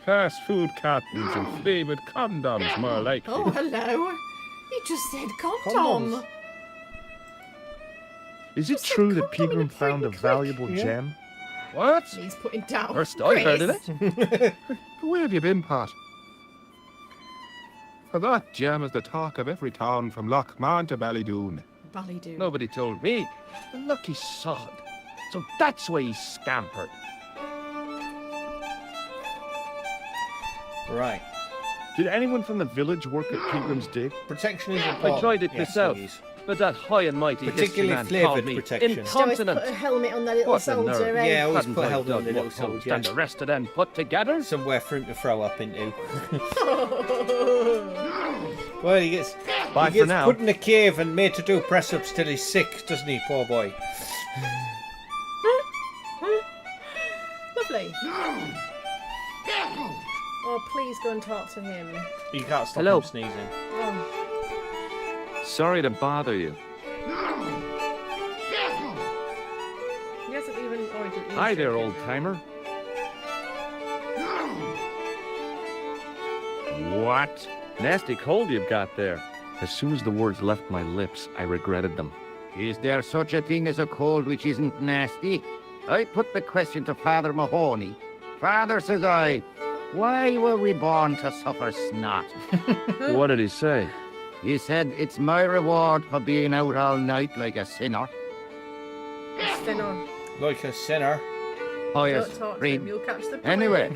Fast food cartons and flavoured condoms, more likely. Oh, hello. You just said condom. Condoms. Is it Just said true that condom in a Peagram found a point and click. valuable Yeah. gem? What? He's putting down. First I heard of Chris. it. Where have you been, Pat? For that gem is the talk of every town from Lochmahon to Ballydoon. Ballydoo. Nobody told me. The lucky sod. So that's why he scampered. Right. Did anyone from the village work at Peagram's dig? Protection is important. I tried it yes, myself, ladies. but that high and mighty history Particularly man flavoured called me protection. Just always incontinent. put a helmet on that little What a soldier, nerd. eh? Yeah, always Hadn't put I held on done the little what Holmes soldier. and the rest of them put together? Somewhere for him to throw up into. Well, he gets, Bye he for gets now. put in a cave and made to do press-ups till he's sick, doesn't he, poor boy? Lovely. Oh, please go and talk to him. You can't stop Hello. him sneezing. Oh, Sorry to bother you. he hasn't even... Oh, he didn't Hi use there, it. old timer. What? Nasty cold you've got there. As soon as the words left my lips, I regretted them. Is there such a thing as a cold which isn't nasty? I put the question to Father Mahoney. Father, says I, why were we born to suffer snot? What did he say? He said, it's my reward for being out all night like a sinner. Steno. Like a sinner. Pious Don't talk to priest. him, you'll catch the plague. Anyway,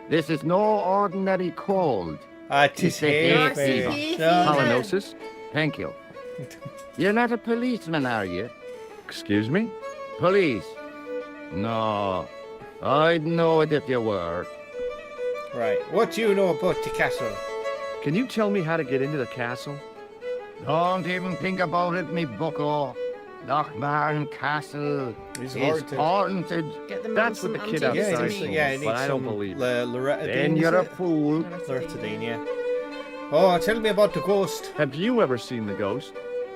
this is no ordinary cold. Tis It's a hay hay fever. fever. No. Pollinosis? Thank you. You're not a policeman, are you? Excuse me? Police? No. I'd know it if you were. Right. What do you know about the castle? Can you tell me how to get into the castle? Don't even think about it, me bucko. Lochmahon Castle It's is haunted. Get the That's what the kid Yeah, outside it needs, told yeah, me, it needs but I don't some believe it. Loretadine, Then is you're a it? fool. Loretadine, yeah. Oh, tell me about the ghost. Have you ever seen the ghost?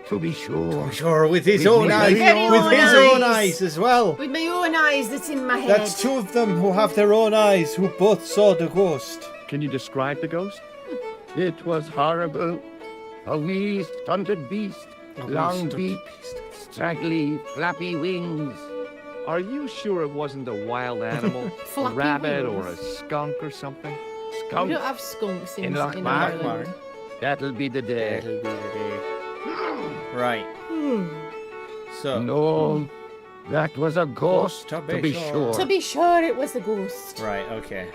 To be sure. Sure, with his With own me eyes. very With own his own eyes. eyes as well. With my own eyes that's in my head. That's two of them who have their own eyes, who both saw the ghost. Can you describe the ghost? It was horrible. A wee stunted beast. Long beak, straggly, flappy wings. Are you sure it wasn't a wild animal? A Flappy rabbit wings. or a skunk or something? skunk We don't have skunks in Lochmarn. Ireland. That'll be the day. It'll be the day. Right. So. No, that was a ghost, to be sure. To be sure, it was the ghost. Right. Okay.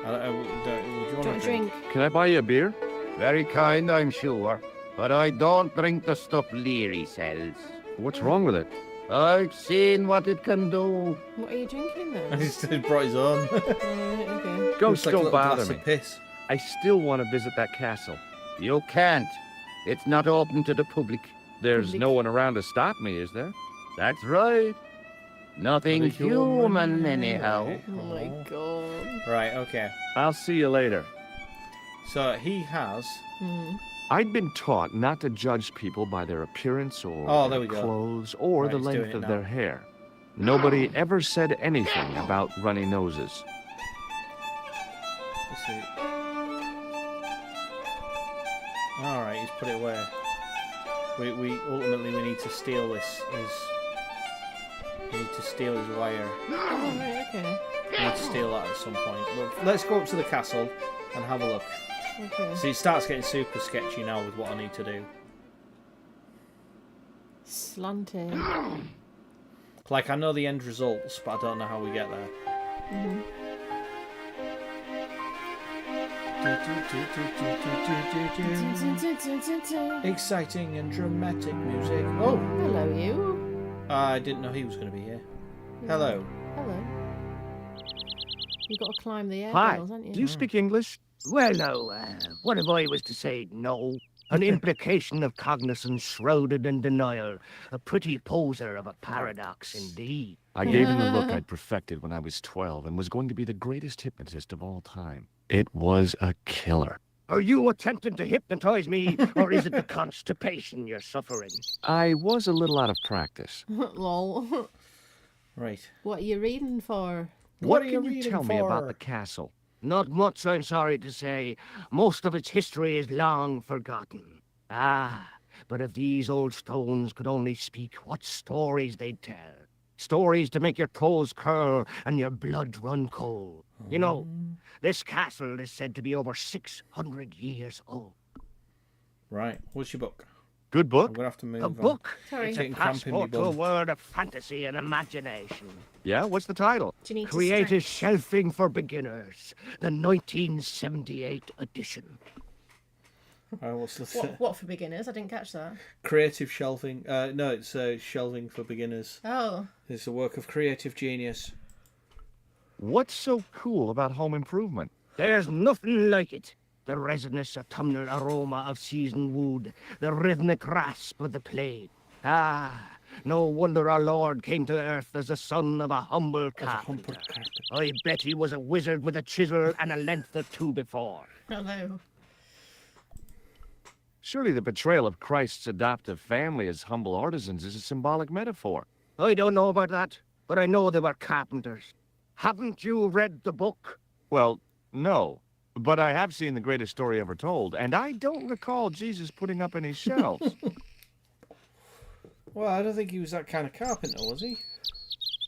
Would you want Don't a drink? Can I buy you a beer? Very kind, I'm sure. But I don't drink the stuff Leary sells. What's wrong with it? I've seen what it can do. What are you drinking then? He's brought his own. Okay. Ghosts Looks like a don't little bother glass me. of piss. I still want to visit that castle. You can't. It's not open to the public. There's no one around to stop me, is there? That's right. Nothing Not a human, human, anyhow. Oh my god. Right. Okay. I'll see you later. So he has. I'd been taught not to judge people by their appearance or Oh, there their we go. clothes or Right, the he's doing length it of now. their hair. Nobody ever said anything about runny noses. Let's see. All right. He's put it away. We ultimately we need to steal this. We need to steal his wire. Oh, right, okay. We need to steal that at some point. But let's go up to the castle and have a look. Okay. See, it starts getting super sketchy now with what I need to do. Slanted. Like, I know the end results, but I don't know how we get there. Exciting and dramatic music. Oh, Hello, you. I didn't know he was going to be here. Hello. Hello. You got to climb the air Hi. rails, haven't you? Do you speak English? Well, now, what if I was to say no? An implication of cognizance shrouded in denial. A pretty poser of a paradox indeed. I gave him the look I'd perfected when I was 12 and was going to be the greatest hypnotist of all time. It was a killer. Are you attempting to hypnotize me, or is it the constipation you're suffering? I was a little out of practice. Lol. Right. What are you reading for? What What are you can you reading tell me about for? the castle? Not much, I'm sorry to say. Most of its history is long forgotten. Ah, but if these old stones could only speak, what stories they'd tell. Stories to make your toes curl and your blood run cold. You know, this castle is said to be over 600 years old. Right. What's your book? Good I'm book? going to have to move A on. book? Sorry. It's Getting a cramp in me passport to a bum. world of fantasy and imagination. Yeah, what's the title? Do you need Creative to Shelving for Beginners, the 1978 edition. What's the What for beginners? I didn't catch that. creative shelving? No, it's shelving for beginners. Oh. It's a work of creative genius. What's so cool about home improvement? There's nothing like it. The resinous autumnal aroma of seasoned wood, the rhythmic rasp of the plate. Ah, no wonder our Lord came to earth as the son of a humble carpenter. I bet he was a wizard with a chisel and a length or two before. Hello. Surely the betrayal of Christ's adoptive family as humble artisans is a symbolic metaphor. I don't know about that, but I know they were carpenters. Haven't you read the book? Well, no. But I have seen the greatest story ever told, and I don't recall Jesus putting up any shelves. Well, I don't think he was that kind of carpenter, was he?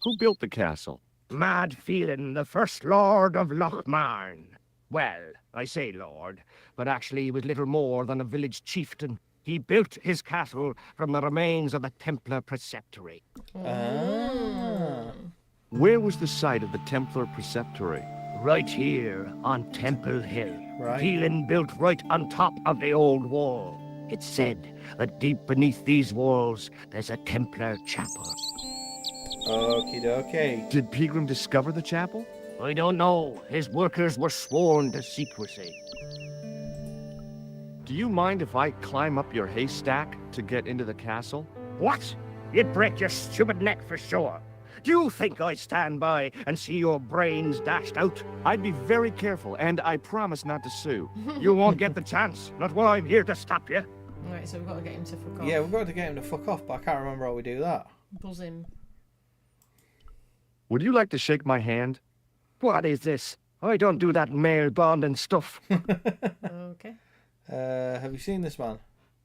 Who built the castle? Mad Phelan, the first lord of Lochmarn. Well, I say lord, but actually he was little more than a village chieftain. He built his castle from the remains of the Templar preceptory. Where was the site of the Templar preceptory? Right here on Temple Hill. Right. Phelan built right on top of the old wall. It's said that deep beneath these walls there's a Templar chapel. Okie dokie. Did Pegram discover the chapel? I don't know. His workers were sworn to secrecy. Do you mind if I climb up your haystack to get into the castle? What? You'd break your stupid neck for sure. Do you think I'd stand by and see your brains dashed out? I'd be very careful, and I promise not to sue. You won't get the chance. Not while I'm here to stop you. Right, so we've got to get him to fuck off. Yeah, we've got to get him to fuck off, but I can't remember how we do that. Buzz him. Would you like to shake my hand? What is this? I don't do that male bonding stuff. Okay. Have you seen this man?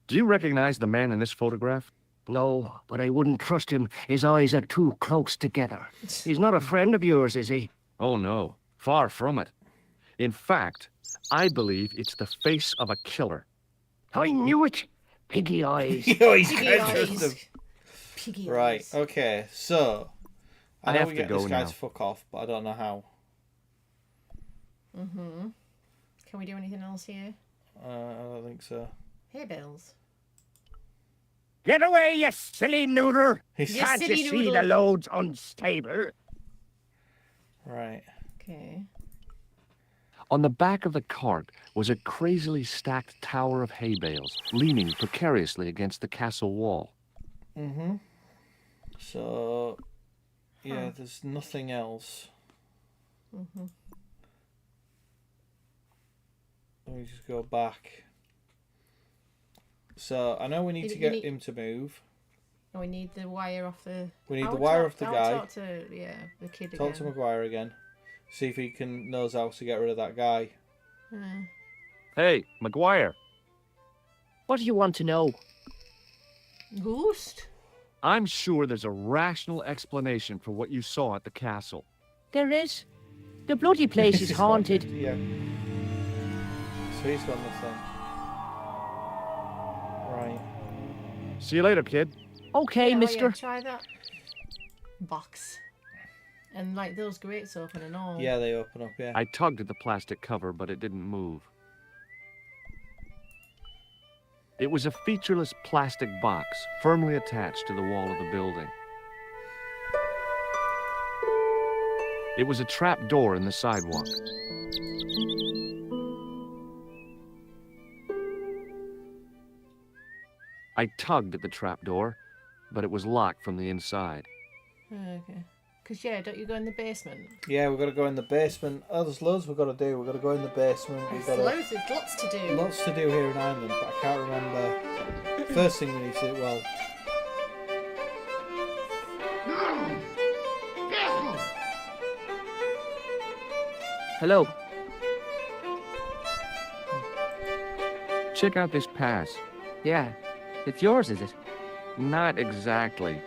Do you recognize the man in this photograph? No, but I wouldn't trust him. His eyes are too close together. He's not a friend of yours, is he? Oh, no. Far from it. In fact, I believe it's the face of a killer. I knew it. Piggy eyes. Oh, he's Piggy can't trust eyes. him. Piggy Right, eyes. okay, so I know have we to get this go guy now. to fuck off, but I don't know how. Mm-hmm. Can we do anything else here? I don't think so. Hey, Bills. Get away, you silly noodle. He's You Can't you silly see noodle. the load's unstable? right. Okay. On the back of the cart was a crazily stacked tower of hay bales, leaning precariously against the castle wall. Mm-hmm. So, yeah, Huh. there's nothing else. Mm-hmm. Let me just go back. So, I know we need You- to you get need- him to move. And we need the wire off the... We need I the would wire talk- off the I would guy. talk to, yeah, the kid Talk to again. Maguire again. See if he knows how to get rid of that guy. Yeah. Hey, McGuire, What do you want to know? Ghost? I'm sure there's a rational explanation for what you saw at the castle. There is. The bloody place is haunted. Yeah. So he's got nothing. Right. See you later, kid. Okay, Yeah, oh, mister. yeah, try that box. And like those grates open and all. Yeah, they open up, yeah. I tugged at the plastic cover, but it didn't move. It was a featureless plastic box, firmly attached to the wall of the building. It was a trap door in the sidewalk. I tugged at the trap door, but it was locked from the inside. Okay. Because, yeah, don't you go in the basement? Yeah, we've got to go in the basement. Oh, there's loads we've got to do. We've got to go in the basement. We've got There's lots to do. lots to do here in Ireland, but I can't remember. First thing we need to do, well, Hello. Check out this pass. Yeah. It's yours, is it? Not exactly.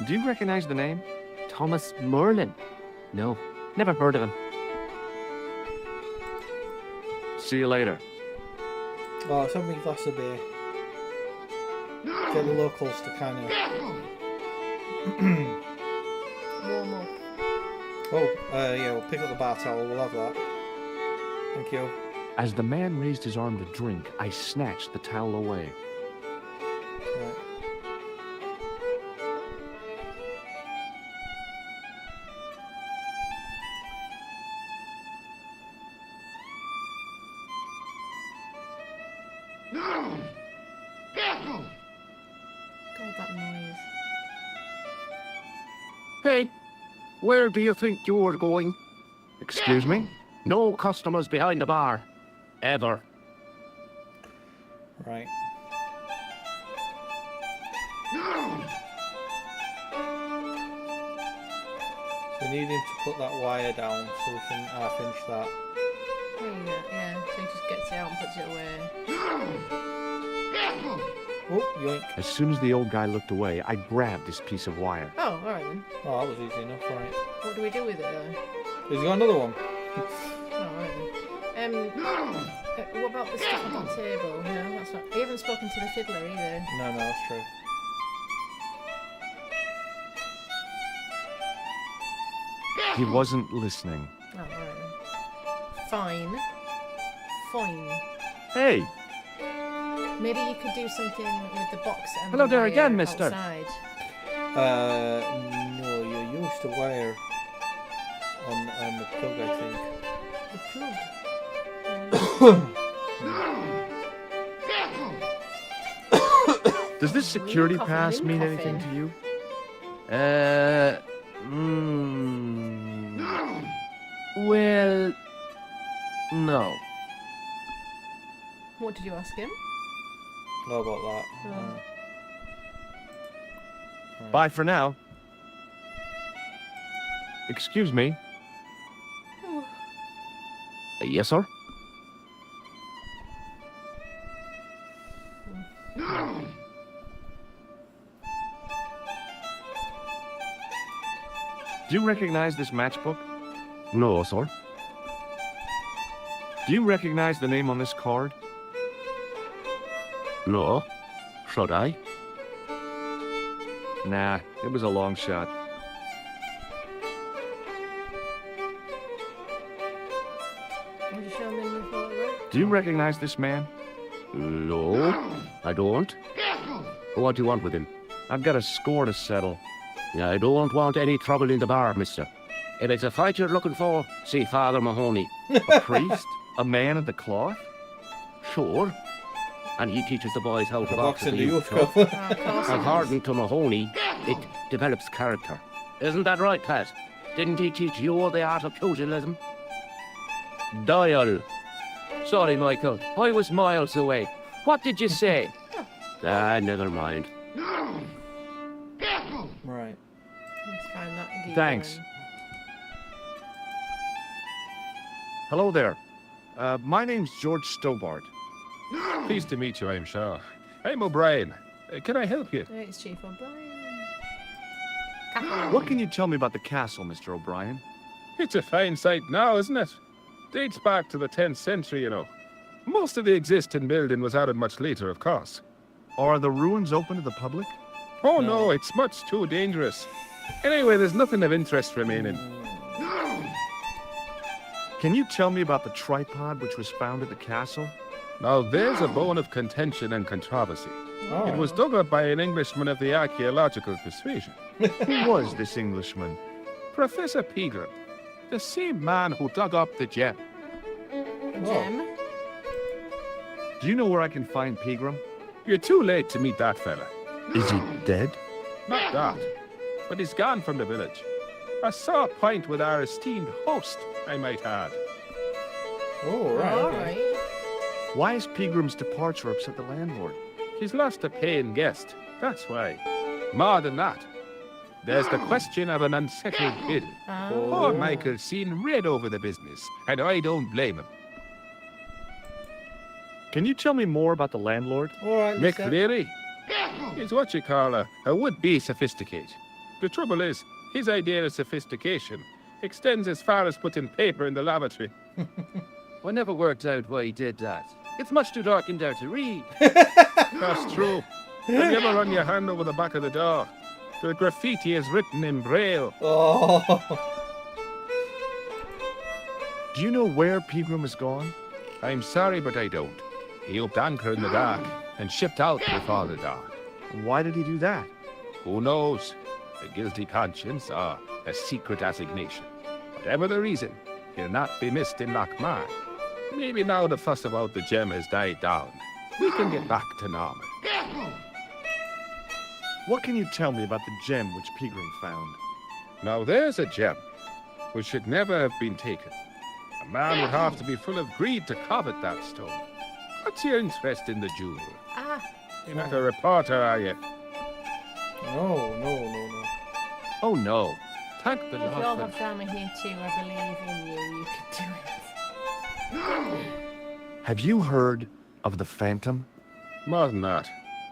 Do you recognize the name? Thomas Merlin. No. Never heard of him. See you later. oh, send me a glass of beer. Get the locals to kind of. Warm up. Oh, yeah, we'll pick up the bar towel. We'll have that. Thank you. As the man raised his arm to drink, I snatched the towel away. Right. God, that noise. Hey, where do you think you're going? Excuse me? No customers behind the bar. Ever. Right. We need him to put that wire down so we can finish that. There you go, yeah. So he just gets it out and puts it away. Oh, yoink. As soon as the old guy looked away, I grabbed this piece of wire. Oh, alright then. Oh, that was easy enough, right. What do we do with it though? He's got another one. Oh, alright then. What about the stuff on the table? No, that's not. You haven't spoken to the fiddler either. No, that's true. He wasn't listening. Oh, alright then. Fine. Fine. Hey, Maybe you could do something with the box and Hello the there wire again, mister. outside. No, you used the wire on the plug, I think. The plug. does this security coffee, pass green mean coffee. anything to you? Well, no. What did you ask him? Know about that. Oh. Bye for now. Excuse me. Yes, sir? Do you recognize this matchbook? No, sir. Do you recognize the name on this card? No. Should I? Nah, it was a long shot. Would you show me the photo? Do you recognize this man? No, I don't. What do you want with him? I've got a score to settle. Yeah, I don't want any trouble in the bar, mister. If it's a fight you're looking for, see Father Mahoney. A priest? A man of the cloth? Sure. And he teaches the boys how to Box box in the youth cup. cup. According to Mahoney, it develops character. Isn't that right, Pat? Didn't he teach you the art of pugilism? Dial. Sorry, Michael. I was miles away. What did you say? Never mind. Right. Let's find that geezer Thanks. and- Hello there. My name's George Stobart. Pleased to meet you, I'm sure. I'm O'Brien. Can I help you? It's Chief O'Brien. What can you tell me about the castle, Mr. O'Brien? It's a fine sight now, isn't it? Dates back to the 10th century, you know. Most of the existing building was added much later, of course. Are the ruins open to the public? Oh no, it's much too dangerous. Anyway, there's nothing of interest remaining. Can you tell me about the tripod which was found at the castle? Now there's a bone of contention and controversy. Oh. It was dug up by an Englishman of the archaeological persuasion. Who was this Englishman? Professor Pegram, the same man who dug up the gem. Gem. Do you know where I can find Pegram? You're too late to meet that fella. Is he dead? Not that, but he's gone from the village. A sore point with our esteemed host, I might add. Oh, right. All Okay. right. Why has Pegram's departure upset the landlord? He's lost a paying guest, that's why. More than that, there's the question of an unsettled bill. Poor Michael's seen red over the business, and I don't blame him. Can you tell me more about the landlord? All right. Mick Lisa. Leary is what you call a would-be sophisticate. The trouble is, his idea of sophistication extends as far as putting paper in the lavatory. I never worked out why he did that. It's much too dark in there to read. That's true. Have you ever run your hand over the back of the door? The graffiti is written in Braille. Oh. Do you know where Pegram has gone? I'm sorry, but I don't. He upped anchor in the dark and shipped out before the dark. Why did he do that? Who knows? A guilty conscience or a secret assignation. Whatever the reason, he'll not be missed in Lochmar. Maybe now the fuss about the gem has died down, we can get back to normal. What can you tell me about the gem which Pegram found? Now there's a gem which should never have been taken. A man would have to be full of greed to covet that stone. What's your interest in the jewel? You're not a reporter, are you? No. Oh no. Thank the If you all Lord. have drama here too, I believe in you. You can do it. Have you heard of the Phantom? More than that.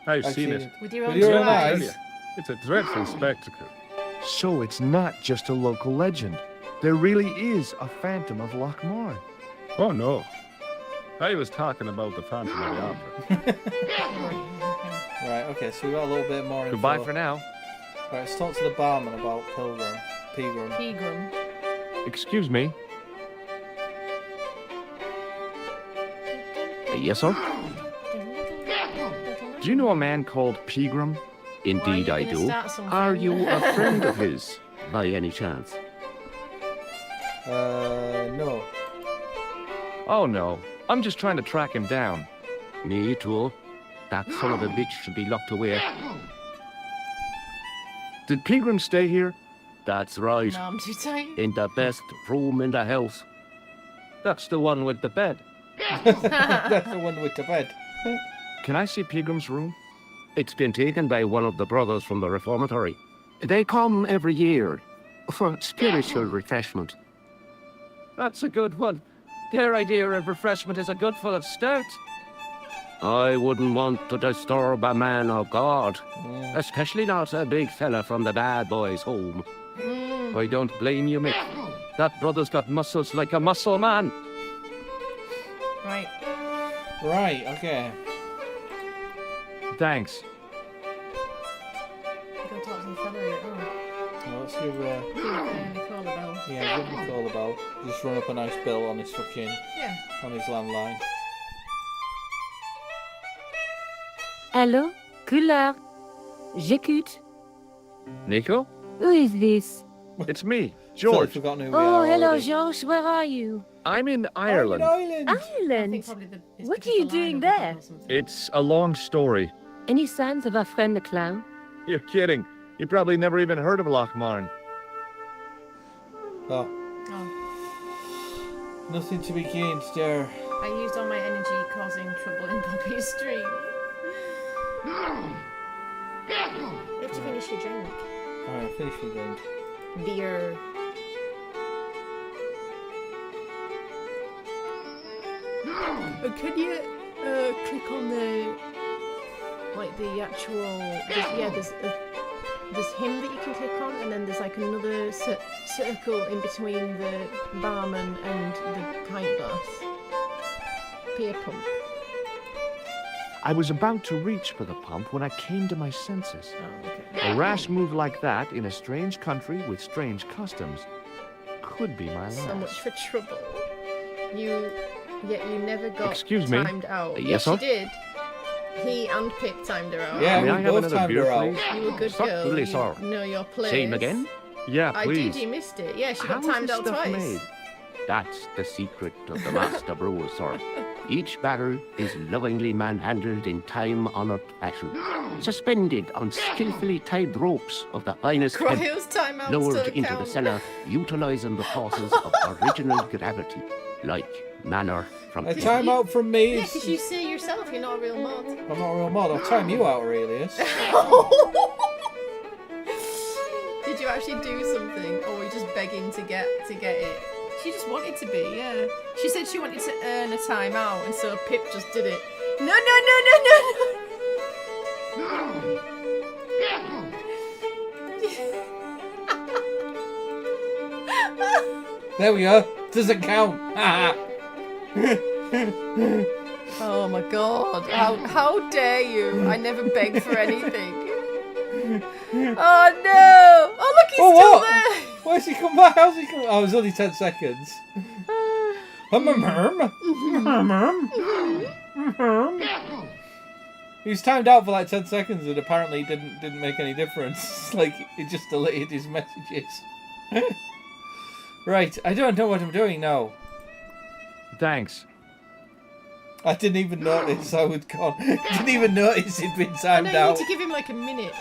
I've seen it. With your With own your two own I eyes. tell you, it's a dreadful spectacle. So it's not just a local legend. There really is a Phantom of Lochmar. Oh no. I was talking about the Phantom of the Opera. Right. Okay. So we got a little bit more info. Goodbye for now. Right. Let's talk to the barman about Pegram. Pegram. Excuse me. Yes, sir? Do you know a man called Pegram? Indeed Why are I you gonna do. start something? Are you a friend of his, by any chance? No. Oh no. I'm just trying to track him down. Me too. That son of a bitch should be locked away. Did Pegram stay here? That's right. No, I'm too tired. In the best room in the house. That's the one with the bed. That's the one with the bed. Can I see Pegram's room? It's been taken by one of the brothers from the reformatory. They come every year for spiritual refreshment. That's a good one. Their idea of refreshment is a good full of stout. I wouldn't want to disturb a man of God, Mm. especially not a big fella from the bad boys' home. I don't blame you, Mick. That brother's got muscles like a muscle man. Right. Right, okay. Thanks. Go talk to the fella here. Oh. Well, let's give Nicole a bell. yeah, give Nicole a bell. Just run up a nice bill on his Yeah. on his landline. Allô? Couleur. J'écoute. Nico? Who is this? It's me, Totally George. forgotten who we Oh, are hello, already. George. Where are you? I'm in Ireland. Ireland. I think Ireland. probably it's What because are you the line doing of there? or something. It's a long story. Any signs of our friend the clown? You're kidding. You probably never even heard of Lochmarn. Oh, Oh. nothing to be gained there. I used all my energy causing trouble in Bobby's stream. You have to finish your drink. Alright, finish your drink. Beer. Can you click on the actual? There's him that you can click on, and then there's like another circle in between the barman and the pint glass. Beer pump. I was about to reach for the pump when I came to my senses. Oh, okay. A rash move like that in a strange country with strange customs could be my last. So much for trouble. Yet you never got Excuse me? timed out. Yes, you sir? did. He and Pip timed her out. Yeah, May we I have both another timed beer, her out. please? You were a good girl. Certainly, You sir. know your place. Same again? Yeah, I please. did. You missed it. Yeah, she How got is timed this out stuff twice. made? That's the secret of the master brewer, sir. Each barrel is lovingly manhandled in time-honored fashion, suspended on skillfully tied ropes of the finest hemp, Cryo's timeout lowered still into count. the cellar, utilizing the forces of original gravity, like manna from A timeout from me Yeah, is... because you say yourself you're not a real mod. I'm not a real mod. I'll time you out, Aurelius. Did you actually do something, or were you just begging to get it? She just wanted to be, yeah. She said she wanted to earn a timeout, and so Pip just did it. No. There we go. Doesn't count. Oh my god! How dare you? I never begged for anything. Oh no! Oh look, he's Oh, still what? there. Where's he come back? How's he come? Oh, it was only 10 seconds. He was timed out for like 10 seconds and apparently didn't make any difference. Like, it just deleted his messages. Right, I don't know what I'm doing now. Thanks. I didn't even notice I was gone. Didn't even notice he'd been I timed know you out. need to give him like a minute.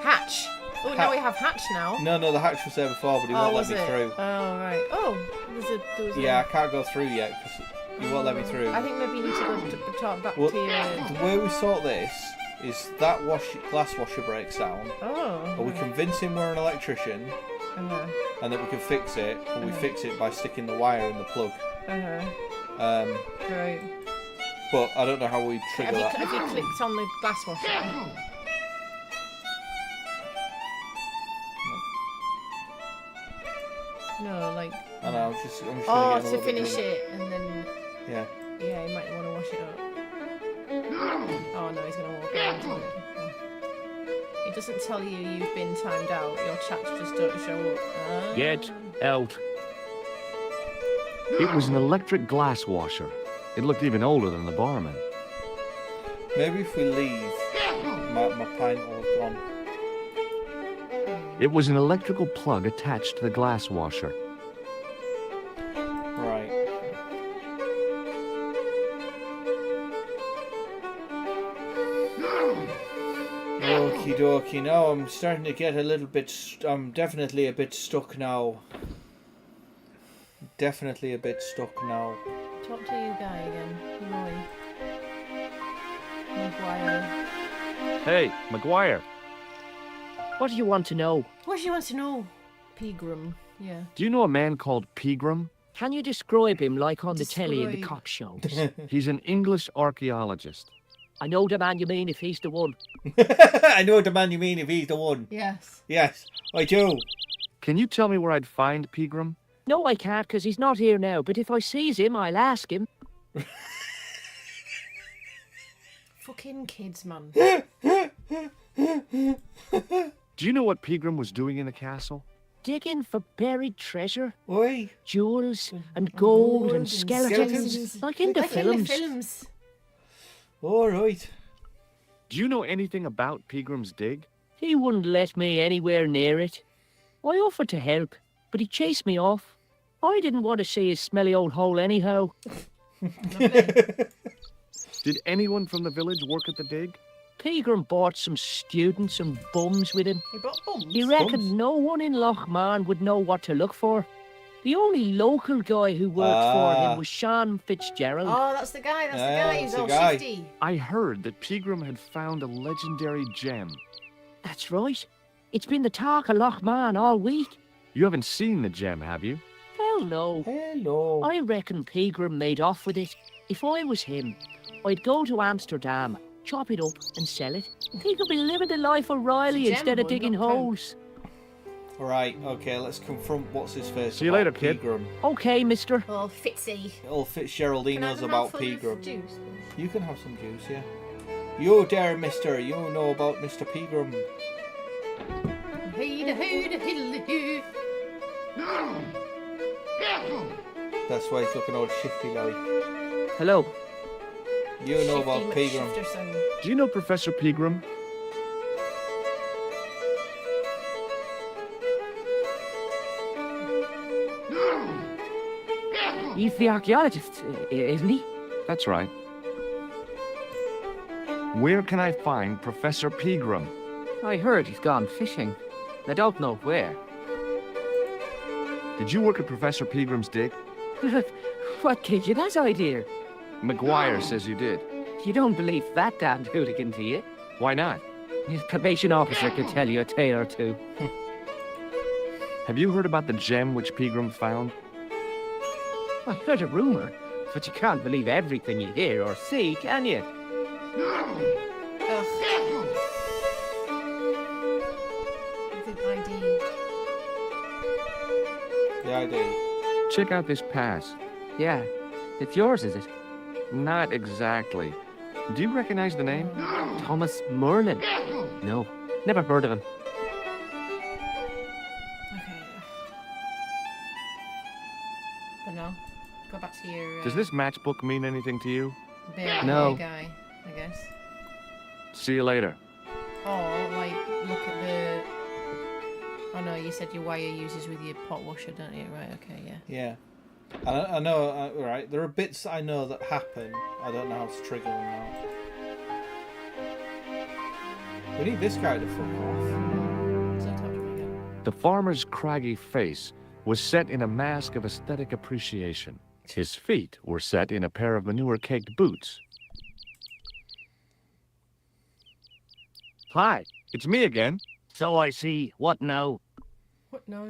Hatch. Oh, now we have Hatch now. No, the hatch was there before, but he won't let me through. Oh right. Oh, there was Yeah, I can't go through yet because he won't let me through. I think maybe you need to go to talk back Well, to your. the way we sort this is that glass washer breaks down, Oh. but we convince him we're an electrician, Uh-huh. and that we can fix it, and we fix it by sticking the wire in the plug. Uh-huh. Right. But I don't know how we trigger that. Have you clicked on the glass washer? No, like. I know, I'm just Oh, gonna get to a little bit finish drunk. it and then. Yeah. Yeah, you might want to wash it up. Oh no, he's gonna walk around to it. It doesn't tell you you've been timed out. Your chats just don't show up. Ah. Get out. It was an electric glass washer. It looked even older than the barman. Maybe if we leave, my pint will have gone. It was an electrical plug attached to the glass washer. Right. Okie dokie, now I'm starting to get a little bit, I'm definitely a bit stuck now. Definitely a bit stuck now. Talk to you guy again. Roy. Maguire. Hey, Maguire, What do you want to know? What do you want to know? Pegram. Yeah. do you know a man called Pegram? Can you describe him like on the telly in the Describe. cop shows? He's an English archaeologist. I know the man you mean if he's the one. I know the man you mean if he's the one. Yes. Yes, I do. Can you tell me where I'd find Pegram? No, I can't, because he's not here now. But if I sees him, I'll ask him. Fucking kids, man. Do you know what Pegram was doing in the castle? Digging for buried treasure. Oi. Jewels and gold and skeletons. Like in the films. All right. Do you know anything about Pegram's dig? He wouldn't let me anywhere near it. I offered to help, but he chased me off. I didn't want to see his smelly old hole anyhow. Did anyone from the village work at the dig? Pegram bought some students and bums with him. He brought bums? He reckoned no one in Lochmarn would know what to look for. The only local guy who worked for him was Sean Fitzgerald. Oh, that's the guy. That's the guy. He's all shifty. I heard that Pegram had found a legendary gem. That's right. It's been the talk of Lochmarn all week. You haven't seen the gem, have you? Hell no. Hello. I reckon Pegram made off with it. If I was him, I'd go to Amsterdam, chop it up and sell it. He could be living the life of Riley instead of digging holes. Right, okay, let's confront what's his face. See you later, kid. Pegram. Okay, mister. Oh, Fitzy. Old Fitzgerald, he knows about Pegram. Juice? You can have some juice, yeah. You there, mister, you know about Mr. Pegram. That's why he's looking all shifty like. Hello. You know about Pegram. Do you know Professor Pegram? He's the archaeologist, isn't he? That's right. Where can I find Professor Pegram? I heard he's gone fishing. I don't know where. Did you work at Professor Pegram's dig? What gave you that idea? McGuire says you did. You don't believe that damned hooligan, do you? Why not? His probation officer could tell you a tale or two. Have you heard about the gem which Pegram found? I heard a rumor, but you can't believe everything you hear or see, can you? The ID. Check out this pass. Yeah. It's yours, is it? Not exactly. Do you recognize the name? Thomas Merlin. No. Never heard of him. Okay. But no. Go back to your... Does this matchbook mean anything to you? No. guy, I guess. See you later. Oh, like, look at the... Oh no, you said your wire uses with your pot washer, don't you? Right, okay, yeah. Yeah. I know, right, there are bits I know that happen. I don't know how to trigger them now. We need this guy to fuck off. The farmer's craggy face was set in a mask of aesthetic appreciation. His feet were set in a pair of manure-caked boots. Hi, it's me again. So I see. What now? What now?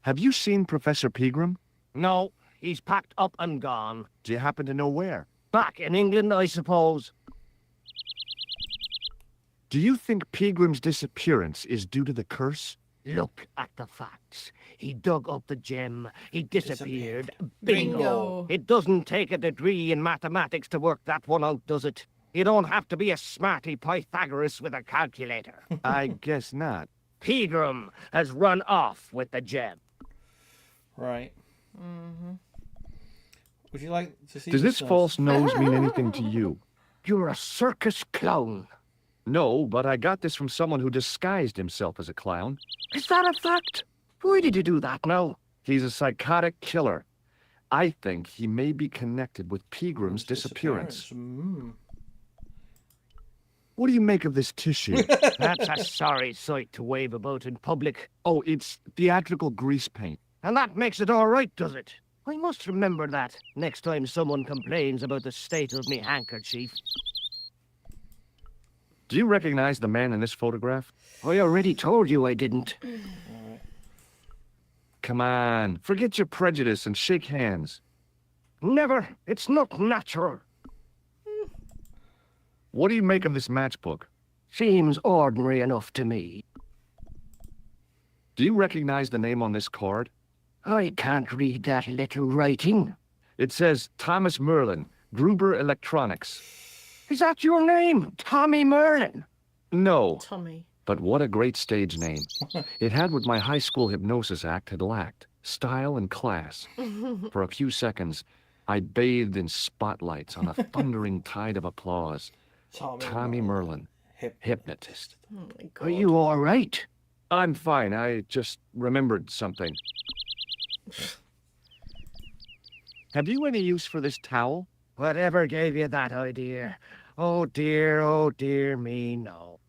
Have you seen Professor Pegram? No, he's packed up and gone. Do you happen to know where? Back in England, I suppose. Do you think Pegram's disappearance is due to the curse? Look at the facts. He dug up the gem. He disappeared. Bingo. It doesn't take a degree in mathematics to work that one out, does it? You don't have to be a smarty Pythagoras with a calculator. I guess not. Pegram has run off with the gem. Right. Would you like to see Does this false nose mean anything to you? You're a circus clown. No, but I got this from someone who disguised himself as a clown. Is that a fact? Why did you do that now? He's a psychotic killer. I think he may be connected with Pegram's disappearance. What do you make of this tissue? That's a sorry sight to wave about in public. Oh, it's theatrical grease paint. And that makes it all right, does it? I must remember that next time someone complains about the state of me handkerchief. Do you recognize the man in this photograph? I already told you I didn't. Come on, forget your prejudice and shake hands. Never. It's not natural. What do you make of this matchbook? Seems ordinary enough to me. Do you recognize the name on this card? I can't read that little writing. It says Thomas Merlin, Gruber Electronics. Is that your name, Tommy Merlin? No, Tommy. but what a great stage name. It had what my high school hypnosis act had lacked, style and class. For a few seconds, I bathed in spotlights on a thundering tide of applause. Tommy Merlin, hypnotist. Oh my God. Are you all right? I'm fine, I just remembered something. Have you any use for this towel? Whatever gave you that idea? Oh dear me, no.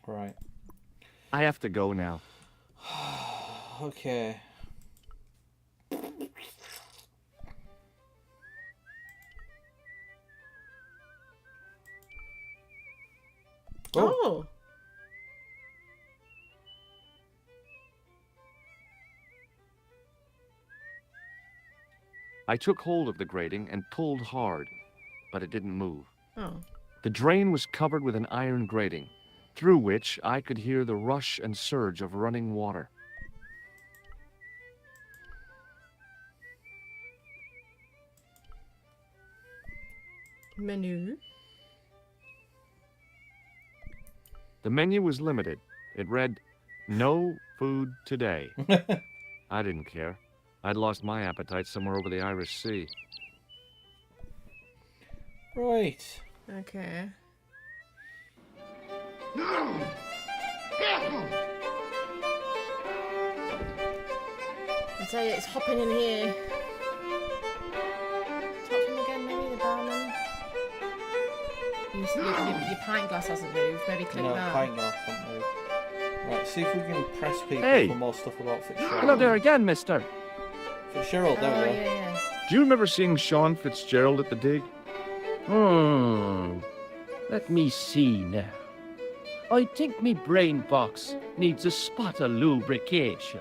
Right. I have to go now. Okay. Oh. I took hold of the grating and pulled hard, but it didn't move. Oh. The drain was covered with an iron grating, through which I could hear the rush and surge of running water. Menu. The menu was limited. It read, "No food today." I didn't care. I'd lost my appetite somewhere over the Irish Sea. Right. Okay. I tell you, it's hopping in here. Talk to him again, maybe the barman. Your pint glass hasn't moved. Maybe click No, that. pint glass hasn't moved. Right, see if we can press people Hey. for more stuff about Fitzgerald. Hello there again, mister. Fitzgerald, there we go. Yeah. Do you remember seeing Sean Fitzgerald at the dig? Let me see now. I think me brain box needs a spot of lubrication.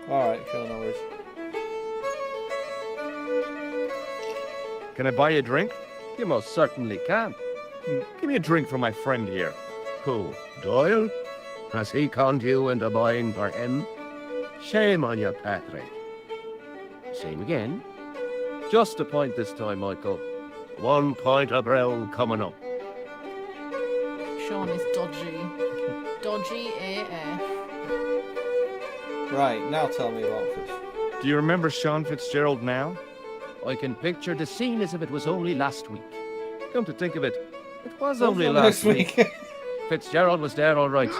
Alright, sure, no worries. Can I buy you a drink? You most certainly can. Give me a drink for my friend here. Who, Doyle? Has he conned you into buying for him? Shame on you, Patrick. Same again. Just a point this time, Michael. 1 pint of brown coming up. Sean is dodgy. Dodgy AF. Right, now tell me about Fitz. Do you remember Sean Fitzgerald now? I can picture the scene as if it was only last week. Come to think of it, it was Only only last week. Fitzgerald was there all right.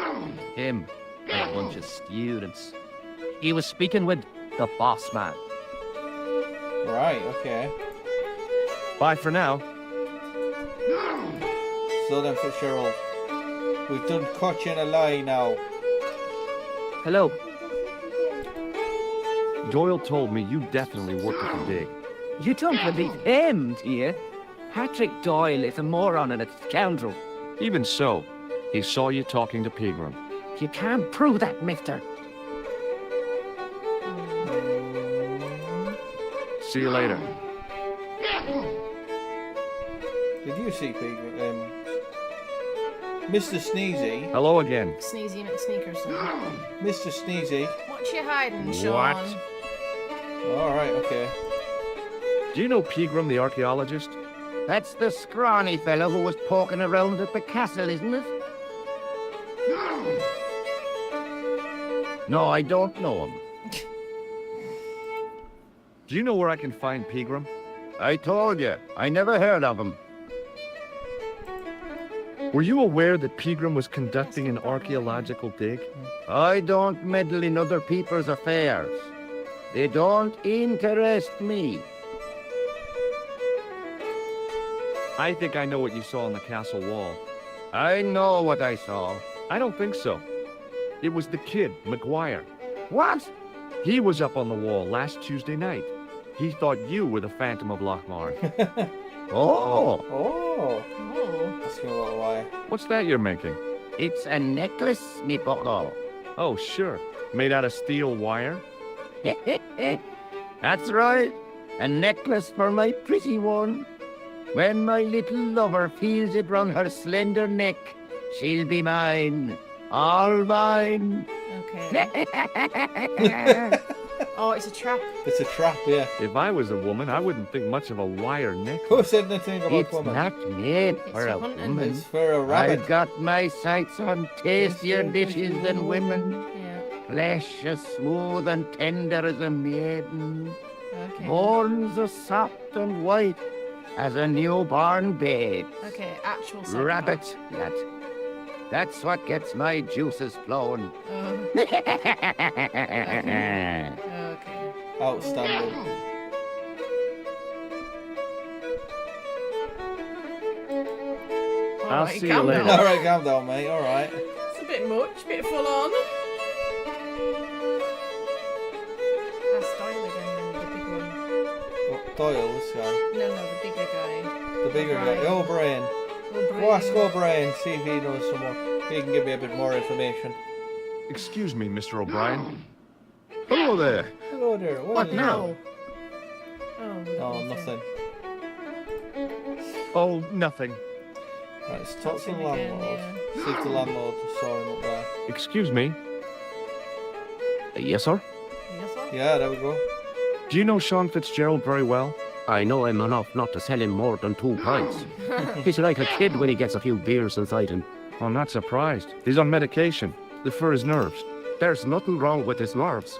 Him and a bunch of students. He was speaking with the boss man. Right, okay. Bye for now. So then, Fitzgerald, we've done Koch and a lie now. Hello. Doyle told me you definitely worked at the dig. You don't believe him, do you? Patrick Doyle is a moron and a scoundrel. Even so, he saw you talking to Pegram. You can't prove that, mister. See you later. Did you see Pegram? Mr. Sneezy. Hello again. Sneezy McSneakerson. Mr. Sneezy. What you hiding, Sean? What? Alright, okay. Do you know Pegram, the archaeologist? That's the scrawny fellow who was poking around at the castle, isn't it? No, I don't know him. Do you know where I can find Pegram? I told you, I never heard of him. Were you aware that Pegram was conducting an archaeological dig? I don't meddle in other people's affairs. They don't interest me. I think I know what you saw on the castle wall. I know what I saw. I don't think so. It was the kid, McGuire. What? He was up on the wall last Tuesday night. He thought you were the Phantom of Lochmar. Oh! Oh! Oh. Asking a lot of why. What's that you're making? It's a necklace, me bucko. Oh, sure. Made out of steel wire? That's right. A necklace for my pretty one. When my little lover feels it round her slender neck, she'll be mine. All mine. Okay. Oh, it's a trap. It's a trap, yeah. If I was a woman, I wouldn't think much of a wire Who necklace. said anything about It's women? not made It's for a hunting. woman. It's for a rabbit. I've got my sights on tastier dishes than women. Yeah. Flesh as smooth and tender as a maiden. Okay. Bones as soft and white as a newborn babe. Okay, actual sex. Rabbit, lad. That's what gets my juices flowing. Okay. Outstanding. I'll Alright, see you calm later. down. Alright, calm down, mate. Alright. It's a bit much, bit full on. That's Doyle again, then, the big one. What, Doyle, this guy. No, the bigger guy. The bigger guy. O'Brien. O'Brien. Go ask O'Brien, see if he knows some more. He can give me a bit more information. Excuse me, Mr. O'Brien. Hello there. Hello there. What is it? now? Oh, nothing. Oh, nothing. Right, let's talk to the him again, landlord. yeah. See if the landlord saw him up there. Excuse me. Yes, sir? Yes, sir? Yeah, there we go. Do you know Sean Fitzgerald very well? I know him enough not to sell him more than 2 pints. He's like a kid when he gets a few beers inside him. I'm not surprised. He's on medication. For his nerves. There's nothing wrong with his nerves.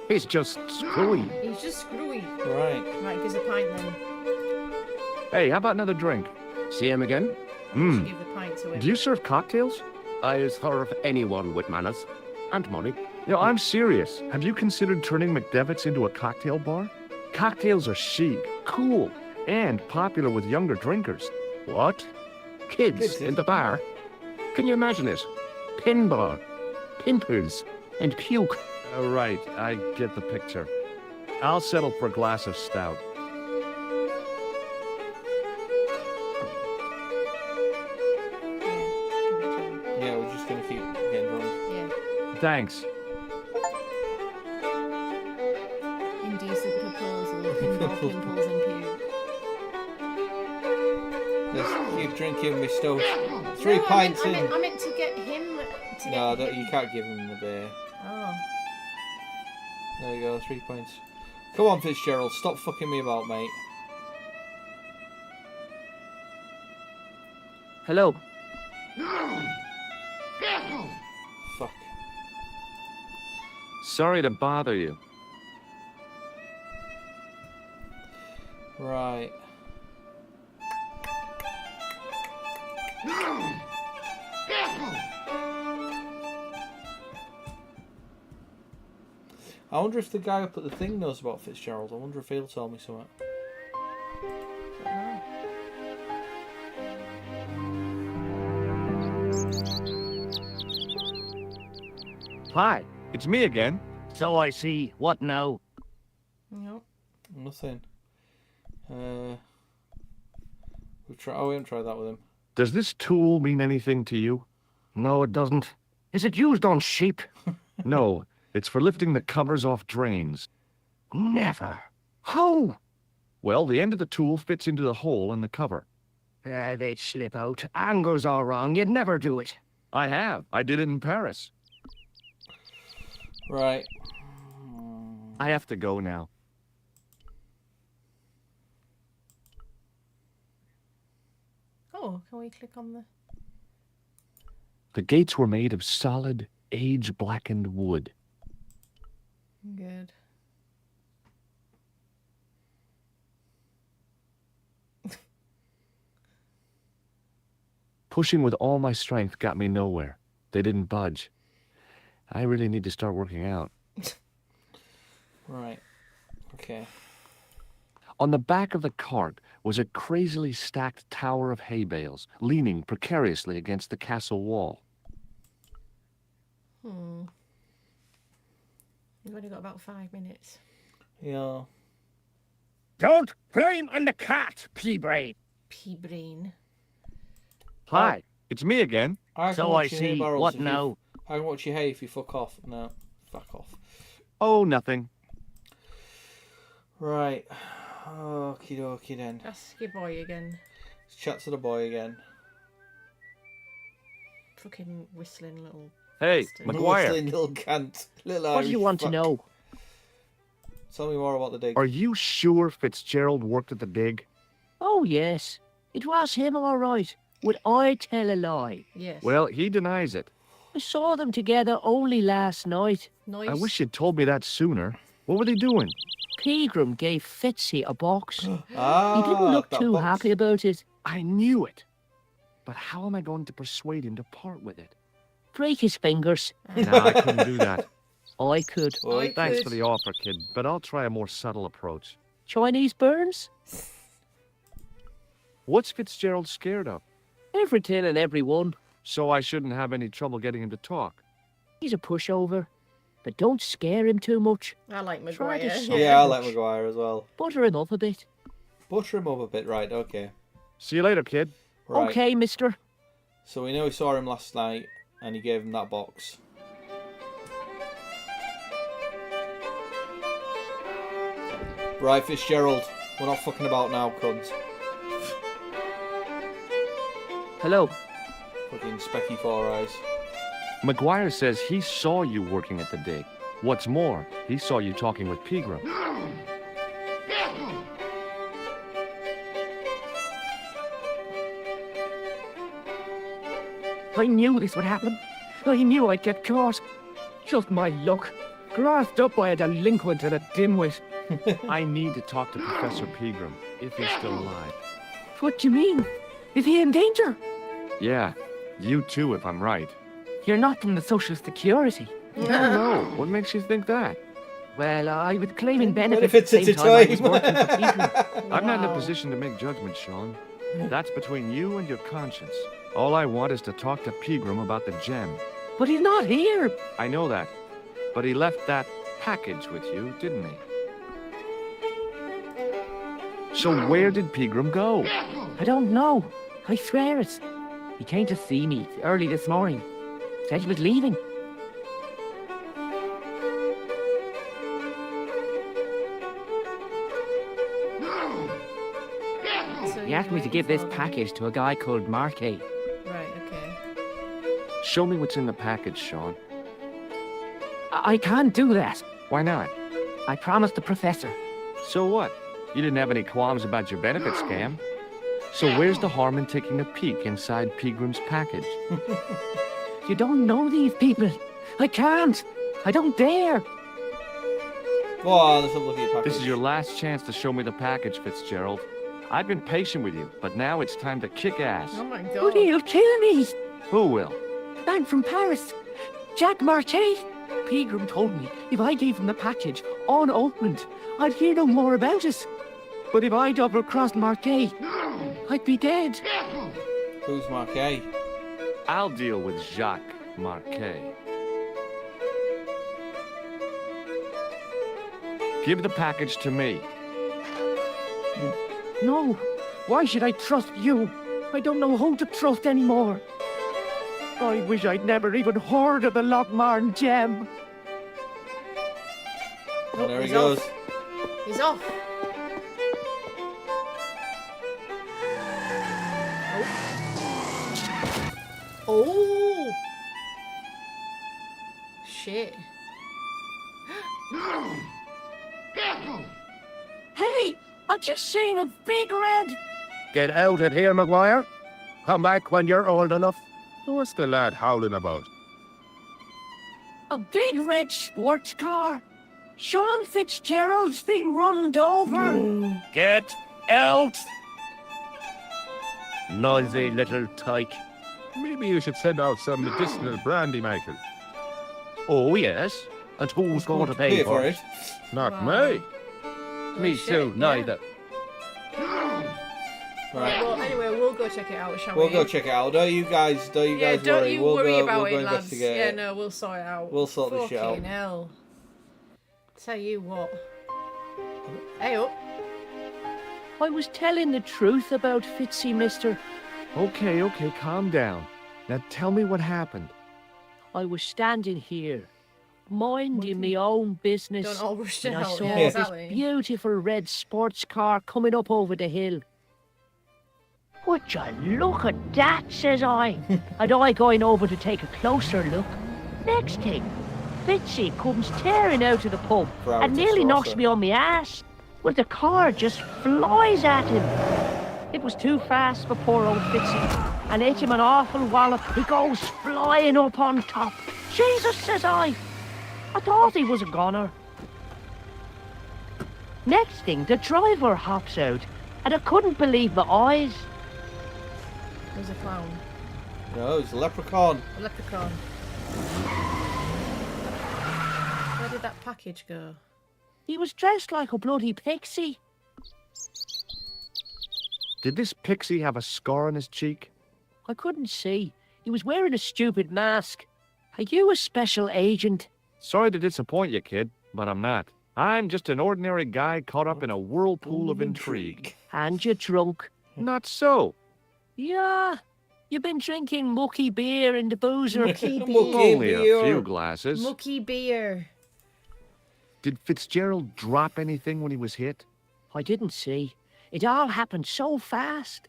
He's just screwy. He's just screwy. Right. Right, gives a pint then. Hey, how about another drink? See him again? Should give the pint to him. Do you serve cocktails? I'll serve anyone with manners. And money. No, I'm serious. Have you considered turning McDevitt's into a cocktail bar? Cocktails are chic, cool, and popular with younger drinkers. What? Kids in the bar? Can you imagine it? Pinball, pimples, and puke. Right, I get the picture. I'll settle for a glass of stout. Yeah, we're just gonna keep getting drunk. Yeah. Thanks. Indecent proposal. Pinball, pimples, and puke. Let's keep drinking my stuff. 3 pints in. I meant to get him. No, you can't give him the beer. Oh. There we go, 3 points. Come on, Fitzgerald, stop fucking me about, mate. Hello. Fuck. Sorry to bother you. Right. I wonder if the guy up at the thing knows about Fitzgerald. I wonder if he'll tell me something. Hi, it's me again. So I see. What now? Nope. Nothing. We haven't tried that with him. Does this tool mean anything to you? No, it doesn't. Is it used on sheep? No, it's for lifting the covers off drains. Never. How? Well, the end of the tool fits into the hole in the cover. They'd slip out. Angles are wrong. You'd never do it. I have. I did it in Paris. Right. I have to go now. Oh, can we click on the... The gates were made of solid, age-blackened wood. Good. Pushing with all my strength got me nowhere. They didn't budge. I really need to start working out. Right. Okay. On the back of the cart was a crazily stacked tower of hay bales, leaning precariously against the castle wall. We've only got about 5 minutes. Yeah. Don't climb on the cart, pea-brain. Pea-brain. Hi, it's me again. So I see. What now? I can watch your hay if you fuck off. No, fuck off. Oh, nothing. Right. Okie dokie then. Ask your boy again. Let's chat to the boy again. Fucking whistling little... Hey, bastard. McGuire. Whistling little cunt. Little What do you Irish want fuck. to know? Tell me more about the dig. Are you sure Fitzgerald worked at the dig? Oh, yes. It was him, all right. Would I tell a lie? Yes. Well, he denies it. I saw them together only last night. Nice. I wish you'd told me that sooner. What were they doing? Pegram gave Fitzy a box. He Ah, didn't look that too box. happy about it. I knew it. But how am I going to persuade him to part with it? Break his fingers. Nah, I couldn't do that. I could. Oi. Thanks for the offer, kid, but I'll try a more subtle approach. Chinese burns? What's Fitzgerald scared of? Everything and everyone. So I shouldn't have any trouble getting him to talk. He's a pushover. But don't scare him too much. I like Try to Maguire. soften Yeah, I like Maguire as well. Butter him up a bit. Butter him up a bit, right? Okay. See you later, kid. Right. Okay, mister. So we know we saw him last night, and he gave him that box. Right, Fitzgerald. We're not fucking about now, cunt. Hello. Fucking specky 4 eyes. McGuire says he saw you working at the dig. What's more, he saw you talking with Pegram. I knew this would happen. I knew I'd get caught. Just my luck. Grasped up by a delinquent and a dimwit. I need to talk to Professor Pegram, if he's still alive. What do you mean? Is he in danger? Yeah, you too, if I'm right. You're not from the Social Security. No, what makes you think that? Well, I was claiming benefits Benefits at the at same a time I was time. working for Pegram. I'm not in a Wow. position to make judgments, Sean. That's between you and your conscience. All I want is to talk to Pegram about the gem. But he's not here. I know that. But he left that package with you, didn't he? So where did Pegram go? I don't know. I swear it. He came to see me early this morning. Said he was leaving. So He asked me to give this package to a guy called Marquet. Right, okay. Show me what's in the package, Sean. I can't do that. Why not? I promised the professor. So what? You didn't have any qualms about your benefit scam. So where's the harm in taking a peek inside Pegram's package? You don't know these people. I can't. I don't dare. Oh, let's have a look at your package. This is your last chance to show me the package, Fitzgerald. I've been patient with you, but now it's time to kick ass. Oh my But god. he'll kill me. Who will? Man from Paris. Jack Marquet. Pegram told me if I gave him the package unopened, I'd hear no more about it. But if I double-crossed Marquet, I'd be dead. Who's Marquet? I'll deal with Jacques Marquet. Give the package to me. No. Why should I trust you? I don't know who to trust anymore. I wish I'd never even heard of the Lochmarn gem. Oh, there he he's goes. off. He's off. Oh. Shit. Hey, I just seen a big red. Get out of here, Maguire. Come back when you're old enough. What's the lad howling about? A big red sports car. Sean Fitzgerald's been runned over. Get out! Noisy little tyke. Maybe you should send out some medicinal brandy, Michael. Oh, yes. And who's going to pay for it? Not Wow. me. Me shit, too, yeah. neither. Right. Well, anyway, we'll go check it out, shall We'll we? go check it out. Don't you guys Yeah, don't worry. you We'll worry go, about we'll go it, lads. investigate Yeah, it. no, we'll sort it out. We'll sort this shit out. Fucking hell. Tell you what. Hey up. I was telling the truth about Fitzy, mister. Okay, calm down. Now tell me what happened. I was standing here, minding my own business, Don't all rush to and I hell. saw Yeah, this exactly. beautiful red sports car coming up over the hill. Would you look at that, says I. And I going over to take a closer look. Next thing, Fitzy comes tearing out of the pub Ferrari and nearly Destroyer. knocks me on my ass. Well, the car just flies at him. It was too fast for poor old Fitzy, and hit him an awful wallop. He goes flying up on top. Jesus, says I thought he was a goner. Next thing, the driver hops out, and I couldn't believe my eyes. It was a clown. No, it's a leprechaun. A leprechaun. Where did that package go? He was dressed like a bloody pixie. Did this pixie have a scar on his cheek? I couldn't see. He was wearing a stupid mask. Are you a special agent? Sorry to disappoint you, kid, but I'm not. I'm just an ordinary guy caught up in a whirlpool of intrigue. And you're drunk. Not so. Yeah. You've been drinking mucky beer in the boozer. Mucky Only beer. a few glasses. Mucky beer. Did Fitzgerald drop anything when he was hit? I didn't see. It all happened so fast.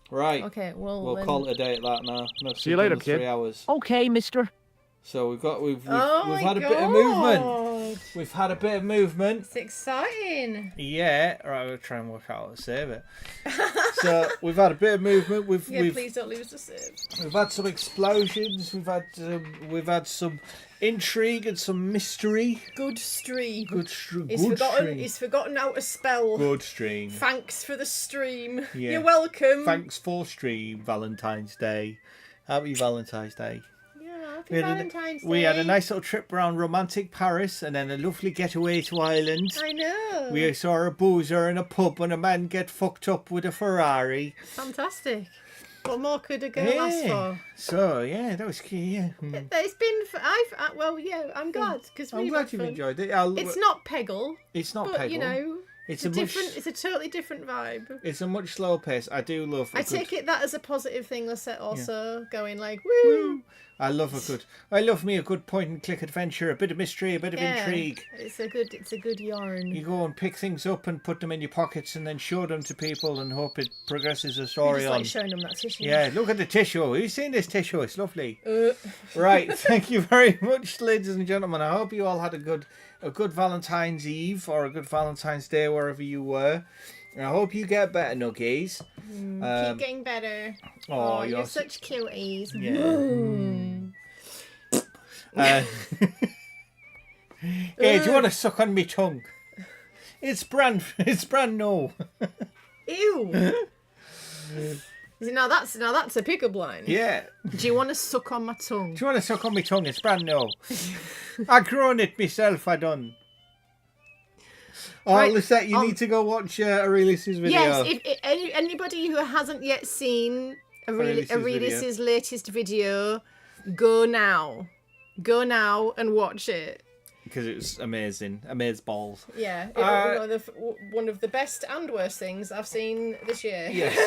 Right. Okay, well, We'll then... call it a day at that now. No, See you later, another kid. 3 hours. Okay, mister. So we've Oh my had a God. bit of movement. We've had a bit of movement. It's exciting. Yeah. Right, we'll try and work out how to save it. So we've had a bit of movement. Yeah, please don't leave us to save. We've had some explosions. We've had some intrigue and some mystery. Good stream. Good stream. He's forgotten how to spell. Good stream. Thanks for the stream. Yeah. You're welcome. Thanks for stream. Valentine's Day. Happy Valentine's Day. Yeah, happy Valentine's Day. We had a nice little trip around romantic Paris and then a lovely getaway to Ireland. I know. We saw a boozer in a pub and a man get fucked up with a Ferrari. Fantastic. What more could a girl ask for? So yeah, that was key. Yeah. It's been. I'm glad because I'm glad you've enjoyed it. It's not Peggle. It's not but, Peggle. You know, it's a different. It's a totally different vibe. It's a much slower pace. I do love. I take it that as a positive thing. Lisette also going like woo. I love me a good point and click adventure, a bit of mystery, a bit of intrigue. It's a good yarn. You go and pick things up and put them in your pockets and then show them to people and hope it progresses the story just on. like showing them that tissue. Yeah, look at the tissue. Have you seen this tissue? It's lovely. Right, thank you very much, ladies and gentlemen. I hope you all had a good Valentine's Eve or a good Valentine's Day wherever you were. I hope you get better, Nuggies. Keep getting better. Oh, you're such cuties. Yeah. Hey, do you want to suck on me tongue? It's brand new. Ew. Now that's a pickup line. Yeah. Do you want to suck on my tongue? Do you want to suck on me tongue? It's brand new. I grown it myself. I done. Oh, right. Lisette, you need to go watch Aurelius's video. Yes, if anybody who hasn't yet seen Aurelius's latest video, go now and watch it. Because it was amazing. Amaze balls. Yeah, one of the best and worst things I've seen this year. Yes.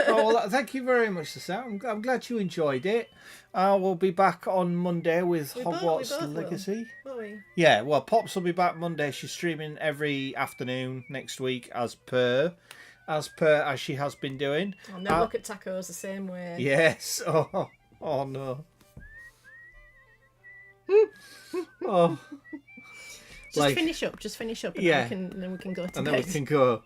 Oh, well, thank you very much, Lisette. I'm glad you enjoyed it. We'll be back on Monday with Hogwarts Legacy. Will we? Yeah, well, Pops will be back Monday. She's streaming every afternoon next week as as she has been doing. I'll never look at tacos the same way. Yes. Oh no. Oh. Just finish up. And then we can go to bed. And then we can go.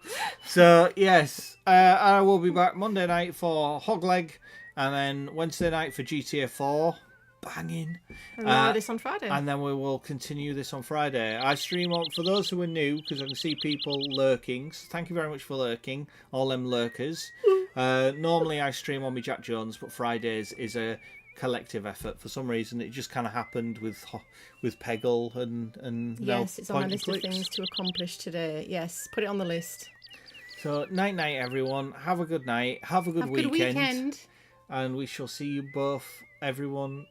So, yes, I will be back Monday night for Hogleg, and then Wednesday night for GTA 4. Banging. And this on Friday. And then we will continue this on Friday. I stream on, for those who are new, because I can see people lurking, so thank you very much for lurking, all them lurkers. Normally I stream on my Jack Jones, but Fridays is a collective effort. For some reason it just kind of happened with Peggle and yes, it's on my list of things to accomplish today. Yes, put it on the list. So night everyone, have a good night, have a good weekend, and we shall see you both, everyone,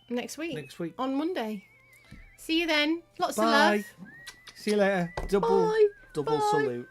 next week on Monday. See you then. Lots of love. See you later. Double salute.